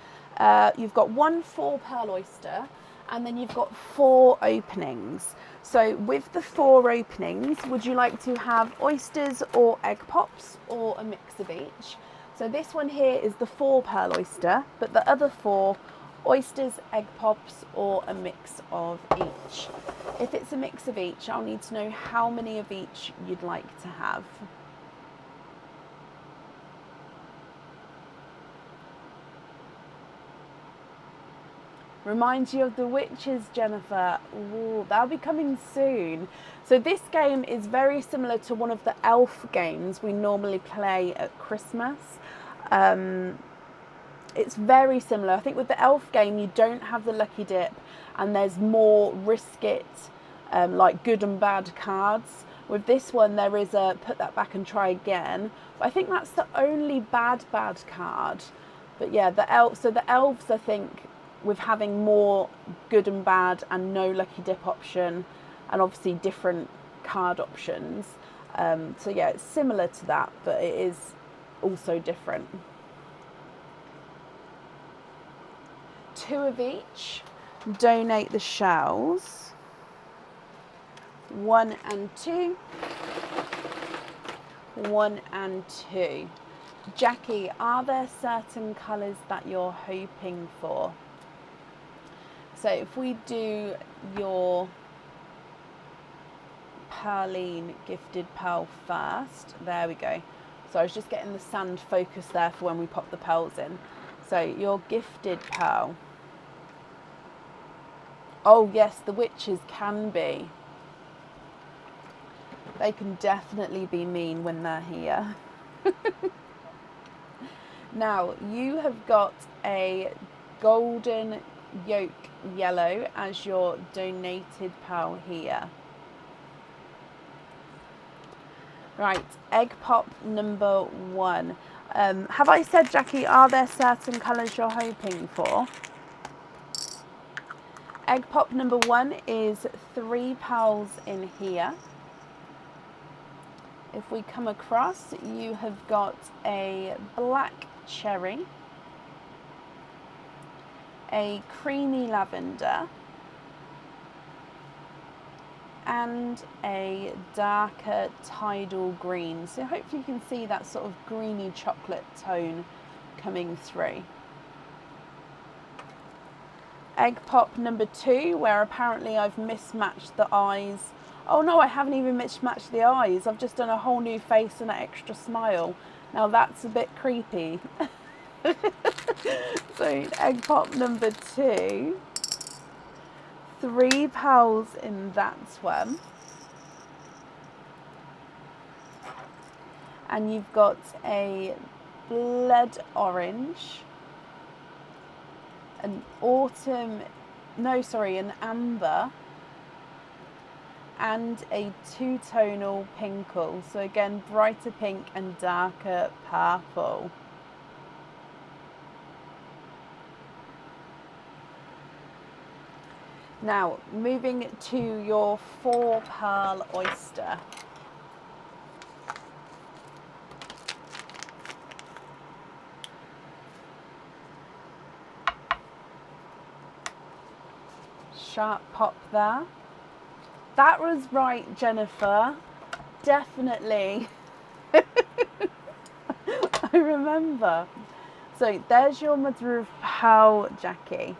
you've got 1 4 pearl oyster, and then you've got 4 openings. So with the 4 openings, would you like to have oysters or egg pops, or a mix of each? So this one here is the 4 pearl oyster, but the other 4, oysters, egg pops, or a mix of each. If it's a mix of each, I'll need to know how many of each you'd like to have. Reminds you of the witches, Jennifer. Ooh, that'll be coming soon. So this game is very similar to one of the elf games we normally play at Christmas. It's very similar. I think with the elf game, you don't have the lucky dip, and there's more risk it, like good and bad cards. With this one, there is a put that back and try again. But I think that's the only bad card. But yeah, the elves, I think, with having more good and bad and no lucky dip option, and obviously different card options. So yeah, it's similar to that, but it is also different. 2 of each. Donate the shells. 1 and 2. 1 and 2. Jackie, are there certain colours that you're hoping for? So if we do your Pearline Gifted Pearl first, there we go. So I was just getting the sand focus there for when we pop the pearls in. So your Gifted Pearl. Oh yes, the witches can be. They can definitely be mean when they're here. Now, you have got a golden yolk yellow as your donated pearl here. Right, egg pop number 1. Have I said, Jackie, are there certain colours you're hoping for? Egg pop number 1 is 3 pearls in here. If we come across, you have got a black cherry, a creamy lavender, and a darker tidal green. So hopefully you can see that sort of greeny chocolate tone coming through. Egg pop number 2, where apparently I've mismatched the eyes. Oh no, I haven't even mismatched the eyes. I've just done a whole new face and an extra smile. Now that's a bit creepy. So egg pop number 2. 3 pals in that one. And you've got a blood orange, an an amber, and a two-tonal pinkle. So again, brighter pink and darker purple. Now, moving to your 4 pearl oyster. Sharp pop there. That was right, Jennifer. Definitely. I remember. So there's your mother of pearl, Jackie.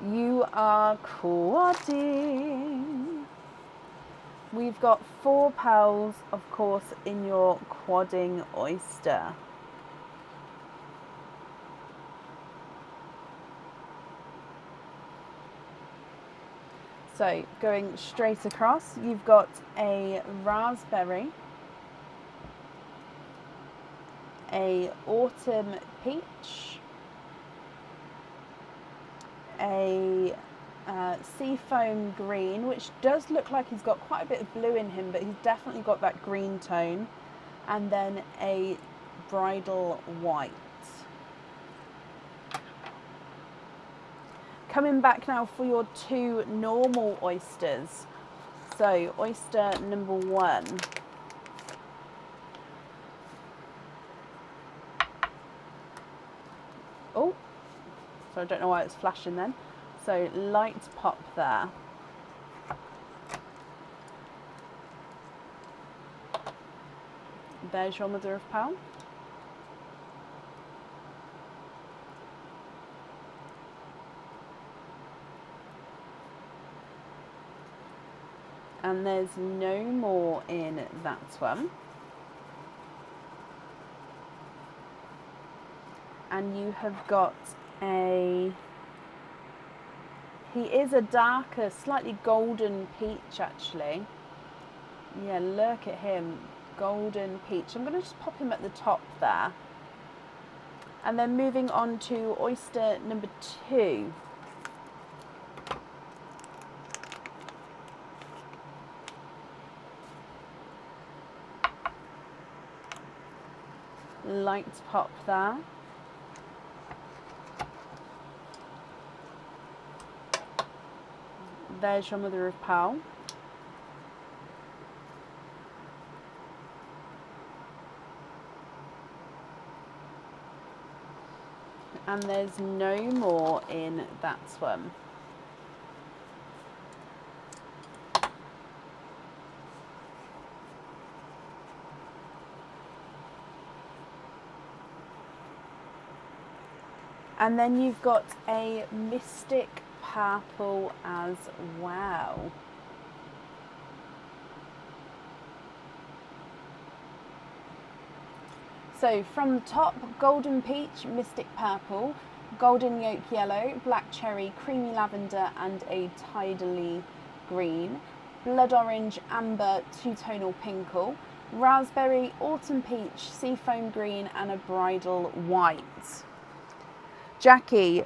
You are quadding. We've got 4 pearls, of course, in your quadding oyster. So going straight across, you've got a raspberry, a autumn peach, a seafoam green, which does look like he's got quite a bit of blue in him, but he's definitely got that green tone, and then a bridal white. Coming back now for your 2 normal oysters. So oyster number 1. Oh, so I don't know why it's flashing then. So light pop there. There's your mother of pearl. And there's no more in that one. And you have got he is a darker, slightly golden peach actually. Yeah, look at him, golden peach. I'm going to just pop him at the top there. And then moving on to oyster number 2. Light pop there. There's your mother of pearl. And there's no more in that one. And then you've got a mystic purple as well. So from the top, golden peach, mystic purple, golden yolk yellow, black cherry, creamy lavender, and a tidally green, blood orange, amber, two-tonal pinkle, raspberry, autumn peach, seafoam green, and a bridal white. Jackie,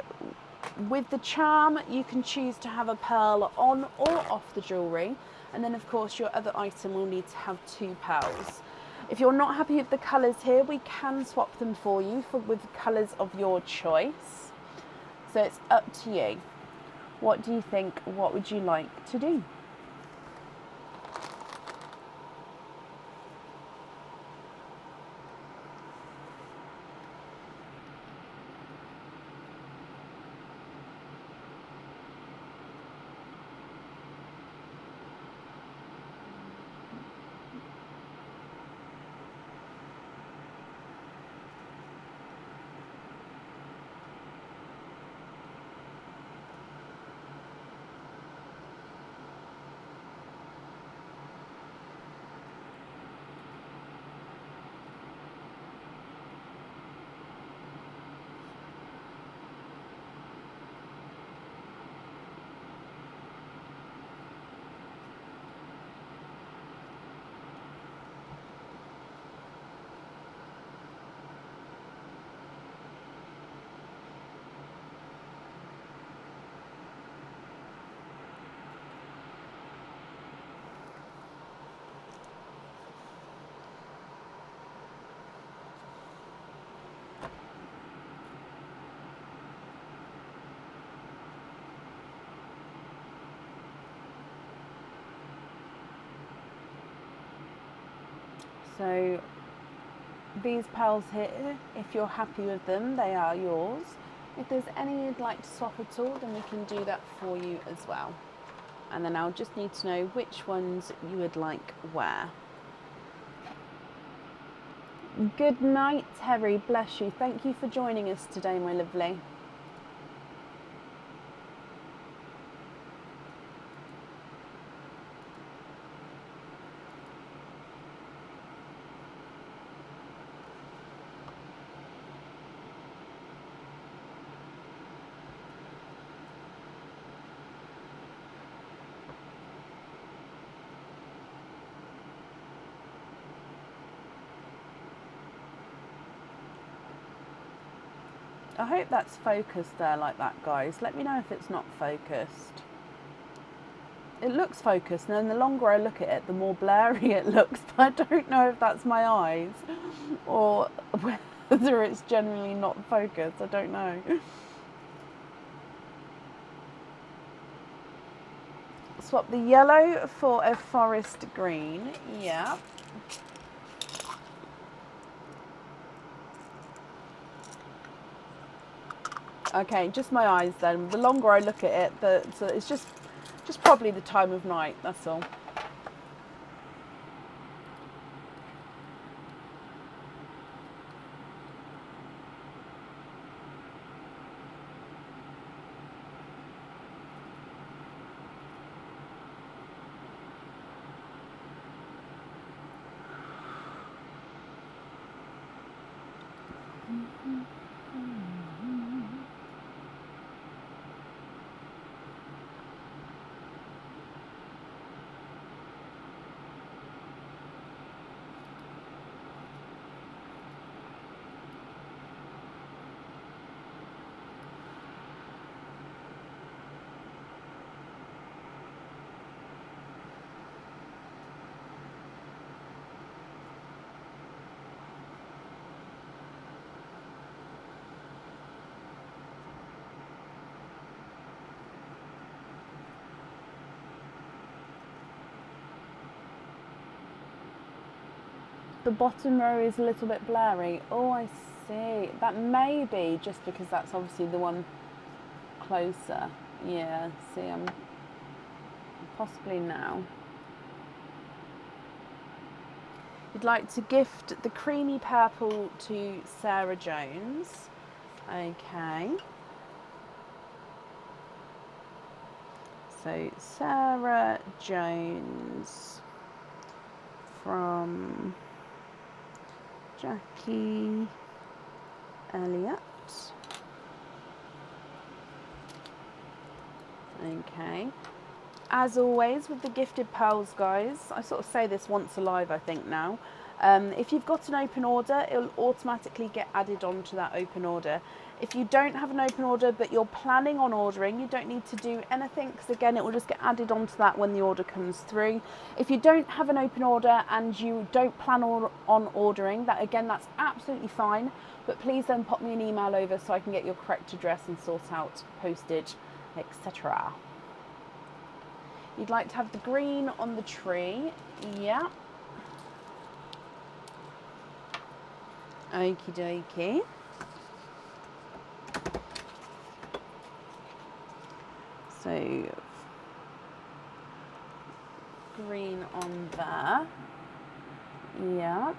with the charm, you can choose to have a pearl on or off the jewellery, and then of course your other item will need to have 2 pearls. If you're not happy with the colours here, we can swap them for you with colours of your choice. So it's up to you. What do you think? What would you like to do? So these pearls here, if you're happy with them, they are yours. If there's any you'd like to swap at all, then we can do that for you as well. And then I'll just need to know which ones you would like where. Good night, Terry. Bless you. Thank you for joining us today, my lovely. I hope that's focused there like that, guys. Let me know if it's not focused. It looks focused, and then the longer I look at it, the more blurry it looks. But I don't know if that's my eyes or whether it's generally not focused. I don't know. Swap the yellow for a forest green. Yeah. Okay, just my eyes then. The longer I look at it, so it's just probably the time of night, that's all. The bottom row is a little bit blurry. Oh, I see. That may be just because that's obviously the one closer. Yeah, see, I'm possibly now. You'd like to gift the creamy purple to Sarah Jones. Okay. So Sarah Jones from Jackie Elliott. Okay. As always with the gifted pearls, guys, I sort of say this once a live, I think now. If you've got an open order, it'll automatically get added onto that open order. If you don't have an open order, but you're planning on ordering, you don't need to do anything, because again, it will just get added onto that when the order comes through. If you don't have an open order and you don't plan on ordering, that's absolutely fine. But please then pop me an email over so I can get your correct address and sort out postage, etc. You'd like to have the green on the tree. Yeah. Okie dokie. So green on there. Yeah.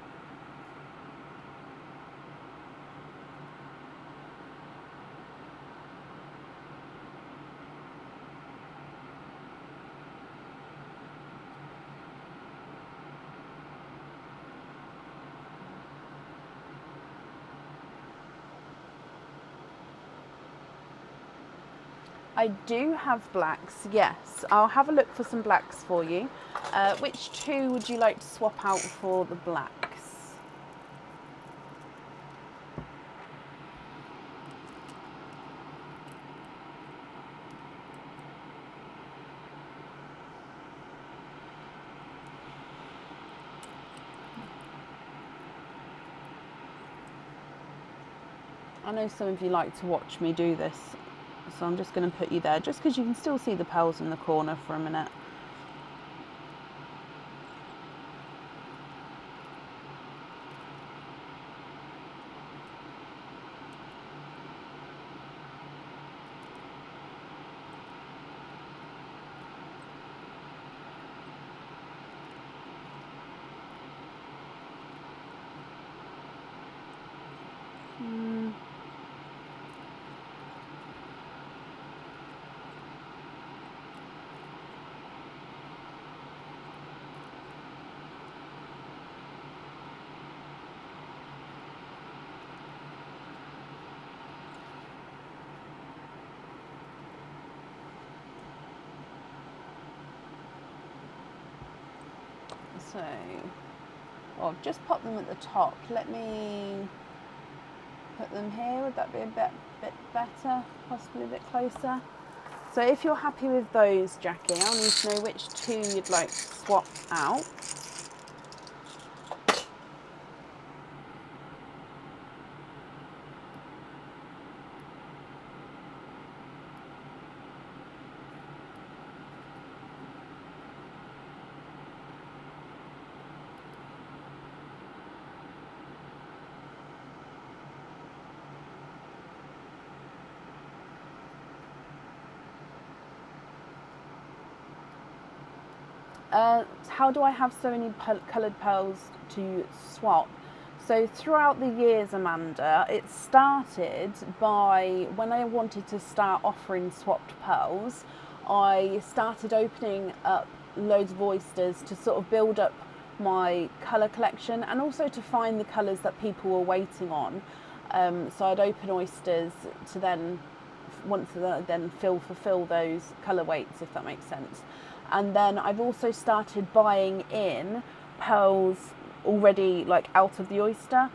I do have blacks, yes. I'll have a look for some blacks for you. Which two would you like to swap out for the blacks? I know some of you like to watch me do this, so I'm just going to put you there, just because you can still see the pearls in the corner for a minute. So, well, I've just popped them at the top. Let me put them here. Would that be a bit better? Possibly a bit closer. So if you're happy with those, Jackie, I'll need to know which two you'd like to swap out. How do I have so many coloured pearls to swap? So throughout the years, Amanda, it started by when I wanted to start offering swapped pearls, I started opening up loads of oysters to sort of build up my colour collection and also to find the colours that people were waiting on. So I'd open oysters to then fulfill those colour weights, if that makes sense. And then I've also started buying in pearls already like out of the oyster,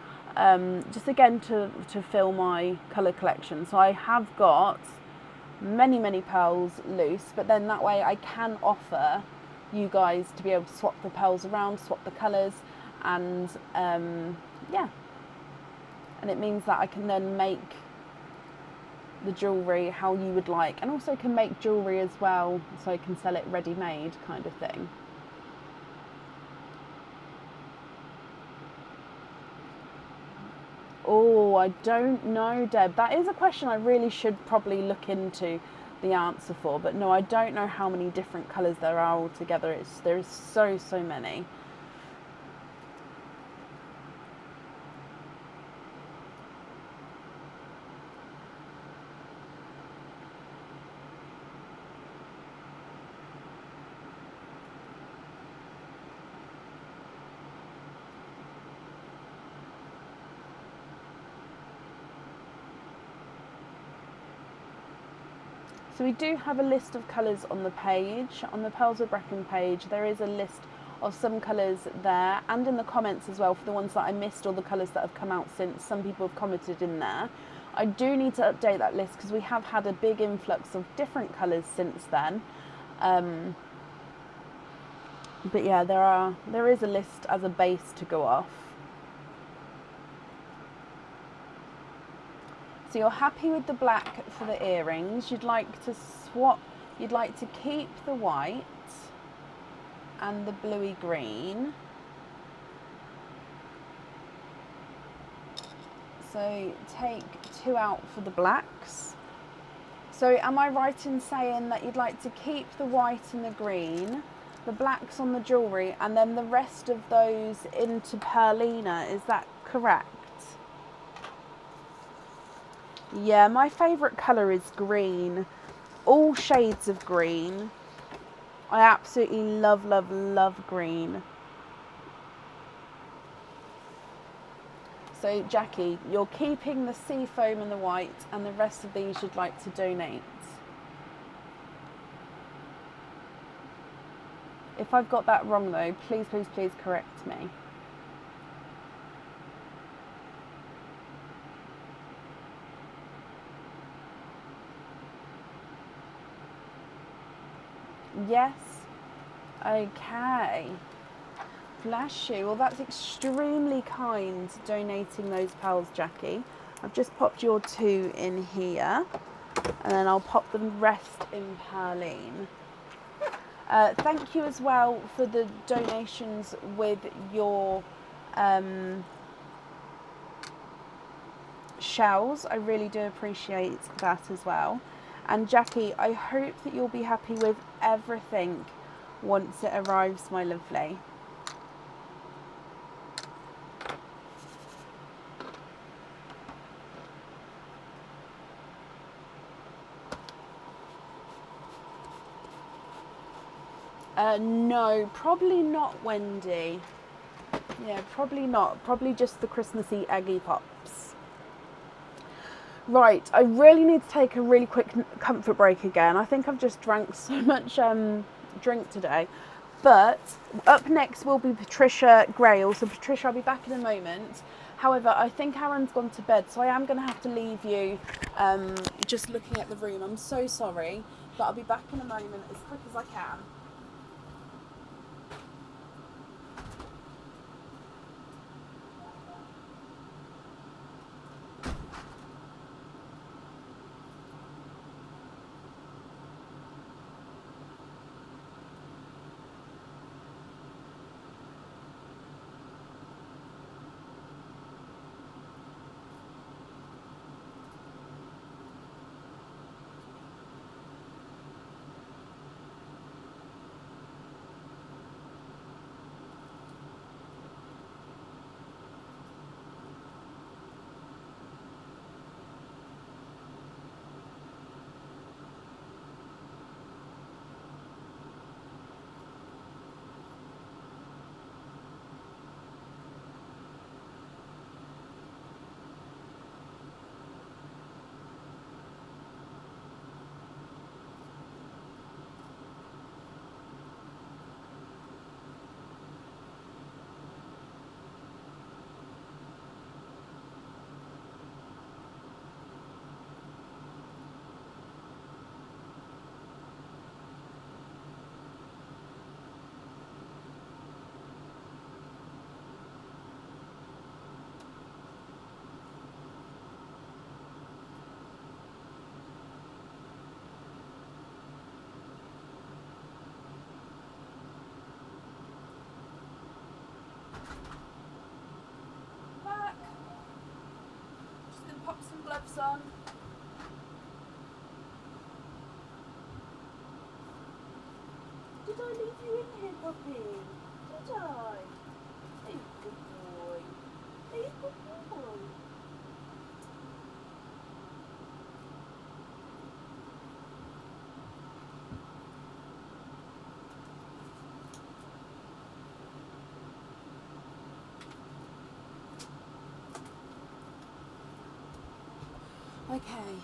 just again to fill my colour collection. So I have got many pearls loose, but then that way I can offer you guys to be able to swap the pearls around, swap the colours, and yeah. And it means that I can then make the jewellery how you would like, and also can make jewellery as well, so I can sell it ready-made kind of thing. Oh, I don't know, Deb. That is a question I really should probably look into the answer for, but no, I don't know how many different colours there are altogether. There's so many. So we do have a list of colours on the page. On the Pearls of Brecon page, there is a list of some colours there, and in the comments as well for the ones that I missed or the colours that have come out since. Some people have commented in there. I do need to update that list because we have had a big influx of different colours since then. But yeah, there is a list as a base to go off. So you're happy with the black for the earrings. You'd like to swap, you'd like to keep the white and the bluey green. So take two out for the blacks. So am I right in saying that you'd like to keep the white and the green, the blacks on the jewellery, and then the rest of those into Perlina? Is that correct? Yeah, my favourite colour is green. All shades of green. I absolutely love green. So Jackie, you're keeping the sea foam and the white, and the rest of these you'd like to donate. If I've got that wrong though, please correct me. Yes. Okay. Bless you. Well, that's extremely kind, donating those pearls, Jackie. I've just popped your two in here, and then I'll pop the rest in Perline. Thank you as well for the donations with your shells. I really do appreciate that as well. And Jackie, I hope that you'll be happy with everything once it arrives, my lovely. No, probably not, Wendy. Yeah, probably not. Probably just the Christmassy Eggy Pops. Right, I really need to take a really quick comfort break again. I think I've just drank so much drink today. But up next will be Patricia Grayle. So Patricia, I'll be back in a moment. However, I think Aaron's gone to bed, so I am going to have to leave you just looking at the room. I'm so sorry, but I'll be back in a moment as quick as I can. Pop some gloves on. Did I leave you in here, puppy? Did I? Hey, good boy. Hey, good boy. Okay.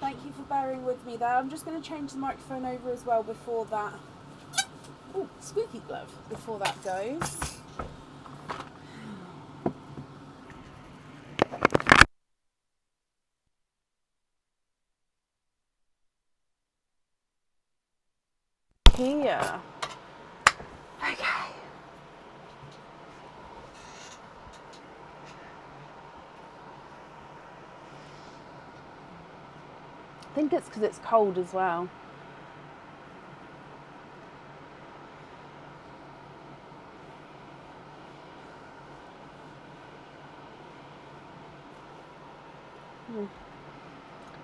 Thank you for bearing with me there. I'm just going to change the microphone over as well before that. Oh, squeaky glove. Before that goes. Here. Okay. I think it's because it's cold as well.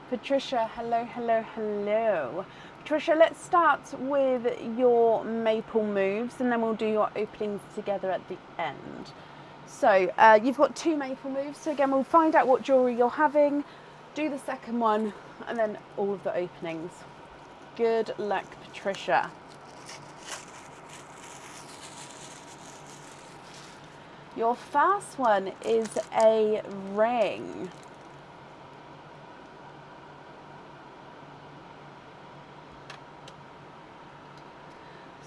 Patricia, hello, hello, hello. Patricia, let's start with your maple moves and then we'll do your openings together at the end. So you've got 2 maple moves. So again, we'll find out what jewellery you're having, do the second one, and then all of the openings. Good luck, Patricia. Your first one is a ring.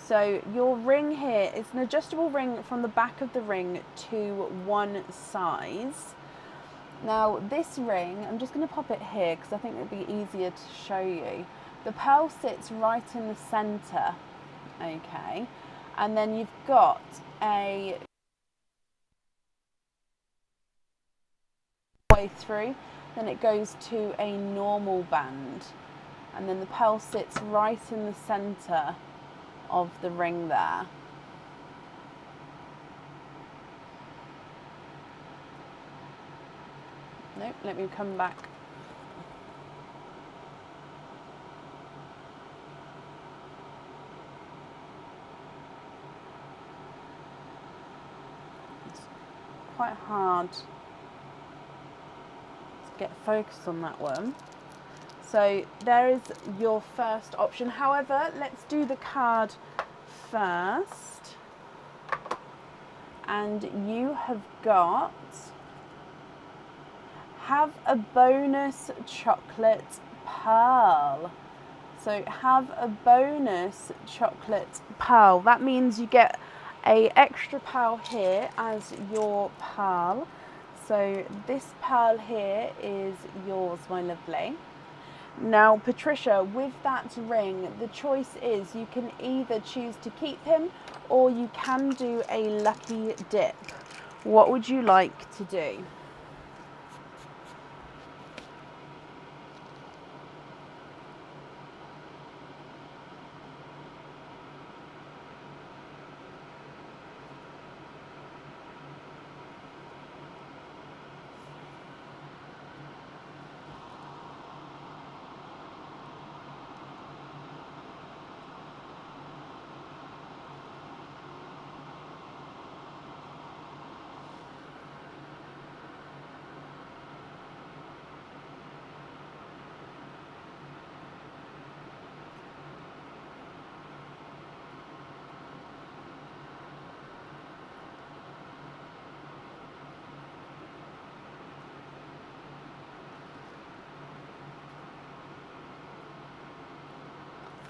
So your ring here is an adjustable ring from the back of the ring to one size. Now this ring, I'm just going to pop it here because I think it'd be easier to show you. The pearl sits right in the center, okay, and then you've got a way through, then it goes to a normal band, and then the pearl sits right in the center of the ring there. Nope, let me come back. It's quite hard to get focused on that one. So there is your first option. However, let's do the card first. And you have got have a bonus chocolate pearl. So have a bonus chocolate pearl. That means you get a extra pearl here as your pearl. So this pearl here is yours, my lovely. Now, Patricia, with that ring, the choice is you can either choose to keep him or you can do a lucky dip. What would you like to do?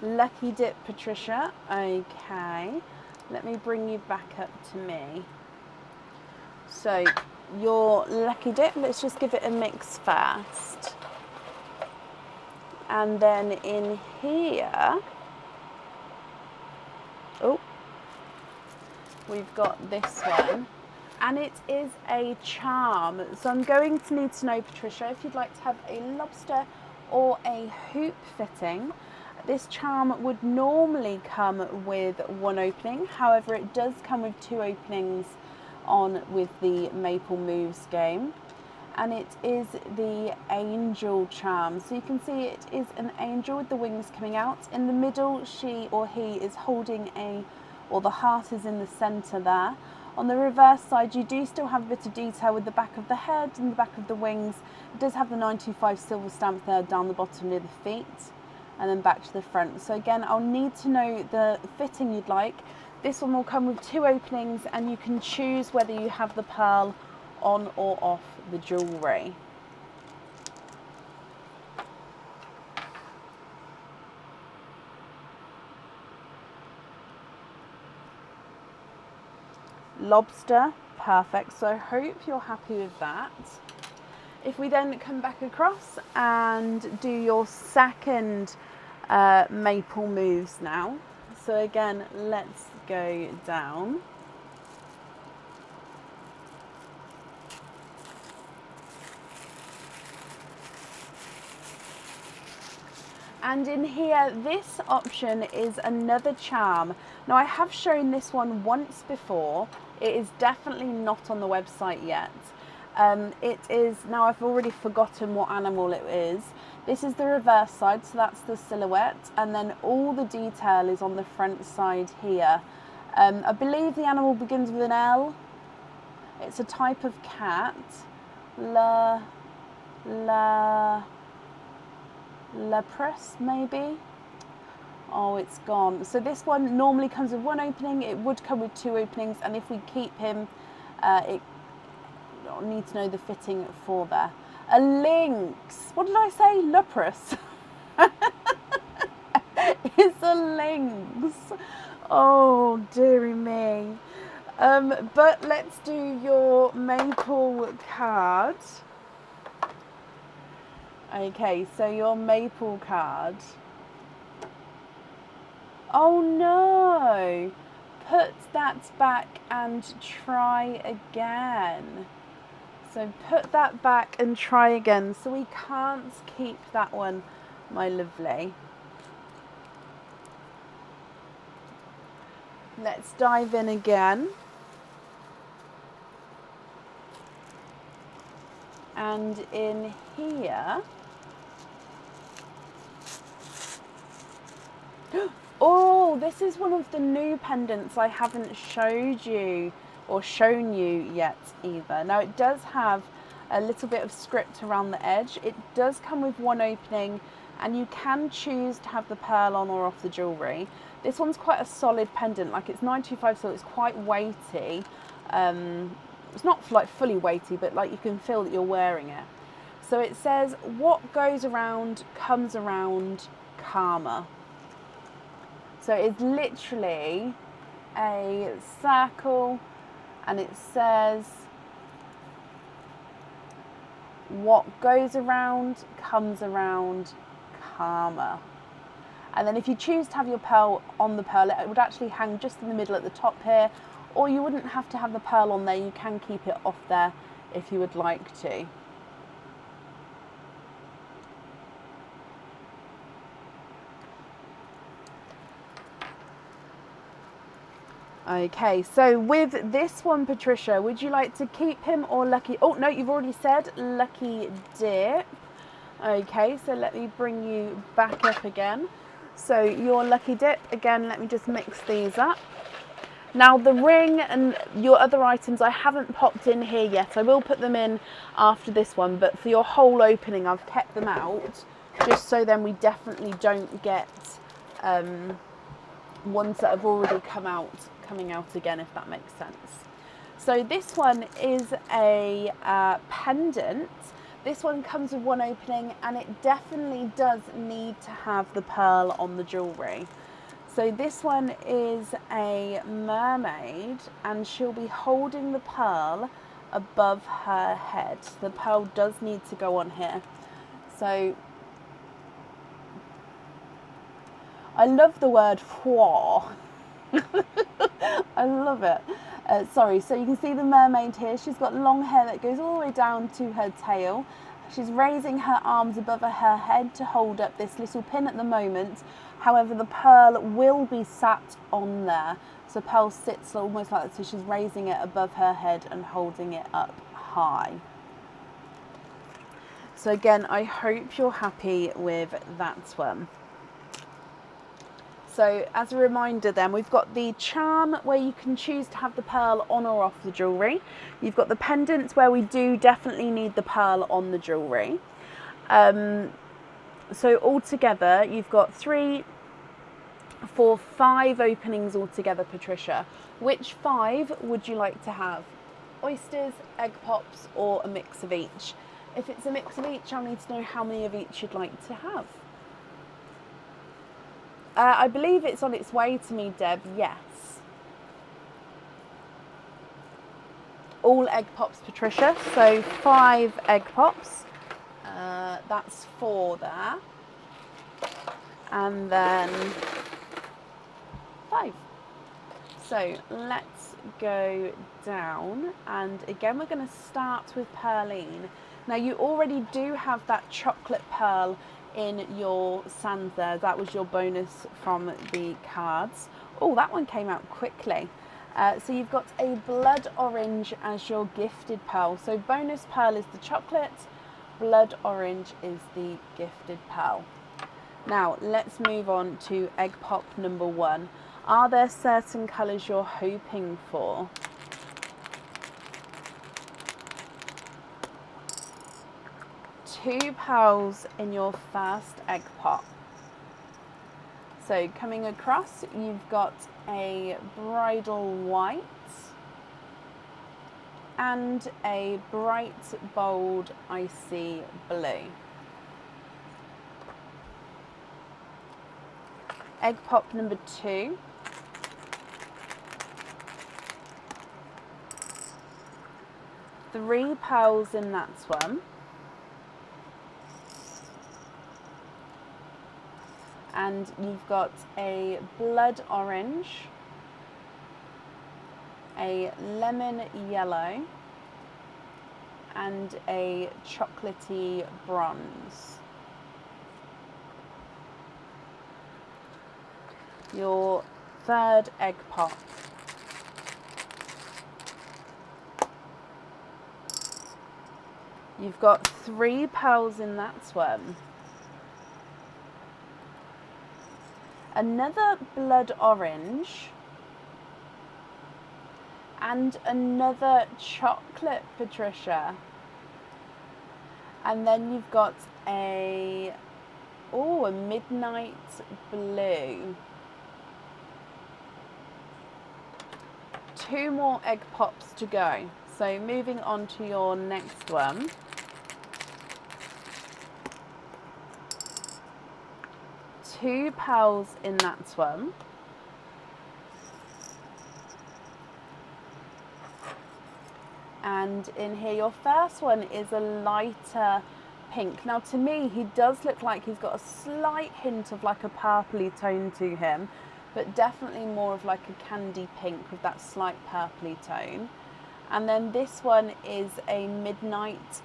Lucky dip, Patricia. Okay, let me bring you back up to me. So your lucky dip, let's just give it a mix first. And then in here, oh, we've got this one. And it is a charm. So I'm going to need to know, Patricia, if you'd like to have a lobster or a hoop fitting. This charm would normally come with one opening. However, it does come with two openings on with the Maple Moves game. And it is the angel charm. So you can see it is an angel with the wings coming out. In the middle, she or he is holding or the heart is in the center there. On the reverse side, you do still have a bit of detail with the back of the head and the back of the wings. It does have the 925 silver stamp there down the bottom near the feet. And then back to the front. So again, I'll need to know the fitting you'd like. This one will come with two openings and you can choose whether you have the pearl on or off the jewellery. Lobster, perfect. So I hope you're happy with that. If we then come back across and do your second Maple Moves now. So again, let's go down. And in here, this option is another charm. Now I have shown this one once before. It is definitely not on the website yet. It is, now I've already forgotten what animal it is. This is the reverse side, so that's the silhouette, and then all the detail is on the front side here. I believe the animal begins with an L. It's a type of cat. Leprous, maybe? Oh, it's gone. So this one normally comes with one opening. It would come with two openings, and if we keep him, it need to know the fitting for there. A lynx. What did I say? Leprous. It's a lynx. Oh, dearie me. But let's do your maple card. Okay, so your maple card. Oh no. Put that back and try again. So put that back and try again. So we can't keep that one, my lovely. Let's dive in again. And in here. Oh, this is one of the new pendants I haven't showed you or shown you yet either. Now it does have a little bit of script around the edge. It does come with one opening and you can choose to have the pearl on or off the jewellery. This one's quite a solid pendant, like it's 925, so it's quite weighty. It's not like fully weighty, but like you can feel that you're wearing it. So it says, what goes around, calmer. So it's literally a circle, and it says what goes around comes around, calmer. And then if you choose to have your pearl on the pearl, it would actually hang just in the middle at the top here, or you wouldn't have to have the pearl on there. You can keep it off there if you would like to. Okay, so with this one, Patricia, would you like to keep him or Lucky? Oh, no, you've already said Lucky Dip. Okay, so let me bring you back up again. So your Lucky Dip, again, let me just mix these up. Now the ring and your other items I haven't popped in here yet. I will put them in after this one, but for your whole opening I've kept them out, just so then we definitely don't get ones that have already coming out again, if that makes sense. So this one is a pendant. This one comes with one opening, and it definitely does need to have the pearl on the jewellery. So this one is a mermaid, and she'll be holding the pearl above her head. The pearl does need to go on here. So I love the word "foie." I love it. Sorry, so you can see the mermaid here. She's got long hair that goes all the way down to her tail. She's raising her arms above her head to hold up this little pin at the moment. However, the pearl will be sat on there. So pearl sits almost like that. So she's raising it above her head and holding it up high. So again, I hope you're happy with that one. So as a reminder then, we've got the charm where you can choose to have the pearl on or off the jewellery. You've got the pendant where we do definitely need the pearl on the jewellery. So altogether, you've got 3, 4, 5 openings altogether, Patricia. Which 5 would you like to have? Oysters, egg pops, or a mix of each? If it's a mix of each, I'll need to know how many of each you'd like to have. I believe it's on its way to me, Deb, yes. All egg pops, Patricia. So 5 egg pops. That's 4 there. And then 5. So let's go down. And again, we're going to start with Pearline. Now you already do have that chocolate pearl in your sand there. That was your bonus from the cards. Oh, that one came out quickly. So you've got a blood orange as your gifted pearl. So bonus pearl is the chocolate, blood orange is the gifted pearl. Now let's move on to egg pop number 1. Are there certain colours you're hoping for? Two pearls in your first egg pop. So coming across, you've got a bridal white and a bright, bold, icy blue. Egg pop number 2. Three pearls in that one. And you've got a blood orange, a lemon yellow, and a chocolatey bronze. Your third egg pop. You've got 3 pearls in that one. Another blood orange, and another chocolate, Patricia. And then you've got a midnight blue. 2 more egg pops to go. So moving on to your next one. 2 pearls in that one. And in here, your first one is a lighter pink. Now to me, he does look like he's got a slight hint of like a purpley tone to him, but definitely more of like a candy pink with that slight purpley tone. And then this one is a midnight,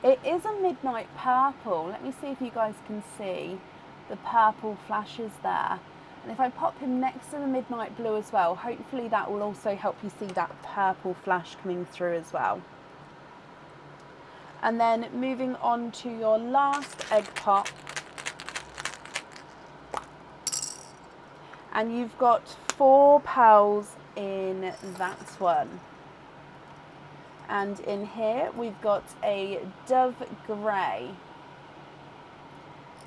it is a midnight purple. Let me see if you guys can see the purple flashes there. And if I pop him next to the midnight blue as well, hopefully that will also help you see that purple flash coming through as well. And then moving on to your last egg pop. And you've got 4 pearls in that one. And in here we've got a dove grey,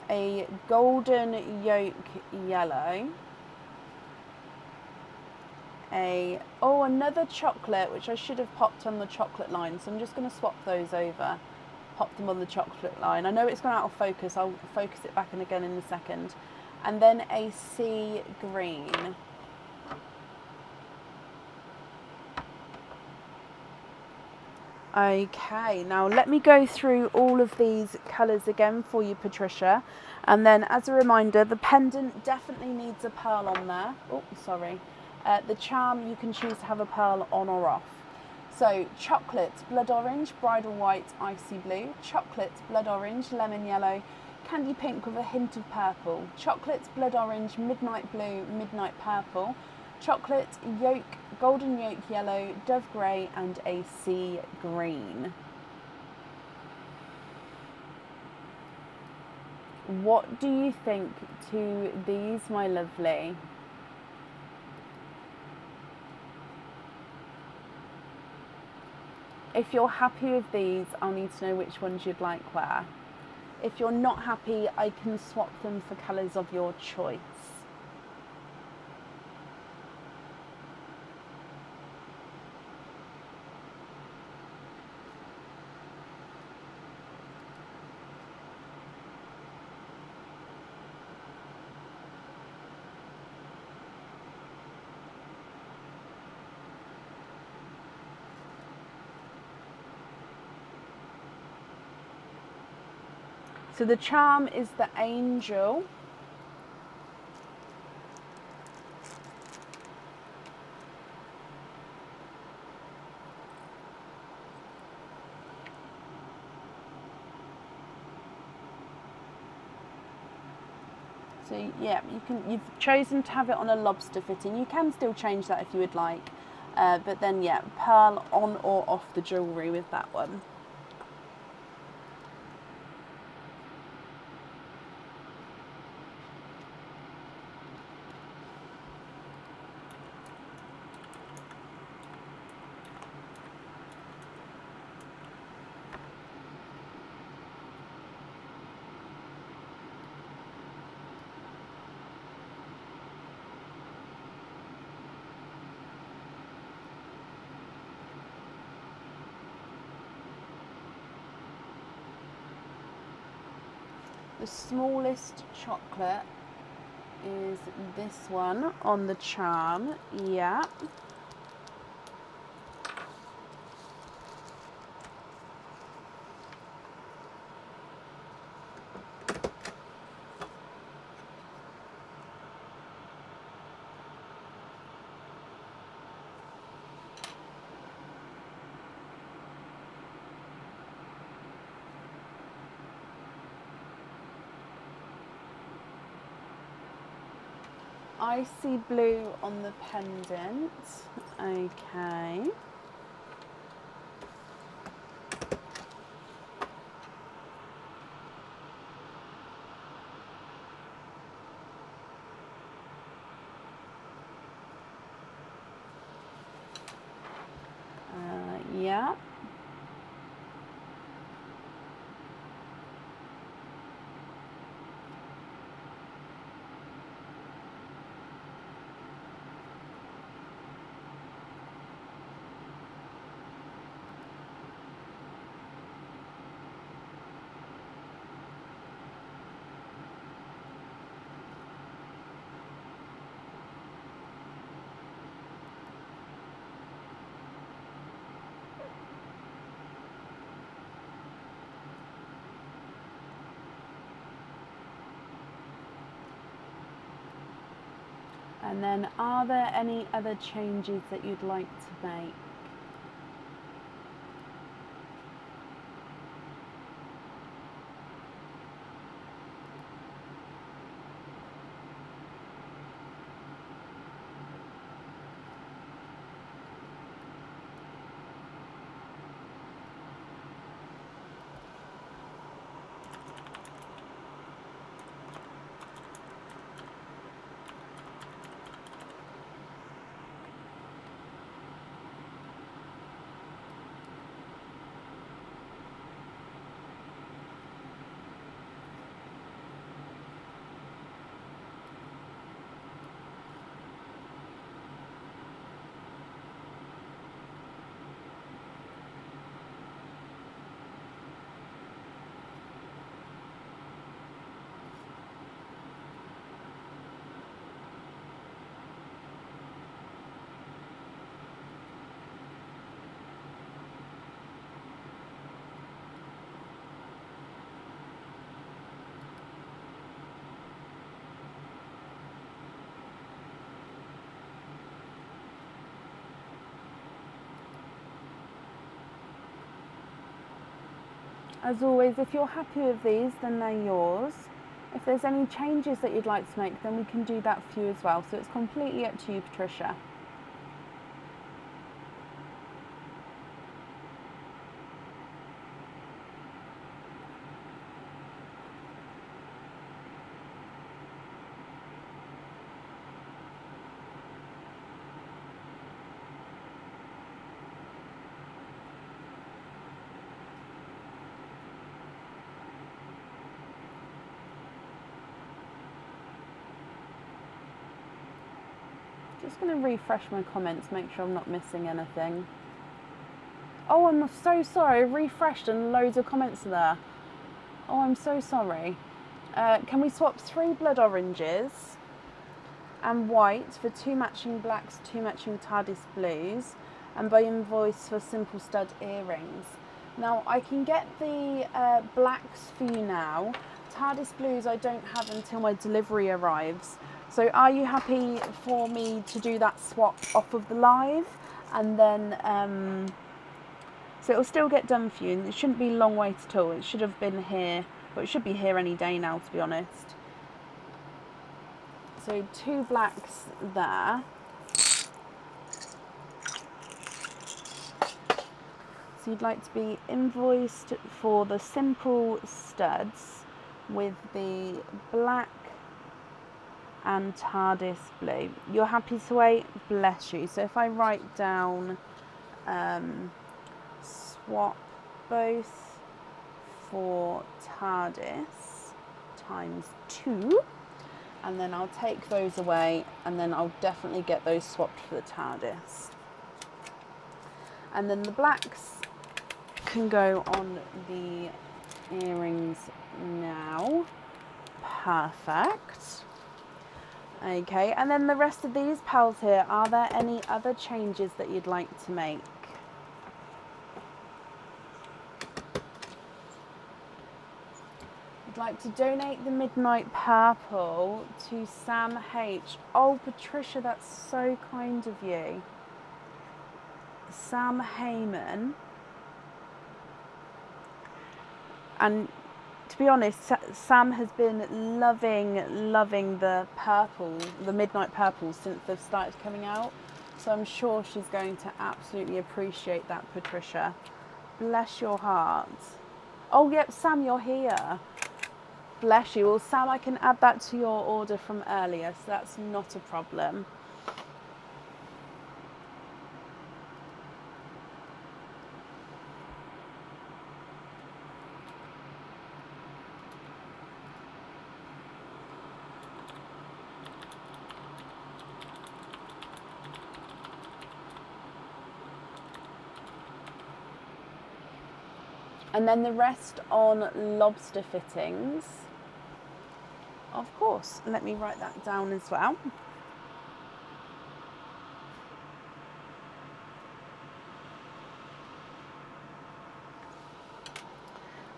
a golden yolk yellow, another chocolate, which I should have popped on the chocolate line, so I'm just going to swap those over, pop them on the chocolate line. I know it's gone out of focus, I'll focus it back in again in a second. And then a sea green. Okay, now let me go through all of these colours again for you, Patricia. And then as a reminder, the pendant definitely needs a pearl on there. Oh, sorry. The charm, you can choose to have a pearl on or off. So chocolate, blood orange, bridal white, icy blue. Chocolate, blood orange, lemon yellow, candy pink with a hint of purple. Chocolate, blood orange, midnight blue, midnight purple. Chocolate, yolk, golden yolk yellow, dove grey, and a sea green. What do you think to these, my lovely? If you're happy with these, I'll need to know which ones you'd like where. If you're not happy, I can swap them for colours of your choice. So the charm is the angel. So yeah, you've chosen to have it on a lobster fitting. You can still change that if you would like. But then yeah, pearl on or off the jewellery with that one. The smallest chocolate is this one on the charm, yeah. Icy blue on the pendant, okay. Yeah. And then, are there any other changes that you'd like to make? As always, if you're happy with these, then they're yours. If there's any changes that you'd like to make, then we can do that for you as well. So it's completely up to you, Patricia. Just going to refresh my comments, make sure I'm not missing anything. Oh, I'm so sorry. I refreshed and loads of comments are there. Oh, I'm so sorry. Can we swap 3 blood oranges and white for 2 matching blacks, 2 matching TARDIS blues, and by invoice for simple stud earrings? Now, I can get the blacks for you now. TARDIS blues I don't have until my delivery arrives. So are you happy for me to do that swap off of the live? And then, so it'll still get done for you. And it shouldn't be a long wait at all. It should have been here, but it should be here any day now, to be honest. So 2 blacks there. So you'd like to be invoiced for the simple studs with the black and TARDIS blue. You're happy to wait? Bless you. So if I write down swap both for TARDIS times 2, and then I'll take those away, and then I'll definitely get those swapped for the TARDIS. And then the blacks can go on the earrings now. Perfect. Okay, and then the rest of these pals here, are there any other changes that you'd like to make? I'd like to donate the Midnight Purple to Sam H. Oh, Patricia, that's so kind of you. Sam Heyman. And to be honest, Sam has been loving the purple, the Midnight Purple, since they've started coming out. So I'm sure she's going to absolutely appreciate that, Patricia. Bless your heart. Oh, yep, Sam, you're here. Bless you. Well, Sam, I can add that to your order from earlier, so that's not a problem. And then the rest on lobster fittings. Of course, let me write that down as well.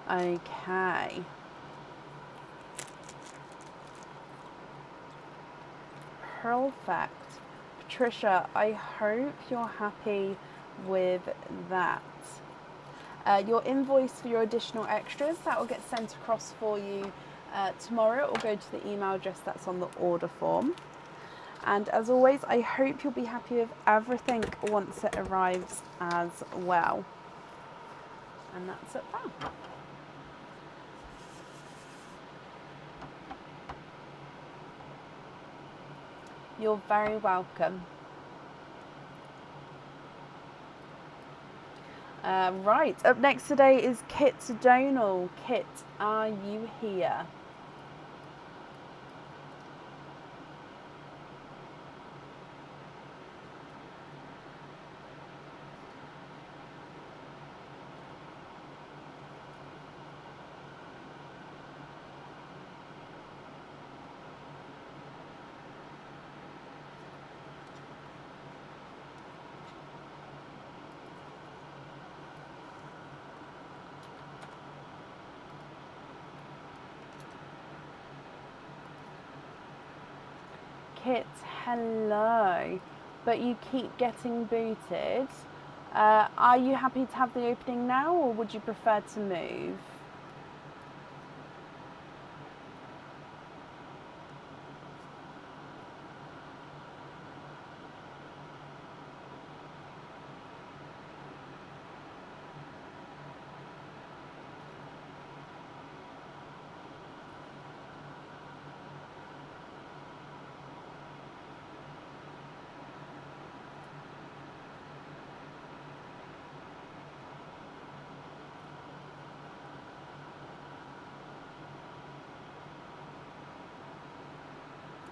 Okay. Perfect. Patricia, I hope you're happy with that. Your invoice for your additional extras, that will get sent across for you tomorrow. It will go to the email address that's on the order form. And as always, I hope you'll be happy with everything once it arrives as well. And that's it there. You're very welcome. Right, up next today is Kit Donal. Kit, are you here? Kit, hello. But you keep getting booted. Are you happy to have the opening now, or would you prefer to move?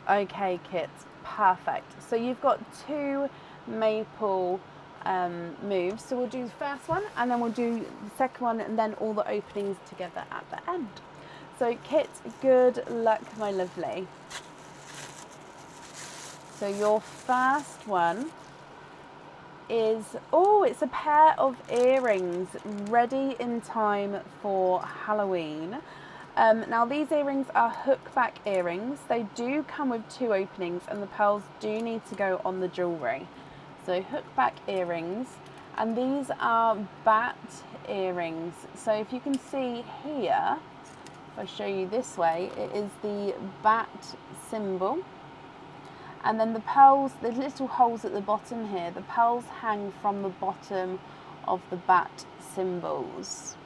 Okay, Kit, perfect. So you've got 2 maple moves. So we'll do the first one, and then we'll do the second one, and then all the openings together at the end. So Kit, good luck, my lovely. So your first one is, oh, it's a pair of earrings ready in time for Halloween. Now these earrings are hook back earrings. They do come with 2 openings, and the pearls do need to go on the jewellery. So hook back earrings, and these are bat earrings. So if you can see here, if I show you this way, it is the bat symbol. And then the pearls, the little holes at the bottom here, the pearls hang from the bottom of the bat symbols.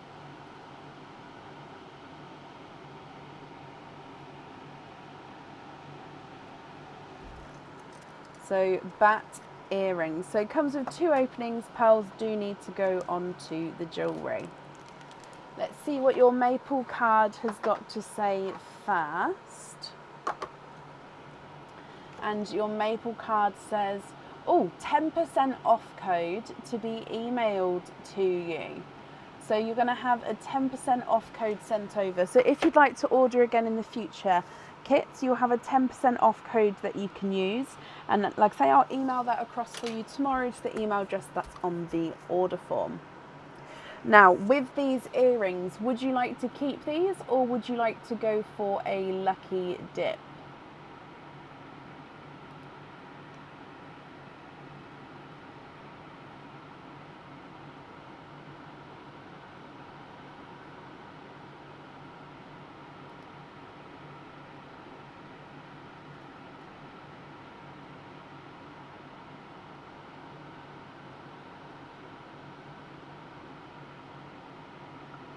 So bat earrings. So it comes with 2 openings. Pearls do need to go onto the jewellery. Let's see what your maple card has got to say first. And your maple card says, oh, 10% off code to be emailed to you. So you're going to have a 10% off code sent over. So if you'd like to order again in the future, Kits, you'll have a 10% off code that you can use. And like I say, I'll email that across for you tomorrow to the email address that's on the order form. Now, with these earrings, would you like to keep these, or would you like to go for a lucky dip?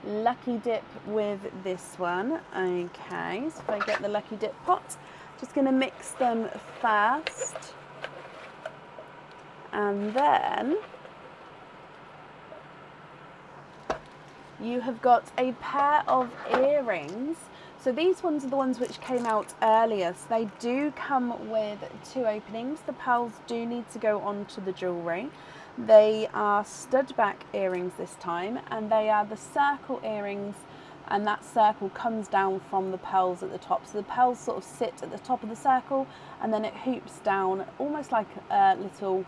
Lucky dip with this one. Okay, so if I get the lucky dip pot, just going to mix them first, and then you have got a pair of earrings. So these ones are the ones which came out earlier. So they do come with 2 openings. The pearls do need to go onto the jewellery. They are stud back earrings this time, and they are the circle earrings, and that circle comes down from the pearls at the top. So the pearls sort of sit at the top of the circle, and then it hoops down, almost like a little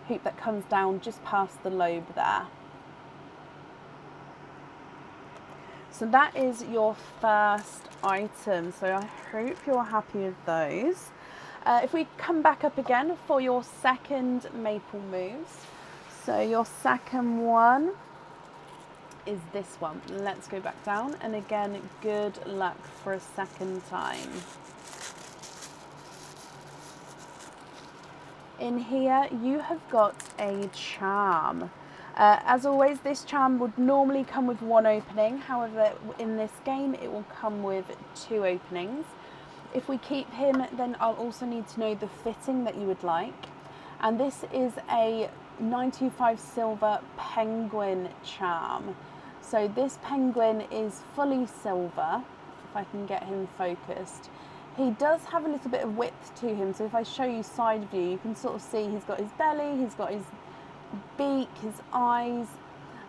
hoop that comes down just past the lobe there. So that is your first item. So I hope you're happy with those. If we come back up again for your second maple mousse, so your second one is this one. Let's go back down, and again, good luck for a second time. In here, you have got a charm. As always, this charm would normally come with one opening. However, in this game, it will come with 2 openings. If we keep him, then I'll also need to know the fitting that you would like. And this is a 925 silver penguin charm. So this penguin is fully silver, if I can get him focused. He does have a little bit of width to him, so if I show you side view, you can sort of see he's got his belly, he's got his beak, his eyes,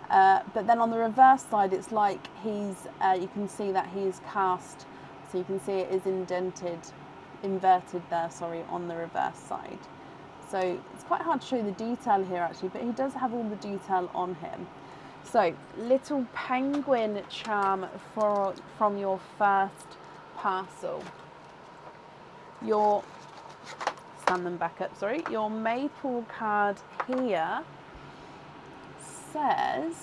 but then on the reverse side it's like he's, you can see that he is cast, so you can see it is inverted there, sorry, on the reverse side. So it's quite hard to show the detail here actually, but he does have all the detail on him. So little penguin charm from your first parcel. Stand them back up, sorry. Your maple card here says,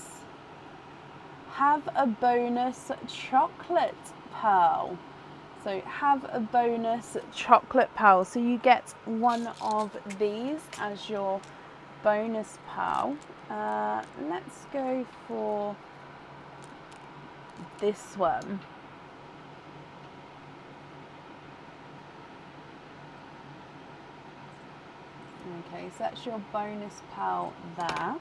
have a bonus chocolate pearl. So have a bonus chocolate pearl. So you get one of these as your bonus pearl. Let's go for this one. Okay, so that's your bonus pearl there.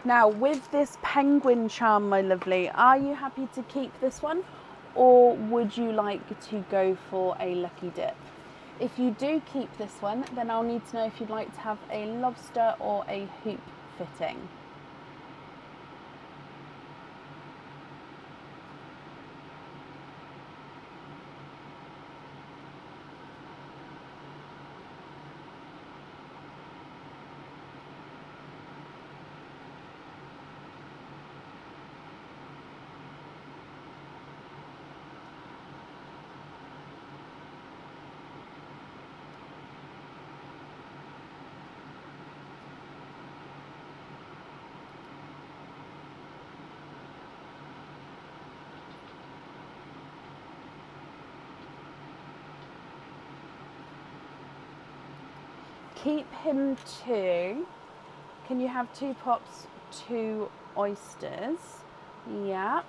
Now with this penguin charm, my lovely, are you happy to keep this one, or would you like to go for a lucky dip? If you do keep this one, then I'll need to know if you'd like to have a lobster or a hoop fitting. Keep him 2. Can you have 2 pops, 2 oysters? Yeah.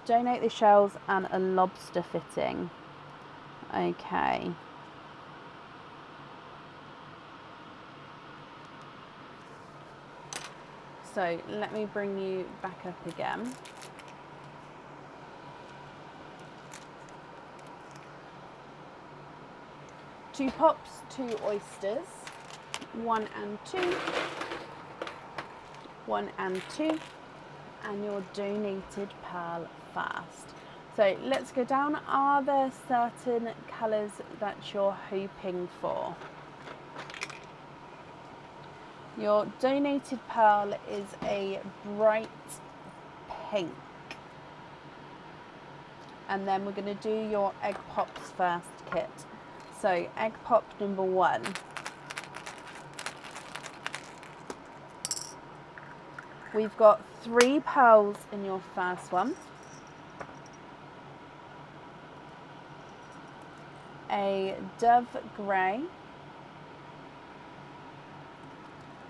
Donate the shells and a lobster fitting. Okay. So let me bring you back up again. Two pops, 2 oysters, 1 and 2, 1 and 2, and your donated pearl fast. So let's go down. Are there certain colours that you're hoping for? Your donated pearl is a bright pink. And then we're going to do your egg pops first, Kit. So egg pop number 1. We've got 3 pearls in your first one. A dove grey.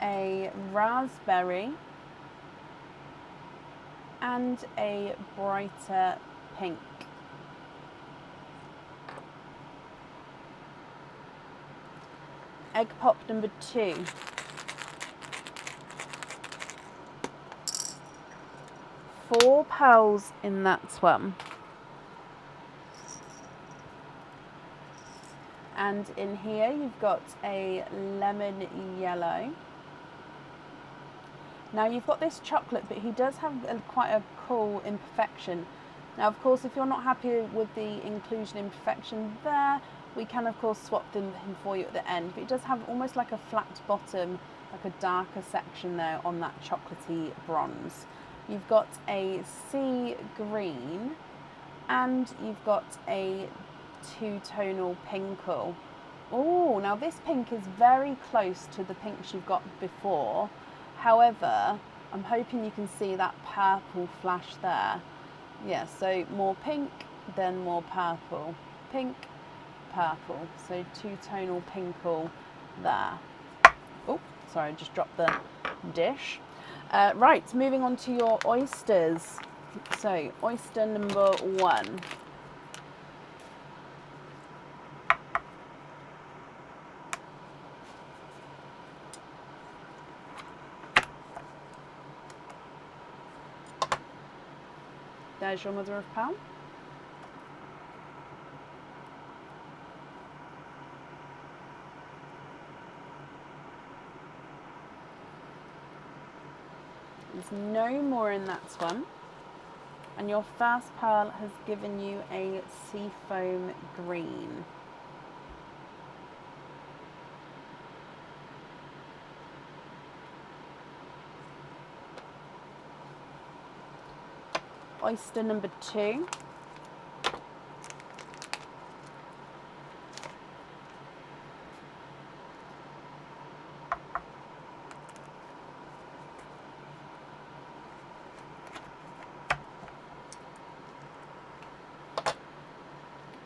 A raspberry. And a brighter pink. Egg pop number 2. Four pearls in that one. And in here you've got a lemon yellow. Now you've got this chocolate, but he does have quite a cool imperfection. Now of course, if you're not happy with the inclusion imperfection there, we can of course swap them for you at the end, but it does have almost like a flat bottom, like a darker section there on that chocolatey bronze. You've got a sea green And you've got a two-tonal pinkle. Oh, now this pink is very close to the pinks you've got before. However, I'm hoping you can see that purple flash there. Yeah, so more pink, then more purple. Pink, purple. So two-tonal pinkle there. Oh, sorry, I just dropped the dish. Right, moving on to your oysters. So, oyster number 1. There's your mother of pearl. There's no more in that one. And your first pearl has given you a seafoam green. Oyster number 2.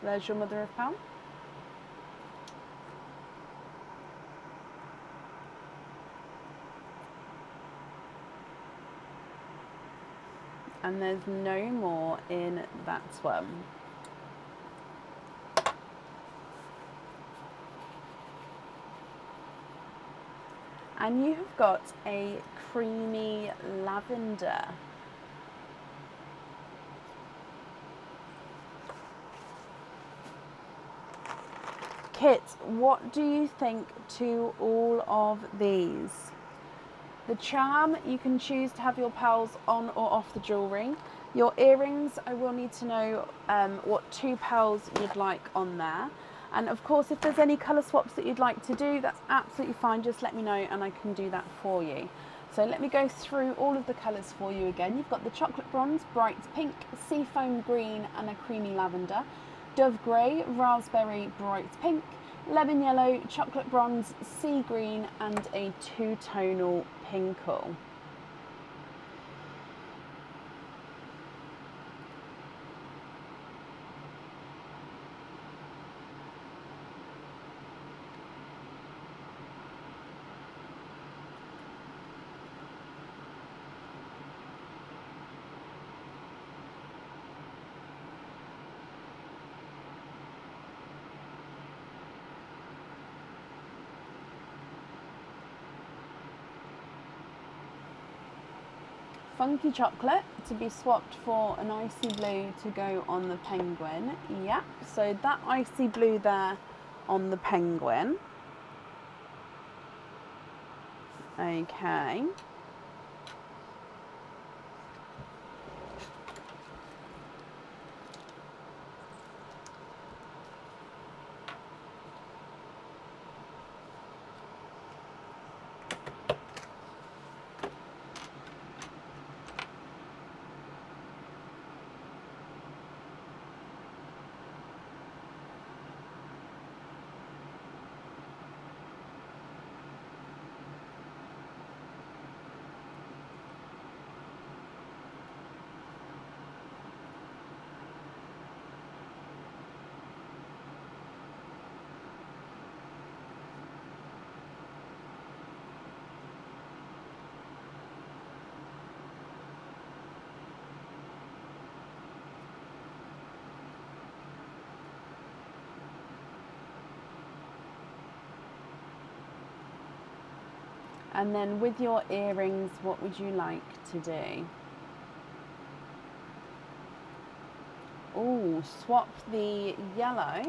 There's your mother of pearl. And there's no more in that one. And you have got a creamy lavender. Kit, what do you think to all of these? The charm, you can choose to have your pearls on or off the jewellery. Your earrings, I will need to know what 2 pearls you'd like on there. And of course, if there's any colour swaps that you'd like to do, that's absolutely fine. Just let me know and I can do that for you. So let me go through all of the colours for you again. You've got the chocolate bronze, bright pink, seafoam green and a creamy lavender. Dove grey, raspberry, bright pink, lemon yellow, chocolate bronze, sea green and a two-tonal pinkle. Funky chocolate to be swapped for an icy blue to go on the penguin. Yep, so that icy blue there on the penguin. Okay. And then with your earrings, what would you like to do? Oh, swap the yellow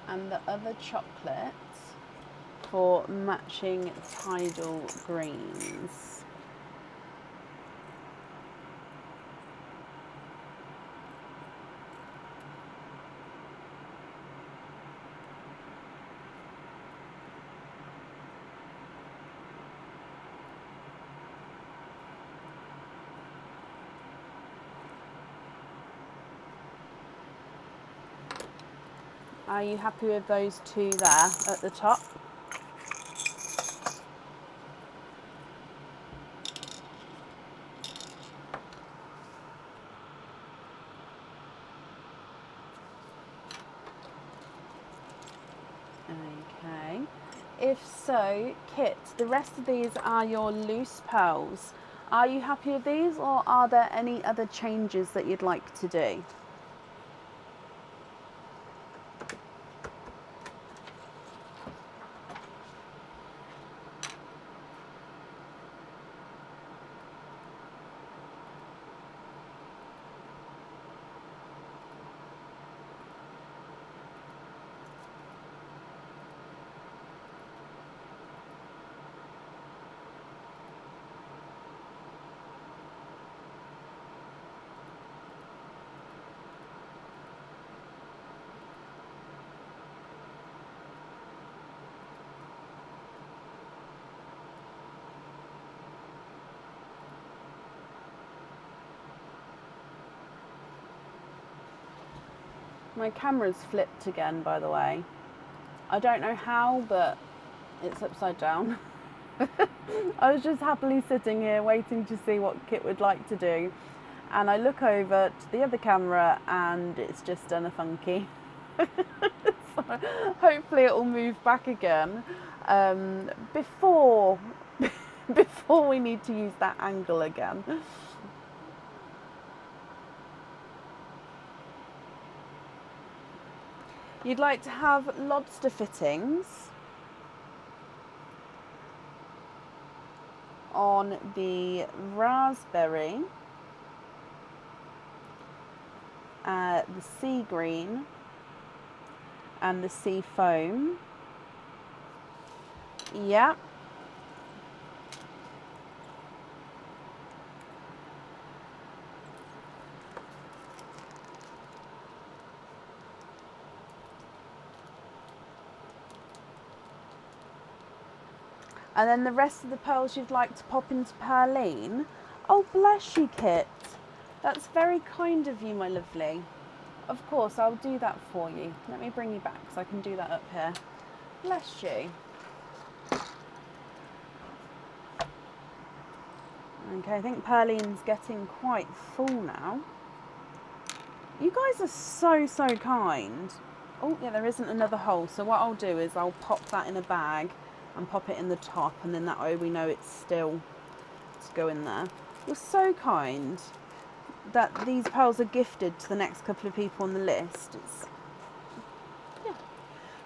and the other chocolate for matching tidal greens. Are you happy with those two there at the top? Okay. If so, Kit, the rest of these are your loose pearls. Are you happy with these, or are there any other changes that you'd like to do? My camera's flipped again, by the way. I don't know how, but it's upside down. I was just happily sitting here waiting to see what Kit would like to do. And I look over to the other camera and it's just done a funky. So hopefully it will move back again before we need to use that angle again. You'd like to have lobster fittings on the raspberry, the sea green and the sea foam. Yeah. And then the rest of the pearls you'd like to pop into Perline. Oh, bless you, Kit. That's very kind of you, my lovely. Of course, I'll do that for you. Let me bring you back so I can do that up here. Bless you. Okay, I think Perline's getting quite full now. You guys are so kind. Oh, yeah, there isn't another hole. So what I'll do is I'll pop that in a bag and pop it in the top, and then that way we know it's still to go in there. You're so kind that these pearls are gifted to the next couple of people on the list. Yeah.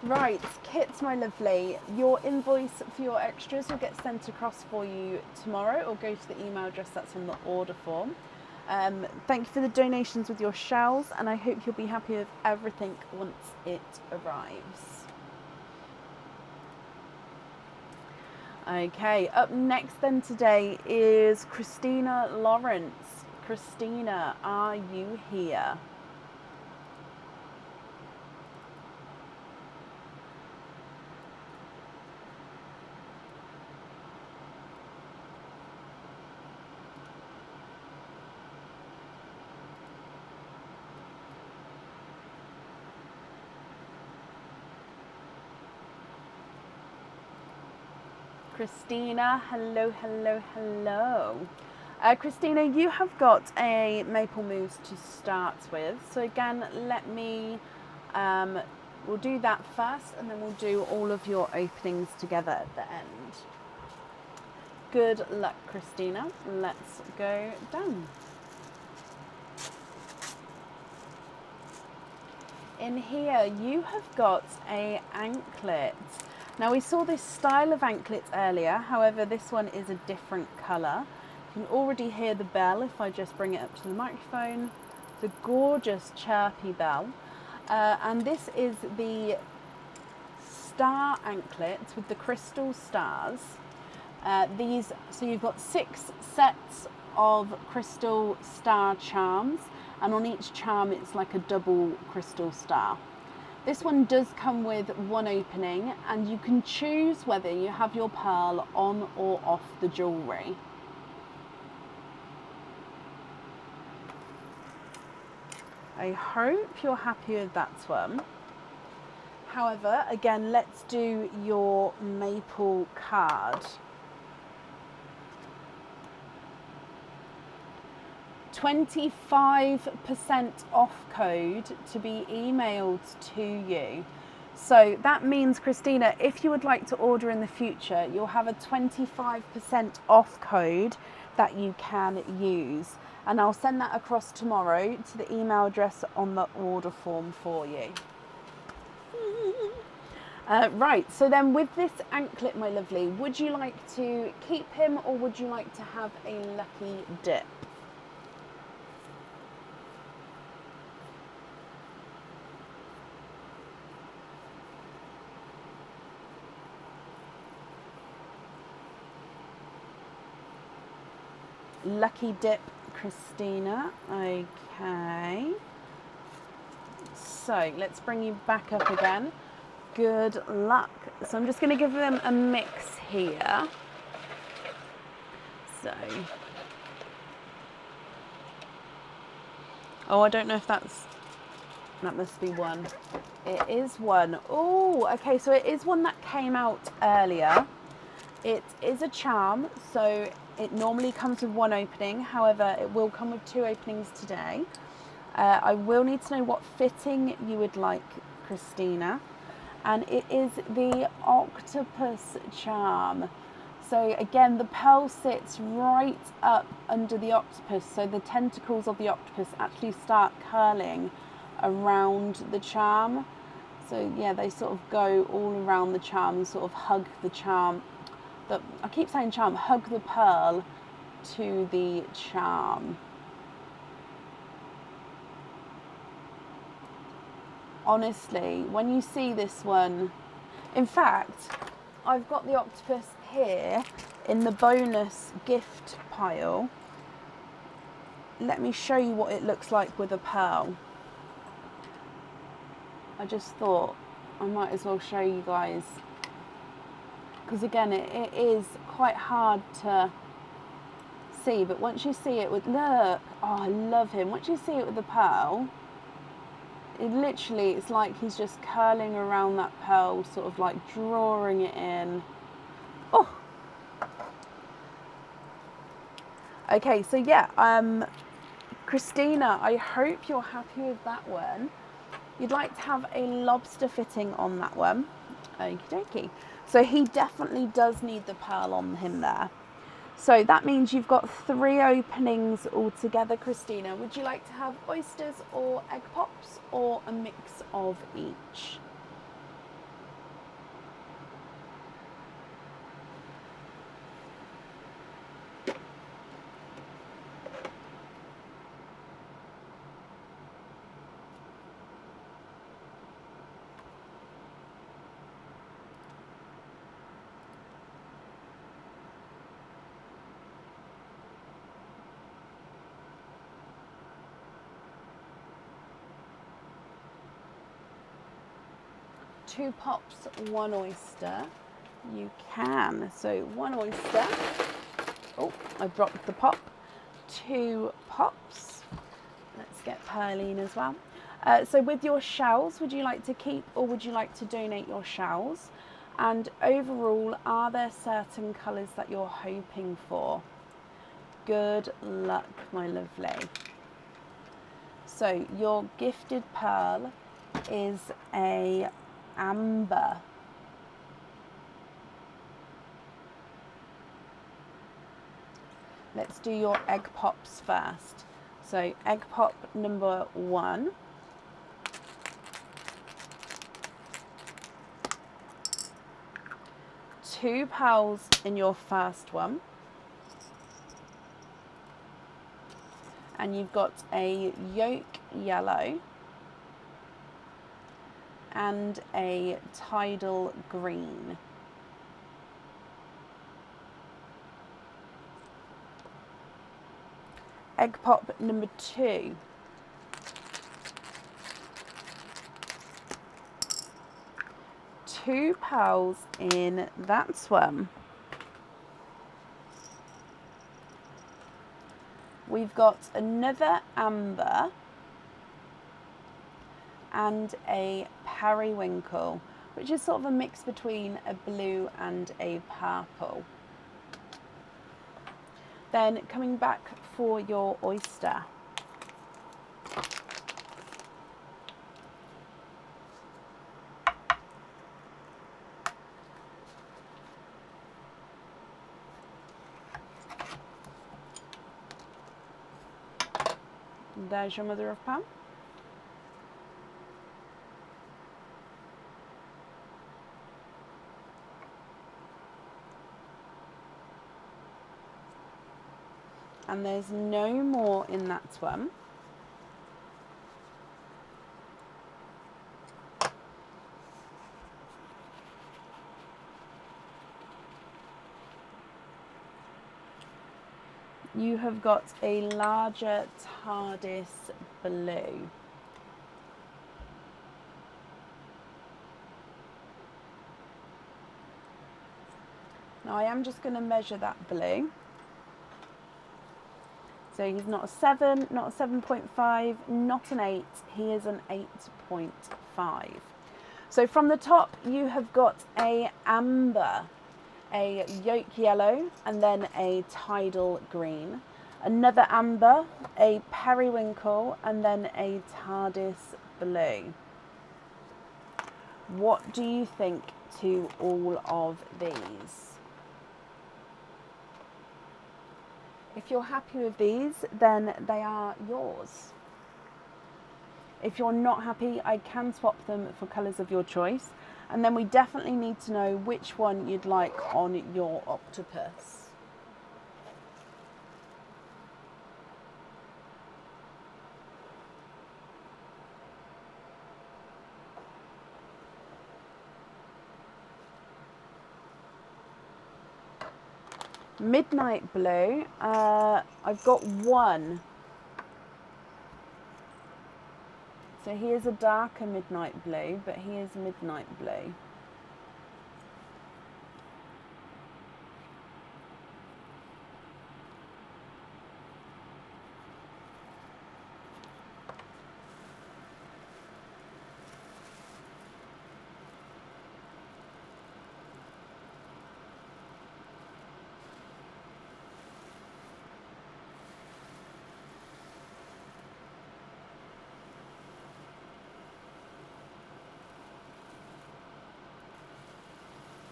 Right, Kit, my lovely, your invoice for your extras will get sent across for you tomorrow, or go to the email address that's on the order form. Thank you for the donations with your shells, and I hope you'll be happy with everything once it arrives. Okay, up next then today is Christina Lawrence. Christina, are you here? Christina, hello. Christina, you have got a maple mousse to start with. So again, we'll do that first, and then we'll do all of your openings together at the end. Good luck, Christina. Let's go down. In here, you have got a anklet. Now, we saw this style of anklet earlier, however, this one is a different colour. You can already hear the bell if I just bring it up to the microphone. It's a gorgeous chirpy bell. And this is the star anklet with the crystal stars. So you've got 6 sets of crystal star charms, and on each charm it's like a double crystal star. This one does come with one opening, and you can choose whether you have your pearl on or off the jewellery. I hope you're happy with that one. However, again, let's do your maple card. 25% off code to be emailed to you. So that means, Christina, if you would like to order in the future, you'll have a 25% off code that you can use. And I'll send that across tomorrow to the email address on the order form for you. Right, so then with this anklet, my lovely, would you like to keep him or would you like to have a lucky dip? Lucky dip, Christina. Okay. So let's bring you back up again. Good luck. So I'm just going to give them a mix here. So. Oh, I don't know if that must be one. It is one. Oh, okay. So it is one that came out earlier. It is a charm. So it normally comes with one opening. However, it will come with 2 openings today. I will need to know what fitting you would like, Christina. And it is the octopus charm. So again, the pearl sits right up under the octopus. So the tentacles of the octopus actually start curling around the charm. So yeah, they sort of go all around the charm and sort of hug the charm. I keep saying charm, hug the pearl to the charm. Honestly, when you see this one, in fact, I've got the octopus here in the bonus gift pile. Let me show you what it looks like with a pearl. I just thought I might as well show you guys, because again, it is quite hard to see, but once you see it with, look, oh, I love him. Once you see it with the pearl, it literally, it's like he's just curling around that pearl, sort of like drawing it in. Oh. Okay, so yeah, Christina, I hope you're happy with that one. You'd like to have a lobster fitting on that one. Okie dokie. So he definitely does need the pearl on him there. So that means you've got 3 openings altogether, Christina. Would you like to have oysters or egg pops or a mix of each? Two pops, 1 oyster. You can. So 1 oyster. Oh, I dropped the pop. 2 pops. Let's get Pearline as well. So with your shells, would you like to keep or would you like to donate your shells? And overall, are there certain colours that you're hoping for? Good luck, my lovely. So your gifted pearl is a amber. Let's do your egg pops first. So egg pop number 1. Two pearls in your first one. And you've got a yolk yellow and a tidal green. Egg pop number 2. Two pearls in that one. We've got another amber and a periwinkle, which is sort of a mix between a blue and a purple. Then coming back for your oyster. There's your mother of pearl. And there's no more in that one. You have got a larger TARDIS blue. Now I am just going to measure that blue. So he's not a 7, not a 7.5, not an 8, he is an 8.5. So from the top you have got a amber, a yolk yellow, and then a tidal green. Another amber, a periwinkle, and then a TARDIS blue. What do you think to all of these? If you're happy with these, then they are yours. If you're not happy, I can swap them for colours of your choice. And then we definitely need to know which one you'd like on your octopus. Midnight blue, I've got one. So he is a darker midnight blue, but he is midnight blue.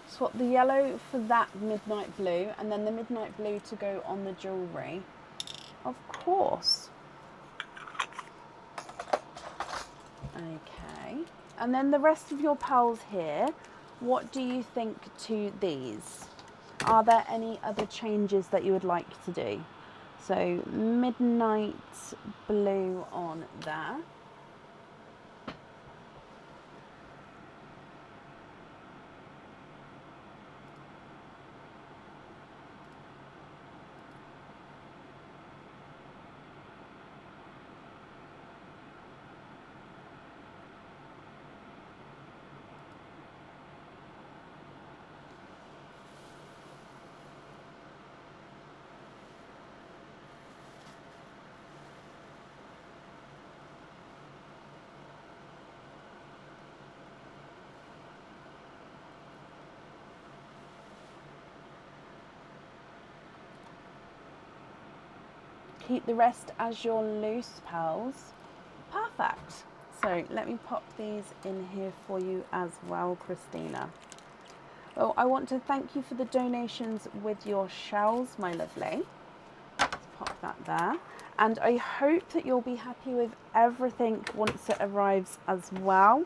Swap the yellow for that midnight blue, and then the midnight blue to go on the jewellery. Of course. Okay. And then the rest of your pearls here, what do you think to these? Are there any other changes that you would like to do? So midnight blue on there. Keep the rest as your loose pearls. Perfect. So let me pop these in here for you as well, Christina. Well, I want to thank you for the donations with your shells, my lovely. Let's pop that there. And I hope that you'll be happy with everything once it arrives as well.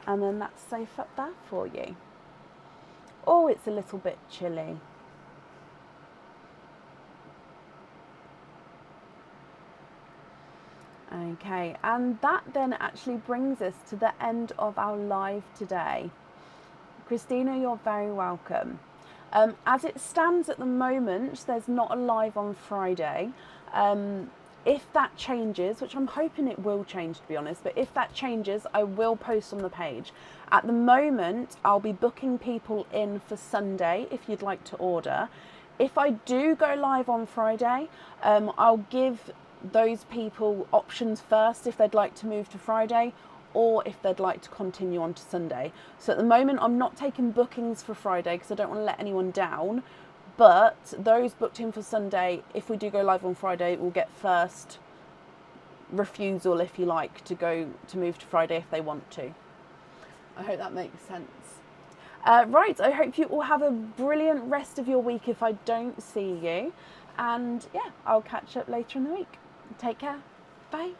And then that's safe up there for you. Oh, it's a little bit chilly. Okay, and that then actually brings us to the end of our live today. Christina, you're very welcome. As it stands at the moment, there's not a live on Friday. If that changes, which I'm hoping it will change to be honest, but if that changes, I will post on the page. At the moment, I'll be booking people in for Sunday if you'd like to order. If I do go live on Friday, I'll give those people options first if they'd like to move to Friday, or if they'd like to continue on to Sunday. So at the moment, I'm not taking bookings for Friday because I don't want to let anyone down. But those booked in for Sunday, if we do go live on Friday, will get first refusal, if you like, to move to Friday if they want to. I hope that makes sense. Right, I hope you all have a brilliant rest of your week if I don't see you. And yeah, I'll catch up later in the week. Take care. Bye.